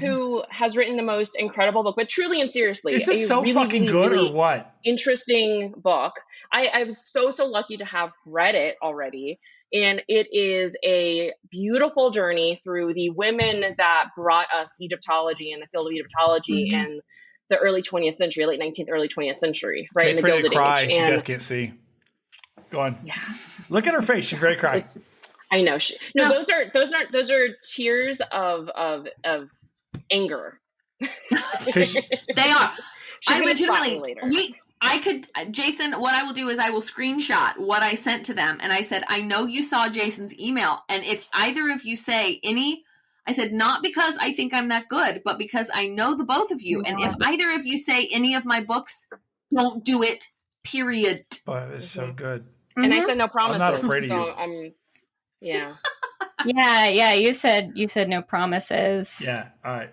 who has written the most incredible book, but truly and seriously, is this so fucking good or what? Interesting book. I was so lucky to have read it already. And it is a beautiful journey through the women that brought us Egyptology and the field of Egyptology in the early 20th century, late 19th, early 20th century, right? Kate's in the Gilded cry, Age. You guys can't see. Go on. Yeah. Look at her face. She's very crying. I know. Those are tears of anger. They are. I legitimately. Jason, what I will do is I will screenshot what I sent to them. And I said, I know you saw Jason's email. And if either of you say I said, not because I think I'm that good, but because I know the both of you. And if either of you say any of my books, don't do it, period. Oh, it was so good. And I said no promises. I'm not afraid of you. Yeah. Yeah. You said no promises. Yeah. All right.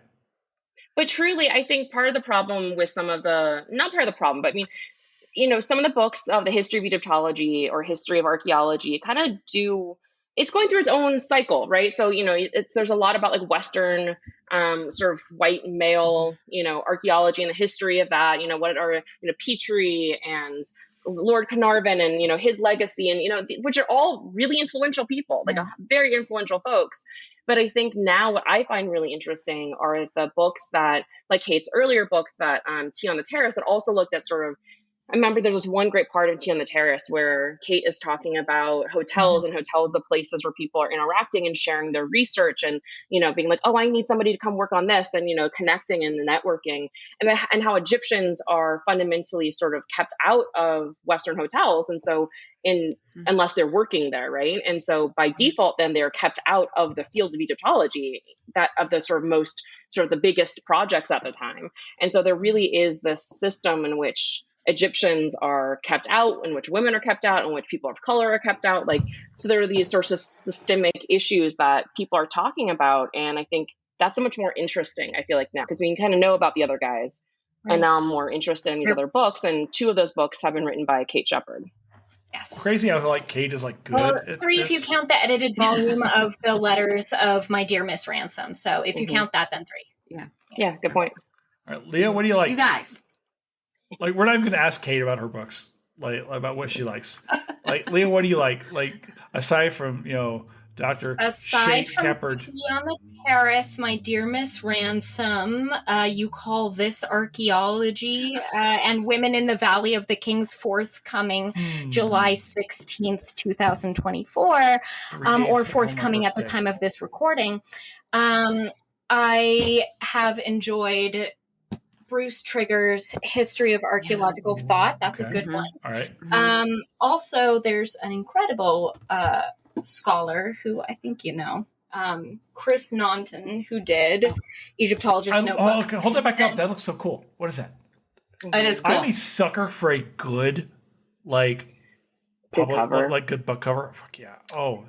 But truly, I think part of the problem with not part of the problem, but I mean, some of the books of the history of Egyptology or history of archaeology kind of it's going through its own cycle, right? So, there's a lot about Western sort of white male, archaeology and the history of that, what are, Petrie and Lord Carnarvon and, his legacy and, which are all really influential people, very influential folks. But I think now what I find really interesting are the books that, like Kate's earlier book, that Tea on the Terrace, that also looked at sort of, I remember there was one great part of Tea on the Terrace where Kate is talking about hotels and hotels of places where people are interacting and sharing their research and, being like, oh, I need somebody to come work on this and, connecting and networking and how Egyptians are fundamentally sort of kept out of Western hotels. And so unless they're working there, right? And so by default, then they're kept out of the field of Egyptology, that of the sort of most sort of the biggest projects at the time. And so there really is this system in which Egyptians are kept out, in which women are kept out, in which people of color are kept out. So there are these sorts of systemic issues that people are talking about. And I think that's so much more interesting, I feel like now, because we kind of know about the other guys. Right. And now I'm more interested in these other books. And 2 of those books have been written by Kate Sheppard. Yes. Crazy how Kate is good. Well, 3 if you count the edited volume of the letters of My Dear Miss Ransom. So if you count that, then 3. Yeah, good point. All right, Leah, what do you like? You guys. We're not even going to ask Kate about her books, about what she likes. Leah, what do you like? Aside from, Dr. Aside from Sheppard. Tea on the Terrace, My Dear Miss Ransom, You Call This Archaeology, and Women in the Valley of the Kings, forthcoming July 16th, 2024, or forthcoming at the time of this recording. I have enjoyed Bruce Trigger's History of Archaeological Thought. That's a good one. All right. Also, there's an incredible scholar who I think Chris Naunton, who did Egyptologist Notebooks. Okay, hold that back up. That looks so cool. What is that? It is cool. I'm a sucker for a good, cover. like good book cover. Fuck yeah. Oh,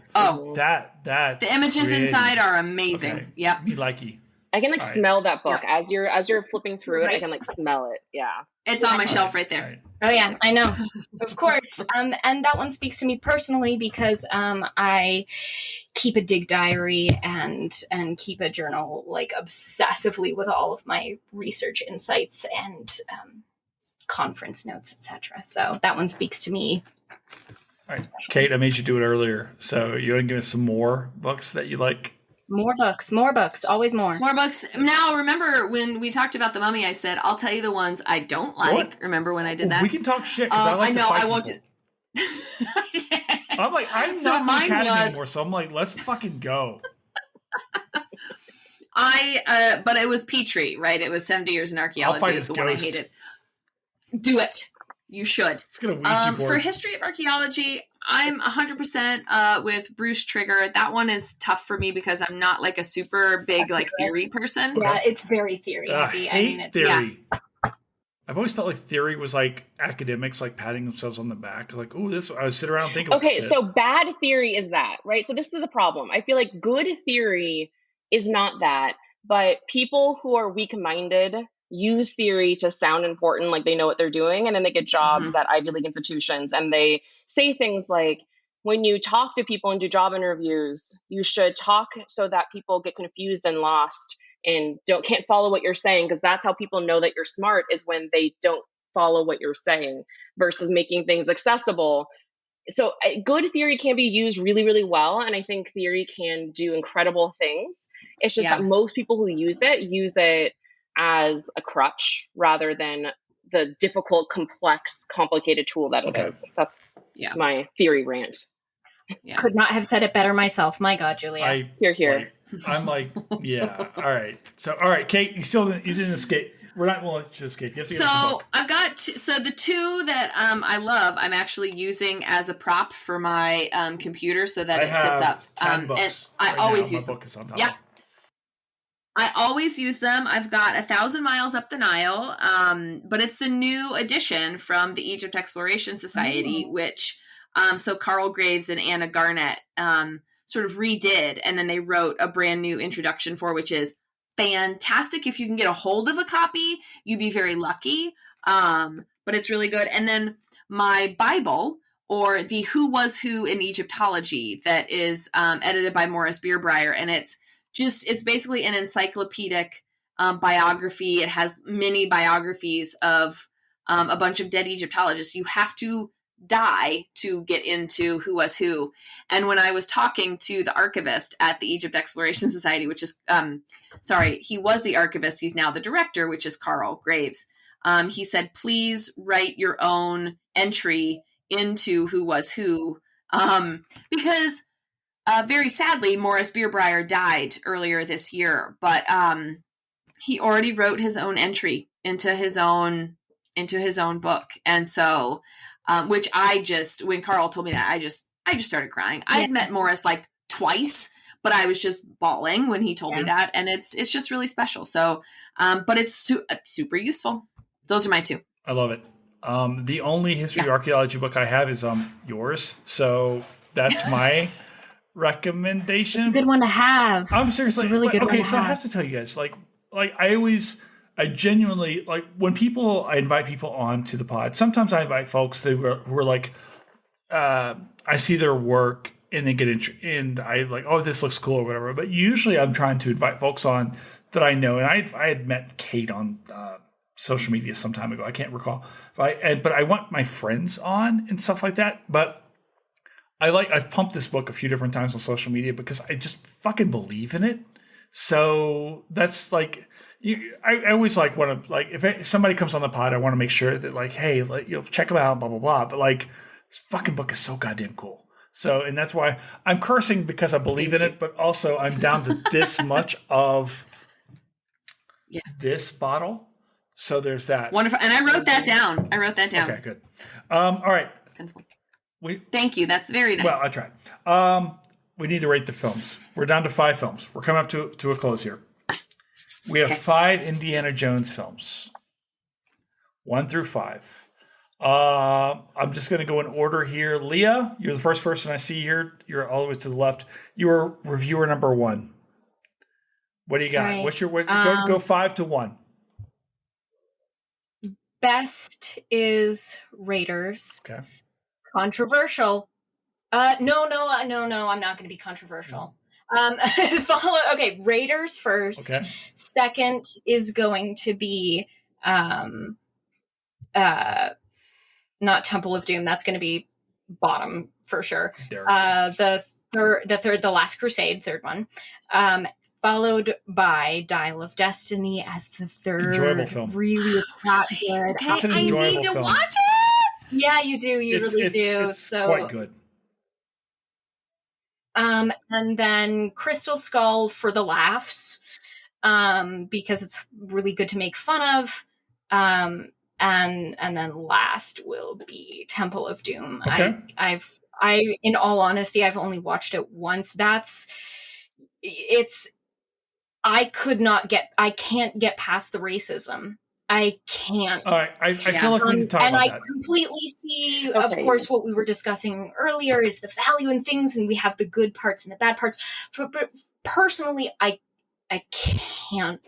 that the images inside are amazing. Okay. Yep. Me likey. I can smell that book as you're flipping through it. I can smell it. Yeah. It's on my shelf right there. Right. Oh yeah, I know. Of course. And that one speaks to me personally because I keep a dig diary and keep a journal obsessively with all of my research insights and conference notes, etc. So that one speaks to me. All right, Kate, I made you do it earlier. So you want to give us some more books that you like? More books, always more. More books. Now, remember when we talked about The Mummy, I said, I'll tell you the ones I don't like. What? Remember when I did that? We can talk shit, because I know, I won't. I'm like, I'm not in the Academy anymore, so I'm like, let's fucking go. But it was Petrie, right? It was 70 Years in Archaeology is the one I hated. Do it. You should. It's gonna Ouija board. For History of Archaeology, I'm 100% with Bruce Trigger. That one is tough for me because I'm not a super big theory person. Yeah, it's very theory heavy. It's theory. Yeah. I've always felt like theory was academics patting themselves on the back, oh, this. I would sit around and think about shit. So bad theory is that, right? So this is the problem. I feel like good theory is not that, but people who are weak-minded use theory to sound important, like they know what they're doing, and then they get jobs at Ivy League institutions, and they say things like, when you talk to people and do job interviews, you should talk so that people get confused and lost and can't follow what you're saying, because that's how people know that you're smart, is when they don't follow what you're saying, versus making things accessible. So good theory can be used really, really well, and I think theory can do incredible things. It's just that most people who use it as a crutch rather than the difficult, complex, complicated tool that it is. That's my theory rant. Yeah. Could not have said it better myself. My God, Julia. Here. I'm yeah. All right. So, all right, Kate, you didn't escape. We're not going to let you escape. So I've got the two that I love. I'm actually using as a prop for my computer so that it sits up. 10 books and I always use them. Yeah. I always use them. I've got 1,000 Miles Up the Nile, but it's the new edition from the Egypt Exploration Society, which so Carl Graves and Anna Garnett sort of redid, and then they wrote a brand new introduction for, which is fantastic. If you can get a hold of a copy, you'd be very lucky, but it's really good. And then my Bible, or the Who Was Who in Egyptology, that is edited by Morris Bierbrier, and it's basically an encyclopedic biography. It has many biographies of a bunch of dead Egyptologists. You have to die to get into Who Was Who. And when I was talking to the archivist at the Egypt Exploration Society, which is, he was the archivist, he's now the director, which is Carl Graves. He said, please write your own entry into Who Was Who, because very sadly, Morris Bierbrier died earlier this year, but he already wrote his own entry into his own book. And so, which when Carl told me that, I just started crying. Yeah. I had met Morris twice, but I was just bawling when he told me that. And it's just really special. So, but it's super useful. Those are my two. I love it. The only history archaeology book I have is yours. So that's my recommendation. Good one to have. I'm seriously it's a really good one. Okay, so I have to tell you guys, I genuinely when I invite people on to the pod. Sometimes I invite folks who are I see their work and they get and I oh, this looks cool or whatever. But usually I'm trying to invite folks on that I know, and I had met Kate on social media some time ago. I can't recall, but I want my friends on and stuff like that. But I've pumped this book a few different times on social media because I just fucking believe in it. So that's I always want to if somebody comes on the pod, I want to make sure that hey, check them out, blah blah blah. But this fucking book is so goddamn cool. So, and that's why I'm cursing, because I believe in it, but also I'm down to this much of this bottle. So there's that. Wonderful. And I wrote that down. Okay, good. All right. Thank you. That's very nice. Well, I tried. We need to rate the films. We're down to 5 films. We're coming up to a close here. We have 5 Indiana Jones films, 1 through 5. I'm just going to go in order here. Leah, you're the first person I see here. You're all the way to the left. You're reviewer number 1. What do you got? Right. What's your go 5 to 1? Best is Raiders. Okay. Controversial. No, I'm not going to be controversial. Okay, Raiders first. Okay. Second is going to be not Temple of Doom. That's going to be bottom for sure. The Last Crusade, third one. Followed by Dial of Destiny as the third. Enjoyable film. Really, it's not good. Okay, It's an I enjoyable need to film. watch it. Yeah, you do. You really do. It's So quite good. and then Crystal Skull for the laughs, because it's really good to make fun of. And then last will be Temple of Doom. Okay. In all honesty, I've only watched it once. I can't get past the racism. I can't. All right. I feel like we need to talk and about I that. completely see, Okay. of course, what we were discussing earlier is the value in things, and we have the good parts and the bad parts. But personally, I can't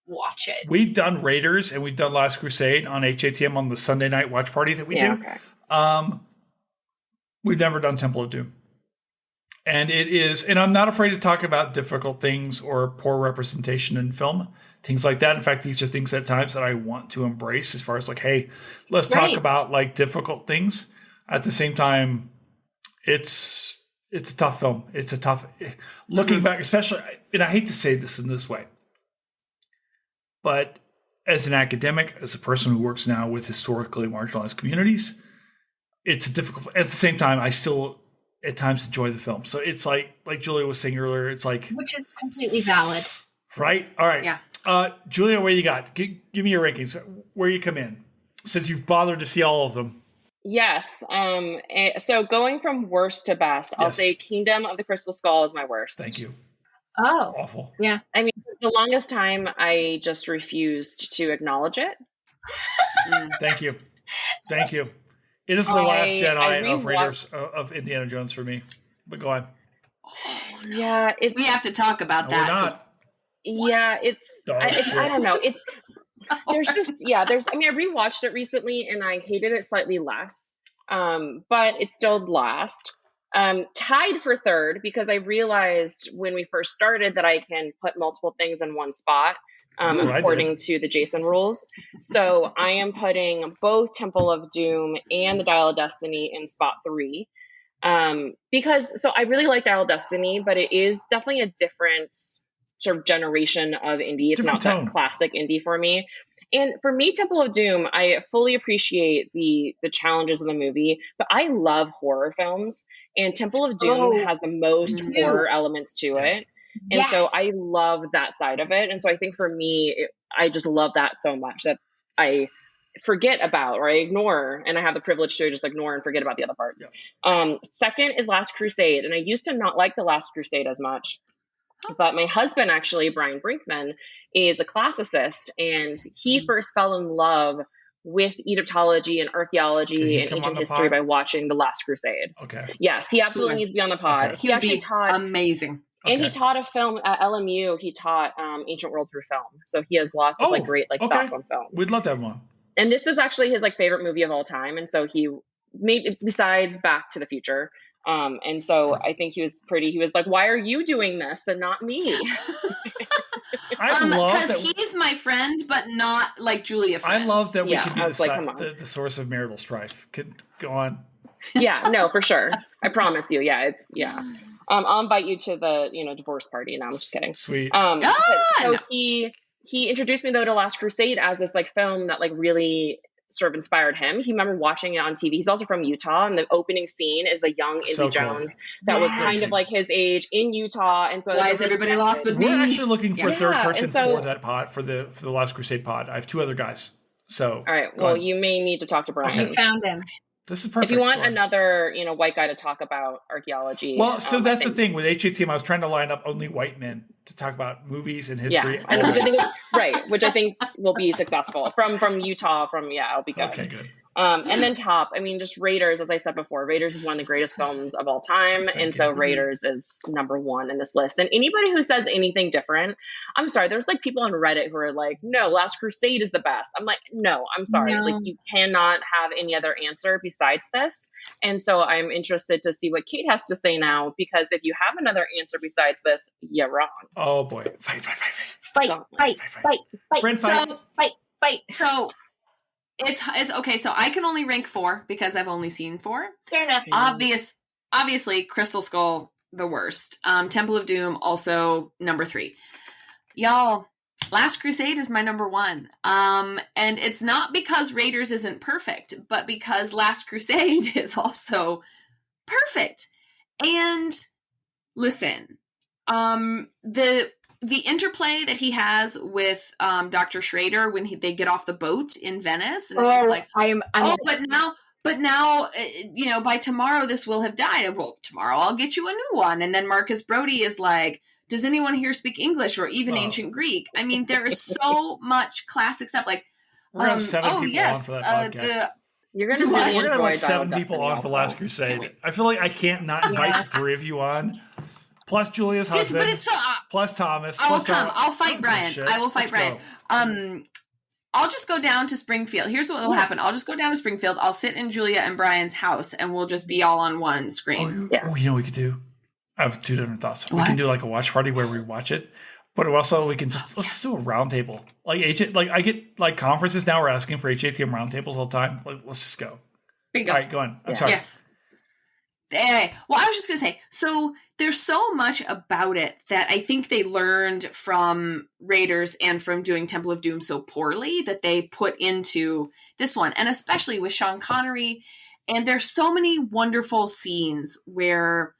watch it. We've done Raiders and we've done Last Crusade on HATM on the Sunday night watch party that we do. Okay. We've never done Temple of Doom. And I'm not afraid to talk about difficult things or poor representation in film, things like that. In fact, these are things at times that I want to embrace as far as like, hey, let's talk about like difficult things. At the same time, it's a tough film. It's a tough, looking back, especially, and I hate to say this in this way, but as an academic, as a person who works now with historically marginalized communities, it's a difficult, at the same time, I still at times enjoy the film. So it's like Julia was saying earlier, it's like, Which is completely valid. right? All right. Yeah. Julia, what you got? Give me your rankings. Where you come in, since you've bothered to see all of them. Yes. So going from worst to best, I'll Yes. say Kingdom of the Crystal Skull is my worst. Thank you. Oh, Awful. yeah. I mean, for the longest time, I just refused to acknowledge it. Thank you. Thank you. It is the Last I Jedi of rewatched- Raiders of Indiana Jones for me. But go on. Yeah, We have to talk about No, that. we're not. yeah, I don't know. There's, I rewatched it recently and I hated it slightly less. But it still last. Tied for third because I realized when we first started that I can put multiple things in one spot, That's what I according to the Jason rules. So I am putting both Temple of Doom and the Dial of Destiny in spot 3. Because I really like Dial of Destiny, but it is definitely a different sort of generation of indie. It's Different not tone. that classic indie for me. And for me, Temple of Doom, I fully appreciate the challenges of the movie, but I love horror films, and Temple of Doom has the most horror elements to it. And so I love that side of it. And so I think for me, I just love that so much that I forget about or I ignore, and I have the privilege to just ignore and forget about the other parts. Second is Last Crusade. And I used to not like the Last Crusade as much, but my husband, actually, Brian Brinkman, is a classicist, and he first fell in love with Egyptology and archaeology and ancient history by watching The Last Crusade. Okay. Yes, he absolutely needs to be on the pod. Okay. He actually taught amazing. And he taught a film at LMU. He taught Ancient World through film. So he has lots of great thoughts on film. We'd love to have him on. And this is actually his favorite movie of all time. And so he made, besides Back to the Future. And so I think he was like, why are you doing this and not me? I love because that he's my friend, but not like Julia friend. I love that we Yeah, can be I was like, come on. the source of marital strife. Could go on. Yeah, no, for sure. I promise you. Yeah, I'll invite you to the divorce party. No, I'm just kidding. Sweet. So he introduced me though to Last Crusade as this film that really sort of inspired him. He remembered watching it on TV. He's also from Utah, and the opening scene is the young Izzy Jones that was kind of his age in Utah. And so why is everybody lost but me? We're actually looking for a third person so, for that pod, for the Last Crusade pod. I have 2 other guys. So all right. Well, you may need to talk to Brian. You found him. This is perfect. If you want another, white guy to talk about archaeology. Well, so that's the thing with HATM. I was trying to line up only white men to talk about movies and history. Yeah, and which I think will be successful from Utah. It'll be good. Okay, good. And then top, I mean, just Raiders, as I said before, Raiders is one of the greatest films of all time. And so Raiders is number one in this list. And anybody who says anything different, I'm sorry, there's like people on Reddit who are like, no, Last Crusade is the best. I'm like, no, I'm sorry. No. Like, you cannot have any other answer besides this. And so I'm interested to see what Kate has to say now, because if you have another answer besides this, you're wrong. Oh boy. Fight. So it's okay. So I can only rank 4 because I've only seen 4. Fair enough. Obviously, Crystal Skull, the worst. Temple of Doom, also number 3. Y'all, Last Crusade is my number 1. And it's not because Raiders isn't perfect, but because Last Crusade is also perfect. And listen, the interplay that he has with Dr. Schrader when they get off the boat in Venice, and it's just like, but now, by tomorrow this will have died. Well, tomorrow I'll get you a new one. And then Marcus Brody is like, does anyone here speak English or even ancient Greek? I mean, there is so much classic stuff. Like, we're gonna have 7 people on for that podcast. We're gonna have like 7 people on for Last Crusade. I feel like I can't not invite the 3 of you on. Plus Julia's husband. But it's so, plus Thomas. I will come. I'll fight Brian. I will fight Brian. I'll just go down to Springfield. Here's what will happen. I'll just go down to Springfield. I'll sit in Julia and Brian's house, and we'll just be all on one screen. You know what we could do? I have 2 different thoughts. What? We can do like a watch party where we watch it, but also we can let's just do a round table. Like I get like conferences now. We're asking for HATM round tables all the time. Like, let's just go. Bingo. All right, go on. I'm sorry. Yes. Well, I was just going to say, so there's so much about it that I think they learned from Raiders and from doing Temple of Doom so poorly that they put into this one, and especially with Sean Connery. And there's so many wonderful scenes where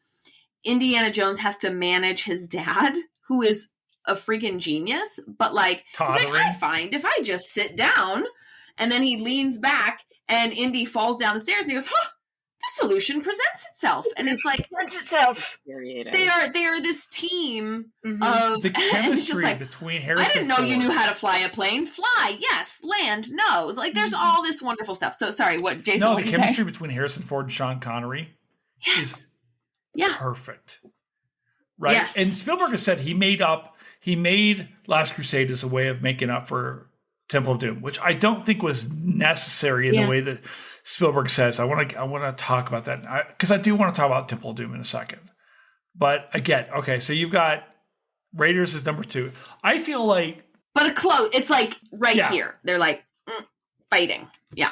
Indiana Jones has to manage his dad, who is a freaking genius, but like, he's like, I find if I just sit down, and then he leans back and Indy falls down the stairs and he goes, the solution presents itself. And it's like, they are this team of the chemistry it's just like, between Harrison I didn't know Ford. you knew how to fly a plane. Fly, yes. Land, no. It's like, there's all this wonderful stuff. So sorry, what Jason? No, what the chemistry between Harrison Ford and Sean Connery is perfect. Right? Yes. And Spielberg has said he made Last Crusade as a way of making up for Temple of Doom, which I don't think was necessary in the way that Spielberg says. I want to talk about that because I do want to talk about Temple of Doom in a second. But again, okay, so you've got Raiders is number 2. I feel like, but a close. It's like here. They're like fighting. Yeah.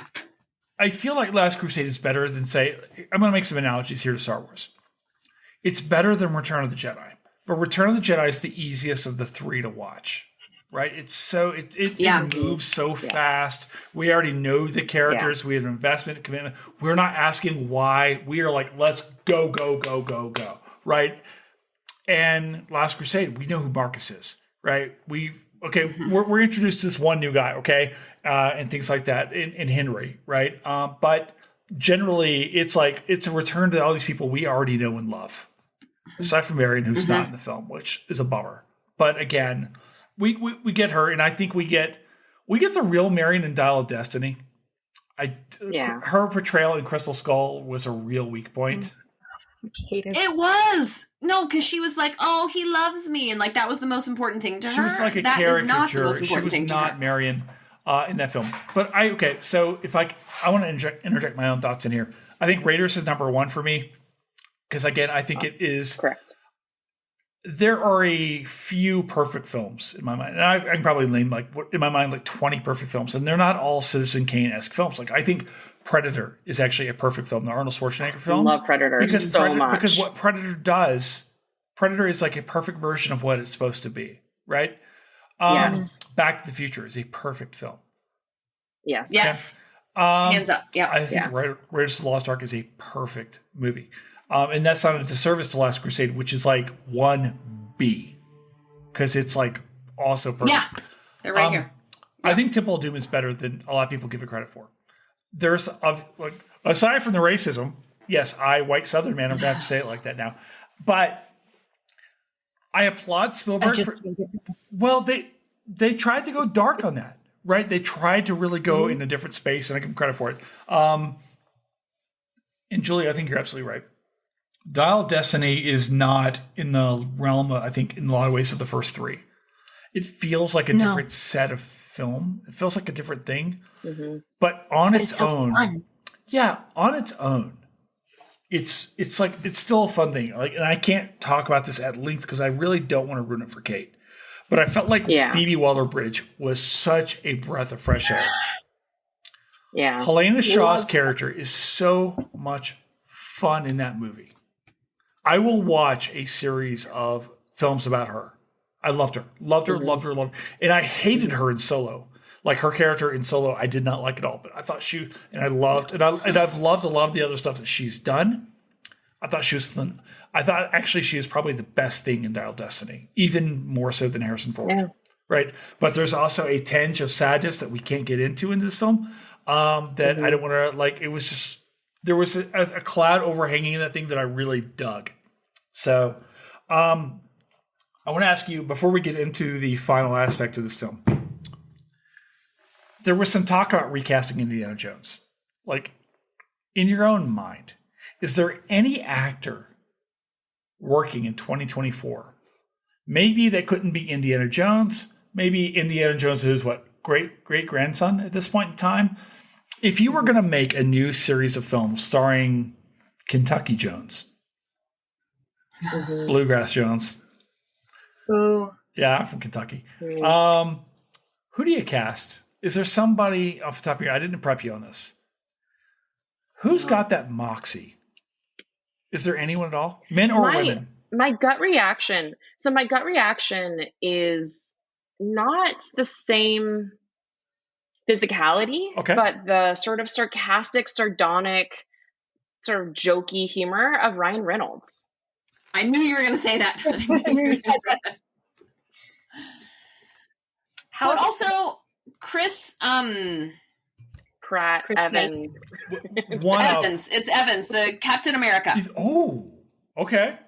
I feel like Last Crusade is better than, say, I'm going to make some analogies here to Star Wars. It's better than Return of the Jedi, but Return of the Jedi is the easiest of the 3 to watch. Right, it's so it moves so fast. We already know the characters. We have an investment commitment. We're not asking why. We are like, let's go. Right, and Last Crusade, we know who Marcus is. Right, we're introduced to this one new guy. Okay, and things like that in Henry. Right, but generally, it's like it's a return to all these people we already know and love, aside from Marion, who's not in the film, which is a bummer. But again. We get her, and I think we get the real Marion in Dial of Destiny. Her portrayal in Crystal Skull was a real weak point. It was because she was like, "Oh, he loves me," and like that was the most important thing to her. She was like a that caricature. Is not the most important she was thing not to her. Marion in that film. But so if I want to interject my own thoughts in here. I think Raiders is number 1 for me because again, I think it is correct. There are a few perfect films in my mind. And I can probably name in my mind 20 perfect films. And they're not all Citizen Kane-esque films. Like I think Predator is actually a perfect film, the Arnold Schwarzenegger film. I love Predator much. Because what Predator does, Predator is like a perfect version of what it's supposed to be, right? Yes. Back to the Future is a perfect film. Yes. Yes. Hands up. Yeah. I think Raiders of the Lost Ark is a perfect movie. And that's not a disservice to Last Crusade, which is like 1B. Because it's like also perfect. Yeah. They're right here. I think Temple of Doom is better than a lot of people give it credit for. There's, aside from the racism, yes, white Southern man, I'm going to have to say it like that now. But I applaud Spielberg. They tried to go dark on that, right? They tried to really go in a different space, and I give them credit for it. And Julie, I think you're absolutely right. Dial of Destiny is not in the realm, I think, in a lot of ways, of the first three. It feels like a different set of film. It feels like a different thing. But on its own, fun. yeah, on its own, it's still a fun thing. Like, and I can't talk about this at length because I really don't want to ruin it for Kate. But I felt like Phoebe Waller-Bridge was such a breath of fresh air. Yeah. Helena Shaw's character is so much fun in that movie. I will watch a series of films about her. I loved her. Loved her. And I hated her in Solo. Like, her character in Solo, I did not like at all. But I thought I've loved a lot of the other stuff that she's done. I thought she was fun. I thought actually she is probably the best thing in Dial of Destiny, even more so than Harrison Ford. Yeah. Right? But there's also a tinge of sadness that we can't get into in this film that I don't want to, like, it was just, there was a cloud overhanging that thing that I really dug. So I want to ask you, before we get into the final aspect of this film, there was some talk about recasting Indiana Jones. Like, in your own mind, is there any actor working in 2024? Maybe that couldn't be Indiana Jones. Maybe Indiana Jones is great-grandson at this point in time. If you were going to make a new series of films starring Kentucky Jones, Bluegrass Jones. Ooh. Yeah, I'm from Kentucky. Who do you cast? Is there somebody off the top of your head? I didn't prep you on this. Who's got that moxie? Is there anyone at all? Men or women? My gut reaction. So my gut reaction is not the same physicality, but the sort of sarcastic, sardonic, sort of jokey humor of Ryan Reynolds. I knew you were going to say that. But also Chris Pratt Evans. Evans. It's Evans, the Captain America. Okay.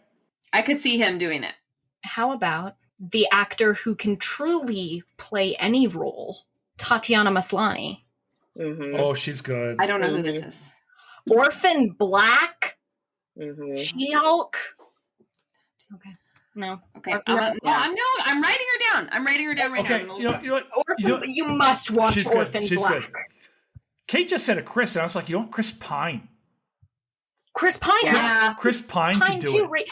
I could see him doing it. How about the actor who can truly play any role, Tatiana Maslany? Oh, she's good. I don't know who this is. Orphan Black? She-Hulk? Okay. No. Okay. I'm writing her down. I'm writing her down right now. You know what? You must watch Orphan Black. Good. Kate just said a Chris, and I was like, you know what? Chris Pine. Chris Pine. Yeah. Chris Pine can do it. Right.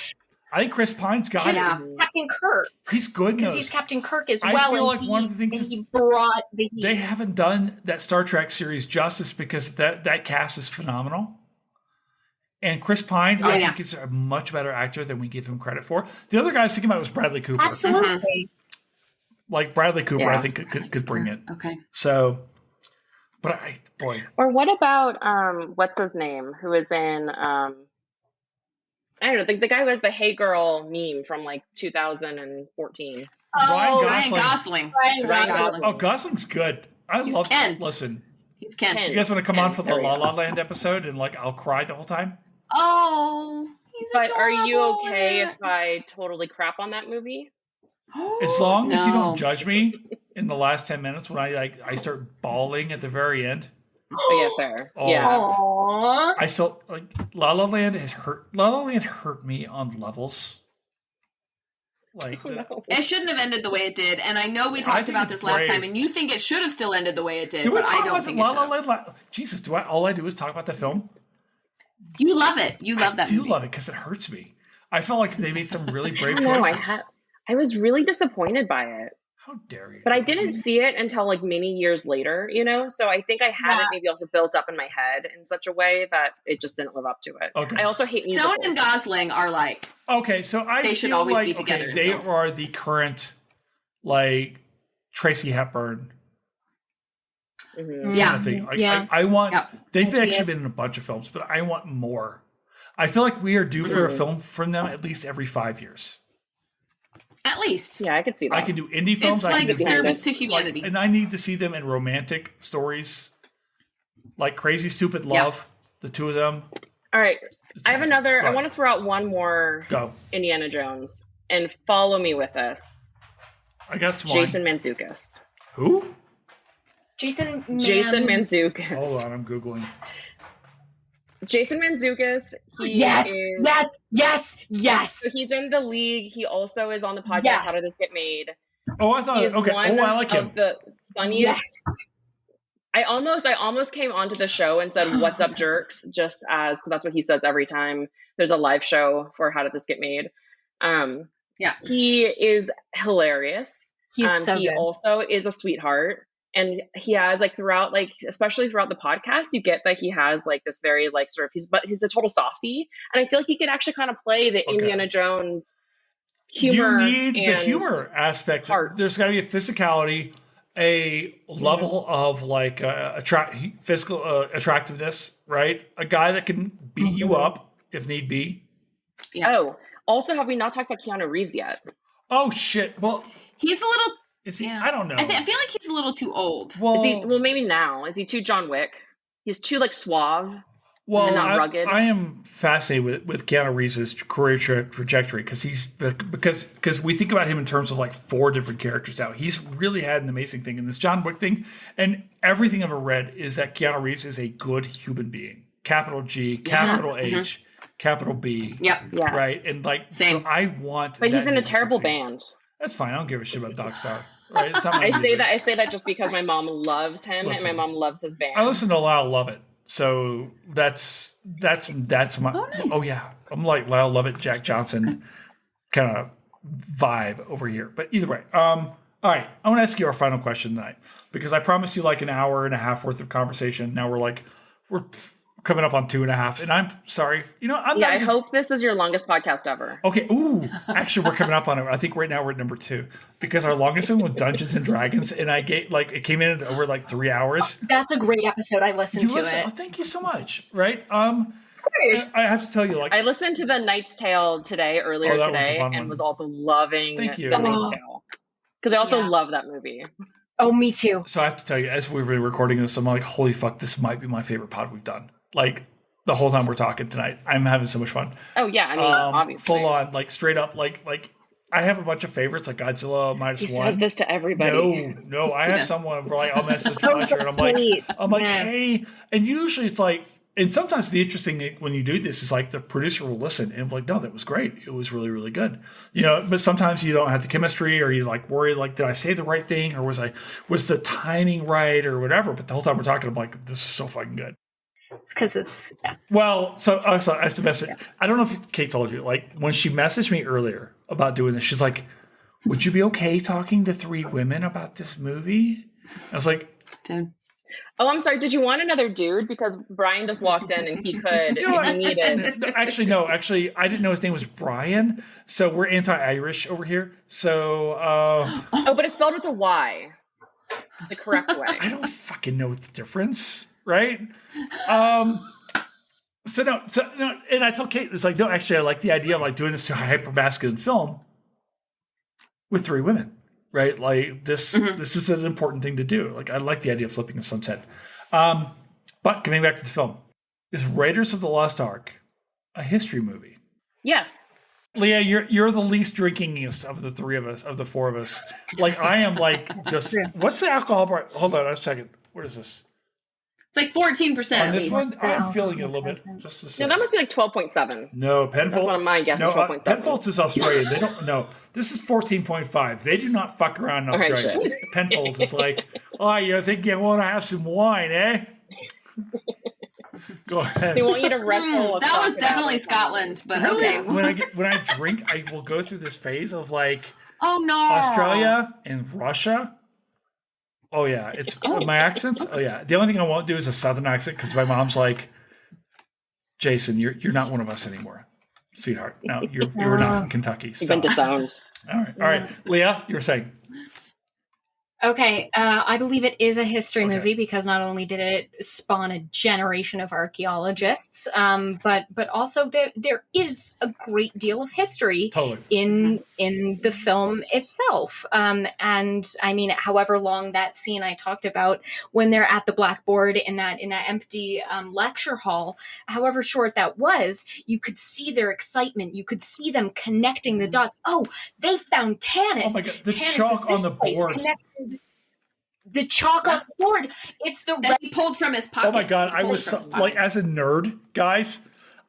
I think Chris Pine's got it. Captain Kirk. He's good because he's Captain Kirk as well. I feel like one of the things he brought the heat. They haven't done that Star Trek series justice because that cast is phenomenal. And Chris Pine, I think, is a much better actor than we give him credit for. The other guy I was thinking about was Bradley Cooper. Absolutely. Like Bradley Cooper, I think could bring it. Okay. So, but Or what about what's his name? Who is in I don't know, the guy who has the "Hey Girl" meme from like 2014. Ryan Gosling. Oh, Gosling's good. He's Ken. Listen, he's Ken. You guys want to come on for the La La Land episode and like I'll cry the whole time? Oh, he's adorable. But are you okay if I totally crap on that movie? As long as you don't judge me in the last 10 minutes when I start bawling at the very end. Oh, yeah, fair. Yeah. Aww. I still like La La Land has hurt. La La Land hurt me on levels. Like it shouldn't have ended the way it did, and I know we talked about this last time, and you think it should have still ended the way it did, but I don't think it should. La La Land. Jesus, all I do is talk about the film? You love it. You love that. I do love it because it hurts me. I felt like they made some really brave choices. I was really disappointed by it. How dare you? But I didn't see it until like many years later, so I think I had it maybe also built up in my head in such a way that it just didn't live up to it. Okay. I also hate musicals. Stone and Gosling are like so they should always be together. They are the current like Tracy Hepburn. Yeah. Thing. I want. They've actually been in a bunch of films, but I want more. I feel like we are due for a film from them at least every 5 years. At least. Yeah, I could see that. I can do indie films. It's like service to humanity. And I need to see them in romantic stories. Like Crazy Stupid Love, the two of them. All right. I have another. I want to throw out one more Indiana Jones. And follow me with this. I got some. Jason Mantzoukas. Who? Jason Mantzoukas. Hold on, I'm Googling. Jason Mantzoukas. Yes. So he's in the league. He also is on the podcast. Yes. How Did This Get Made? Oh, I thought. Okay. Oh, I like him. Of the funniest. Yes. I almost came onto the show and said, "What's up, jerks?" Just as, because that's what he says every time there's a live show for How Did This Get Made. Yeah, he is hilarious. He's so he good. also is a sweetheart, and he has like throughout, like especially throughout the podcast, you get that he has like this very like sort of he's a total softie, and I feel like he could actually kind of play the Indiana Jones humor. You need the humor aspect. Heart. There's got to be a physicality, a level of like physical attractiveness, right? A guy that can beat you up if need be. Yeah. Oh, also, have we not talked about Keanu Reeves yet? Oh shit! Well, he's a little. Is he? Yeah. I don't know. I feel like he's a little too old. Well, maybe now. Is he too John Wick? He's too like suave. Well, and not rugged. I am fascinated with Keanu Reeves' career trajectory because we think about him in terms of like 4 different characters now. He's really had an amazing thing in this John Wick thing, and everything I've ever read is that Keanu Reeves is a good human being. Capital G, capital H, capital B. Yep. Yes. Right. And like, same. So I want. But he's in a terrible band. That's fine. I don't give a shit about Dogstar. Right? It's not I say that just because my mom loves him and my mom loves his band. I listen to a lot of Love It. So that's my nice. Oh yeah, I'm like Lyle Lovett, Jack Johnson kind of vibe over here. But either way, all right, I want to ask you our final question tonight because I promised you like an hour and a half worth of conversation. Now we're coming up on 2.5, and I'm sorry. I hope this is your longest podcast ever. Okay. Ooh, actually, we're coming up on it. I think right now we're at number 2 because our longest one was Dungeons and Dragons, and I get it came in at over like 3 hours. That's a great episode. I listened to it. Oh, thank you so much. Right. Of course. I have to tell you, I listened to the Knight's Tale earlier today, and was also loving the Knight's Tale because I also love that movie. Oh, me too. So I have to tell you, as we were recording this, I'm like, holy fuck, this might be my favorite pod we've done. Like the whole time we're talking tonight, I'm having so much fun. Oh yeah, I mean, obviously, full on, like straight up, like I have a bunch of favorites, like Godzilla -1. He says this to everybody. No, I have someone where like I'll message Fletcher, and I'm like, hey, and usually it's like, and sometimes the interesting thing when you do this is like the producer will listen and be like, no, that was great, it was really, really good, But sometimes you don't have the chemistry, or you like worry, like, did I say the right thing, or was the timing right, or whatever. But the whole time we're talking, I'm like, this is so fucking good. It's because it's Well, so I have to message. I don't know if Kate told you, like when she messaged me earlier about doing this, she's like, "Would you be okay talking to 3 women about this movie?" I was like, "Dude." Oh, I'm sorry. Did you want another dude? Because Brian just walked in and he could if he needed. No. Actually, I didn't know his name was Brian. So we're anti-Irish over here. So. Oh, but it's spelled with a Y, the correct way. I don't fucking know the difference. Right? So no, and I told Kate, it's like, no, actually, I like the idea of like doing this to a hyper masculine film with 3 women, right? Like this is an important thing to do. Like I like the idea of flipping the sunset. But coming back to the film, is Raiders of the Lost Ark a history movie? Yes. Leah, you're the least drinkingest of the 3 of us, of the 4 of us. Like I am like just true. What's the alcohol bar? Hold on a second. What is this? It's like 14%. On this one, I'm feeling it a little bit. No, that must be like 12.7. No, Penfolds. That's one of my guesses. 12.7. Penfolds is Australian. They don't. No, this is 14.5. They do not fuck around in Australia. Right, Penfolds is like, oh, you think you want to have some wine, eh? Go ahead. They want you to wrestle. That was definitely Scotland, but okay. When I drink, I will go through this phase of like, oh no, Australia and Russia. Oh yeah, it's my accents. Oh yeah, the only thing I won't do is a Southern accent because my mom's like, Jason, you're not one of us anymore, sweetheart. No, you're not from Kentucky. You've been disowned. All right, Leah, you were saying. Okay, I believe it is a history movie because not only did it spawn a generation of archaeologists, but also there is a great deal of history in the film itself. And I mean, however long that scene I talked about when they're at the blackboard in that empty lecture hall, however short that was, you could see their excitement. You could see them connecting the dots. Oh, they found Tanis. Oh my God, the Tanis chalk is this on the place board. connected. The chalk on the board. It's the that he pulled from his pocket. Oh my God. I was like, as a nerd, guys,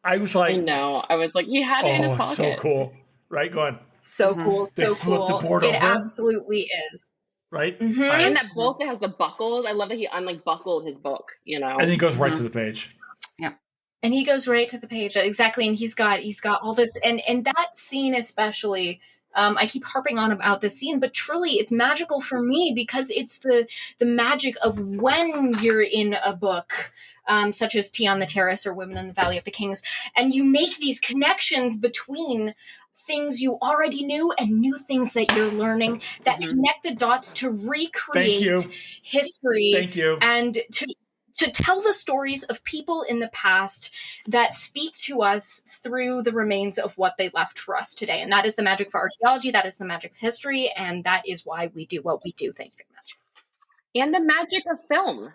I was like, I know. I was like, he had it in his pocket. So cool. Right? Go on. So cool. They so flip cool. the board it over. Absolutely is. Right? And that book that has the buckles. I love that he buckled his book, you know. And he goes right to the page. Yeah. And he goes right to the page. Exactly. And he's got all this, and that scene especially, I keep harping on about this scene, but truly it's magical for me because it's the magic of when you're in a book, such as Tea on the Terrace or Women in the Valley of the Kings, and you make these connections between things you already knew and new things that you're learning that connect the dots to recreate history. Thank you. And to tell the stories of people in the past that speak to us through the remains of what they left for us today. And that is the magic of archaeology. That is the magic of history. And that is why we do what we do. Thank you very much. And the magic of film.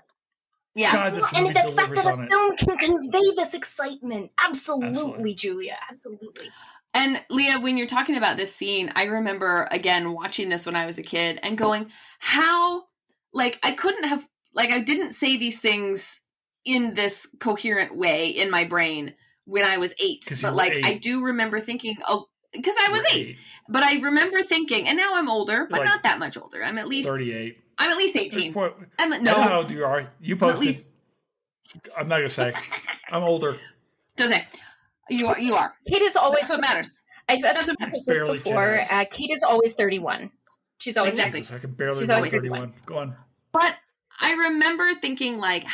Yeah. God, and the fact that a film can convey this excitement. Absolutely, Julia. Absolutely. And Leah, when you're talking about this scene, I remember, again, watching this when I was a kid and going, how, like, I didn't say these things in this coherent way in my brain when I was 8. But, like, 8. I do remember thinking, because I was 8. But I remember thinking, and now I'm older, but not that much older. I'm at least 38. I'm at least 18. I don't know how old you are. You posted. I'm not going to say. I'm older. Don't say. You are. Kate is always. That's what matters. That's what matters. Barely before. Kate is always 31. She's always exactly. I can barely remember 31. Go on. But I remember thinking, like,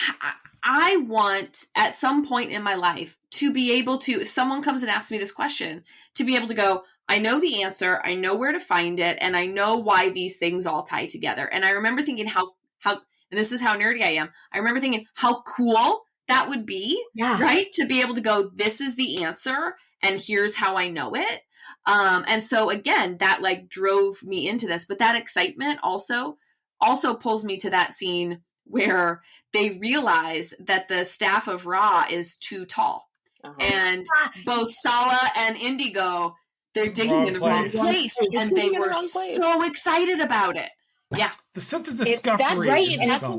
I want at some point in my life to be able to, if someone comes and asks me this question, to be able to go, I know the answer, I know where to find it, and I know why these things all tie together. And I remember thinking how, and this is how nerdy I am. I remember thinking how cool that would be, right? To be able to go, this is the answer, and here's how I know it. And so again, that like drove me into this, but that excitement also pulls me to that scene where they realize that the staff of Ra is too tall. And both Sala and Indigo, they're digging in the wrong place. And they were so excited about it. Yeah. The sense of discovery. That's right. And that's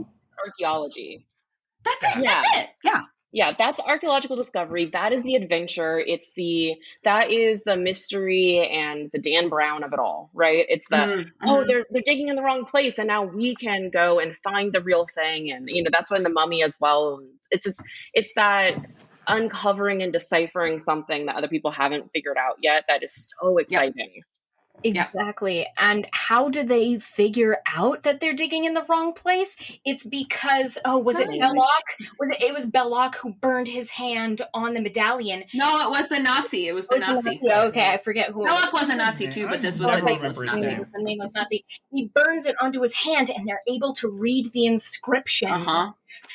archaeology. That's it. That's it. Yeah. Yeah, that's archaeological discovery. That is the adventure. That is the mystery and the Dan Brown of it all, right? It's they're digging in the wrong place, and now we can go and find the real thing. And that's when the Mummy as well. It's that uncovering and deciphering something that other people haven't figured out yet. That is so exciting. Yep. Exactly. Yep. And how do they figure out that they're digging in the wrong place? It's because, was it Belloc? It was Belloc who burned his hand on the medallion. No, it was the Nazi. It was the Nazi. Okay, I forget who. Belloc was a Nazi too, but this was the nameless Nazi. The nameless Nazi. He burns it onto his hand, and they're able to read the inscription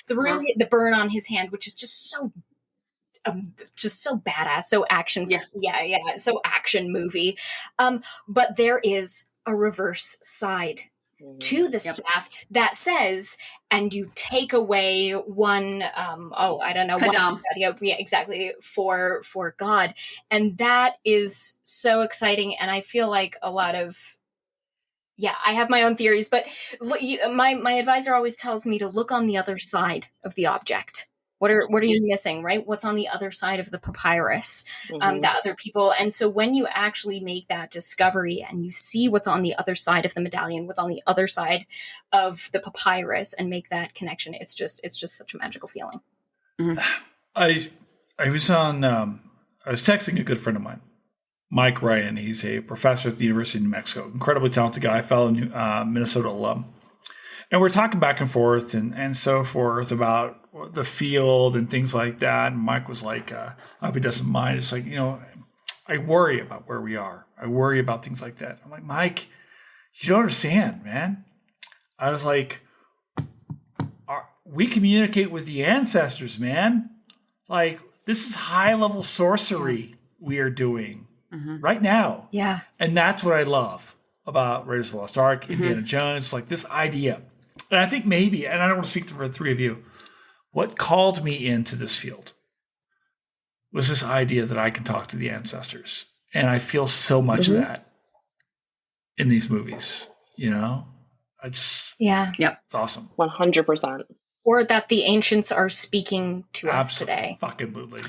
through the burn on his hand, which is just so badass, so action. So action movie. But there is a reverse side to the staff that says, and you take away one, I don't know. Kadam. Yeah, exactly. For God. And that is so exciting. And I feel like a lot of, I have my own theories, but my advisor always tells me to look on the other side of the object. What are you missing, right? What's on the other side of the papyrus, that other people. And so when you actually make that discovery and you see what's on the other side of the medallion, what's on the other side of the papyrus, and make that connection, it's just such a magical feeling. Mm-hmm. I was texting a good friend of mine, Mike Ryan. He's a professor at the University of New Mexico, incredibly talented guy, fellow Minnesota alum. And we're talking back and forth and so forth about the field and things like that. And Mike was like, I hope he doesn't mind. It's like, I worry about where we are. I worry about things like that. I'm like, Mike, you don't understand, man. I was like, we communicate with the ancestors, man. Like, this is high-level sorcery we are doing right now. Yeah. And that's what I love about Raiders of the Lost Ark, Indiana Jones, like this idea. And I think maybe, and I don't want to speak for the three of you, what called me into this field was this idea that I can talk to the ancestors. And I feel so much of that in these movies, It's awesome. 100%. Or that the ancients are speaking to us today. Absolutely.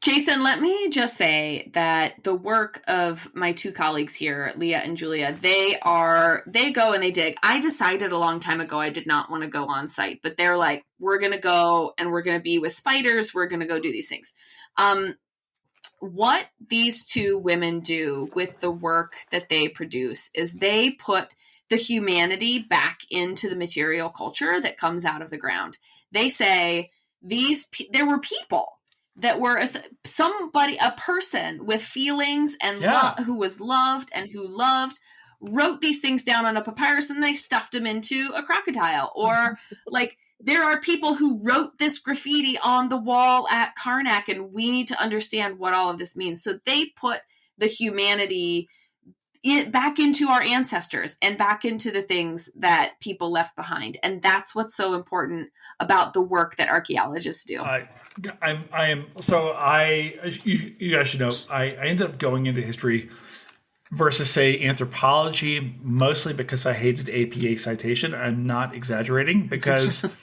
Jason, let me just say that the work of my two colleagues here, Leah and Julia, they go and they dig. I decided a long time ago I did not want to go on site, but they're like, we're going to go and we're going to be with spiders. We're going to go do these things. What these two women do with the work that they produce is they put the humanity back into the material culture that comes out of the ground. They say there were people that were a person with feelings and who was loved and who loved, wrote these things down on a papyrus and they stuffed them into a crocodile. Or like there are people who wrote this graffiti on the wall at Karnak, and we need to understand what all of this means. So they put the humanity back into our ancestors and back into the things that people left behind. And that's what's so important about the work that archaeologists do. You guys should know, I ended up going into history versus, say, anthropology, mostly because I hated APA citation. I'm not exaggerating because of...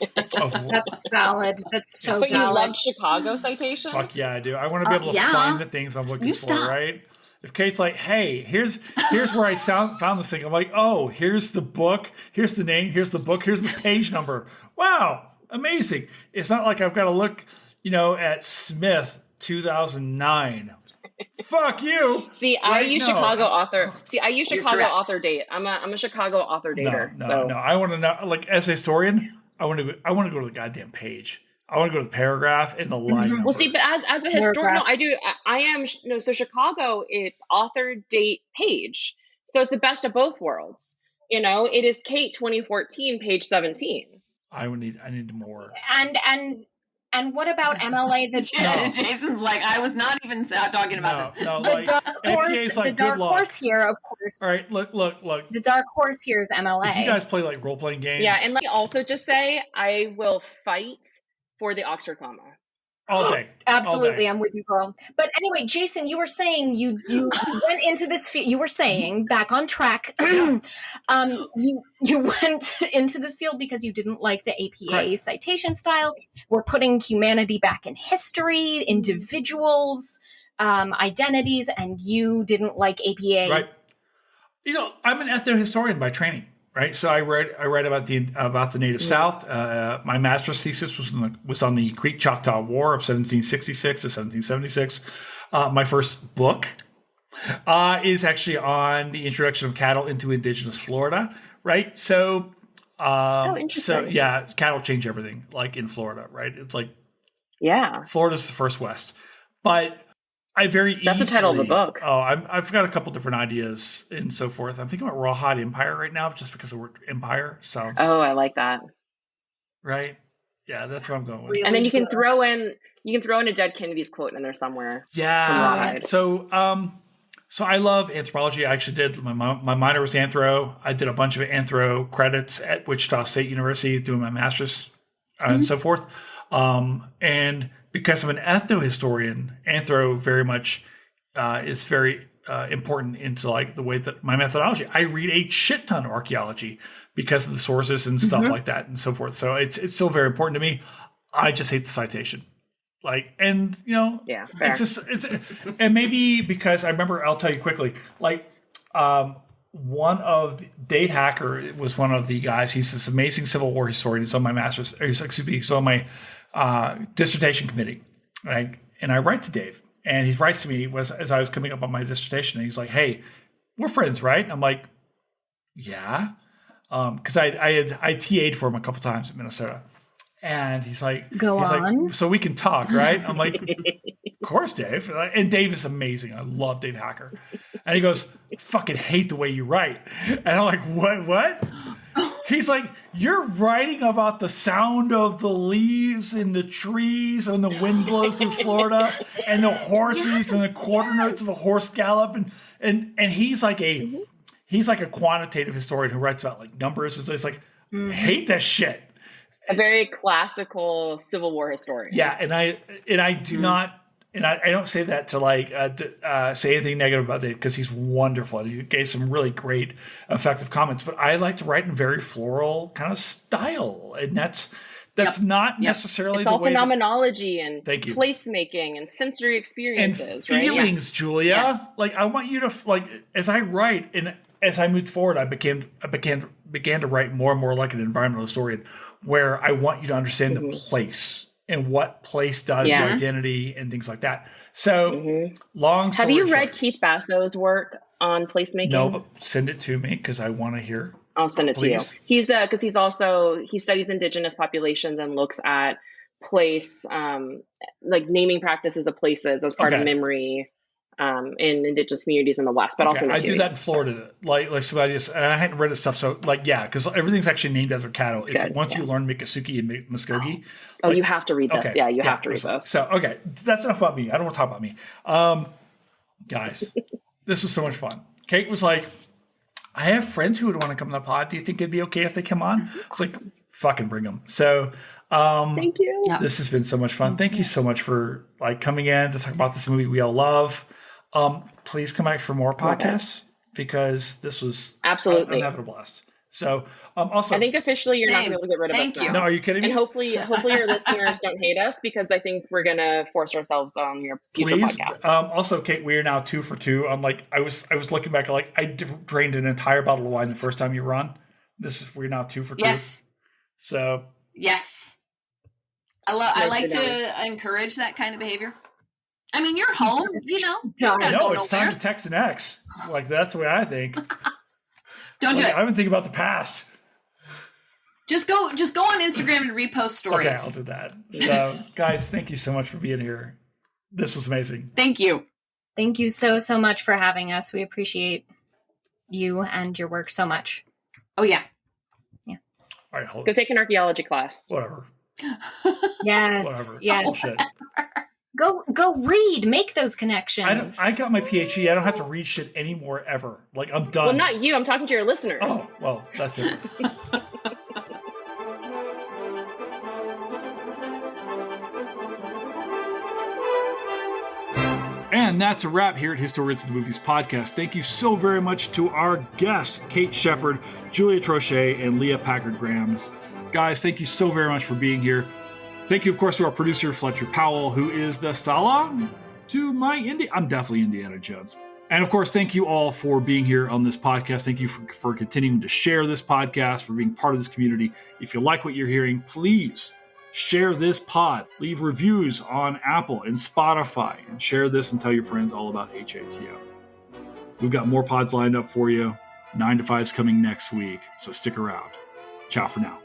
That's valid. That's so but valid. You love Chicago citation? Fuck yeah, I do. I want to be able to find the things I'm looking for, right? If Kate's like, hey, here's where I found this thing. I'm like, oh, here's the book. Here's the name. Here's the book. Here's the page number. Wow, amazing. It's not like I've got to look, at Smith 2009. Fuck you. See, I use Chicago author. See, I use Chicago author date. I'm a Chicago author dater. No. I want to know, like, as a historian, I want to go to the goddamn page. I want to go to the paragraph and the line number. Well, see, but as a historian, no, I do. I am so Chicago. It's author date page, so it's the best of both worlds. It is Kate 2014, page 17. I need more. And what about MLA? Jason's like, I was not even talking about this. No, the dark horse here, of course. All right, look. The dark horse here is MLA. If you guys play like role playing games, and let me also just say, I will fight for the Oxford comma. All day. Absolutely, all day. I'm with you, girl. But anyway, Jason, you were saying you went into this field. You were saying, back on track, you went into this field because you didn't like the APA citation style. We're putting humanity back in history, individuals, identities, and you didn't like APA. Right. I'm an ethnohistorian by training. Right, so I write about the Native South. My master's thesis was on the Creek Choctaw War of 1766 to 1776. My first book is actually on the introduction of cattle into indigenous Florida. Right, so cattle change everything. Like in Florida, right? It's like Florida's the first West, but that's the title of the book. Oh, I've got a couple different ideas and so forth. I'm thinking about Rawhide Empire right now, just because the word empire sounds. Oh, I like that. Right? Yeah, that's what I'm going with. And then you can throw in a Dead Kennedy's quote in there somewhere. Yeah. So I love anthropology. I actually did my minor was anthro. I did a bunch of anthro credits at Wichita State University doing my master's and so forth. And because I'm an ethnohistorian, anthro very much is very important into like the way that my methodology. I read a shit ton of archaeology because of the sources and stuff like that and so forth. So it's still very important to me. I just hate the citation. It's just and maybe because I remember, I'll tell you quickly, Dave Hacker was one of the guys. He's this amazing Civil War historian. He's on my master's, he's on my dissertation committee. And I write to Dave, and he writes to me as I was coming up on my dissertation, and he's like, hey, we're friends, right? I'm like, yeah. Because I TA'd for him a couple times in Minnesota. And he's like, so we can talk, right? I'm like, of course, Dave. And Dave is amazing. I love Dave Hacker. And he goes, fucking hate the way you write. And I'm like, what? He's like, you're writing about the sound of the leaves in the trees when the wind blows through Florida and the horses and the quarter notes of a horse gallop. And he's like a quantitative historian who writes about like numbers. And so he's like, I hate that shit. A very classical Civil War historian. Yeah. And I do not, and I don't say that to say anything negative about Dave, because he's wonderful. He gave some really great, effective comments. But I like to write in very floral kind of style, and that's not necessarily it's the all way phenomenology and placemaking and sensory experiences, and feelings, right? Yes. Julia. Yes. Like, I want you to as I write and as I moved forward, I began to write more and more like an environmental historian, where I want you to understand the place and what place does to identity and things like that. So, long story Have you short, read Keith Basso's work on placemaking? No, but send it to me because I want to hear. I'll send it to you. He's because he studies indigenous populations and looks at place, like naming practices of places as part of memory in indigenous communities in the West. But I'll send it to you. I do that in Florida, like somebody just, and I hadn't read his stuff, so because everything's actually named after cattle. Once you learn Miccosukee and Muskogee, you have to read this. You have to read this. So that's enough about me. I don't want to talk about me, guys. This was so much fun. Kate was like, I have friends who would want to come on the pod. Do you think it'd be okay if they come on? It's like, fucking bring them. So, thank you. This has been so much fun. Thank you so much for coming in to talk about this movie we all love. Please come back for more podcasts because this was absolutely I'm having a blast. So, also, I think officially you're not going to be able to get rid of us now. No, are you kidding me? And hopefully your listeners don't hate us, because I think we're going to force ourselves on your future podcasts. Also, Kate, we are now 2 for 2. I was looking back, I drained an entire bottle of wine the first time you were on. We're now 2 for 2. Yes. So. Yes. I like to encourage that kind of behavior. I mean, you're home, No, it's time to text an ex. That's the way I think. Don't do it. I've been thinking about the past. Just go on Instagram and repost stories. Okay, I'll do that. So, guys, thank you so much for being here. This was amazing. Thank you. Thank you so much for having us. We appreciate you and your work so much. Oh, yeah. Yeah. All right, go take an archaeology class. Whatever. Yes. Whatever. Yes. Bullshit. Go read, make those connections. I got my PhD. I don't have to read shit anymore ever. I'm done. Well, not you. I'm talking to your listeners. Oh, well, that's different. And that's a wrap here at Historians of the Movies podcast. Thank you so very much to our guests, Kate Sheppard, Julia Troche, and Leah Packard-Grams. Guys, thank you so very much for being here. Thank you, of course, to our producer, Fletcher Powell, who is the Salah to my I'm definitely Indiana Jones. And, of course, thank you all for being here on this podcast. Thank you for continuing to share this podcast, for being part of this community. If you like what you're hearing, please share this pod. Leave reviews on Apple and Spotify, and share this and tell your friends all about HATO. We've got more pods lined up for you. 9 to 5 is coming next week, so stick around. Ciao for now.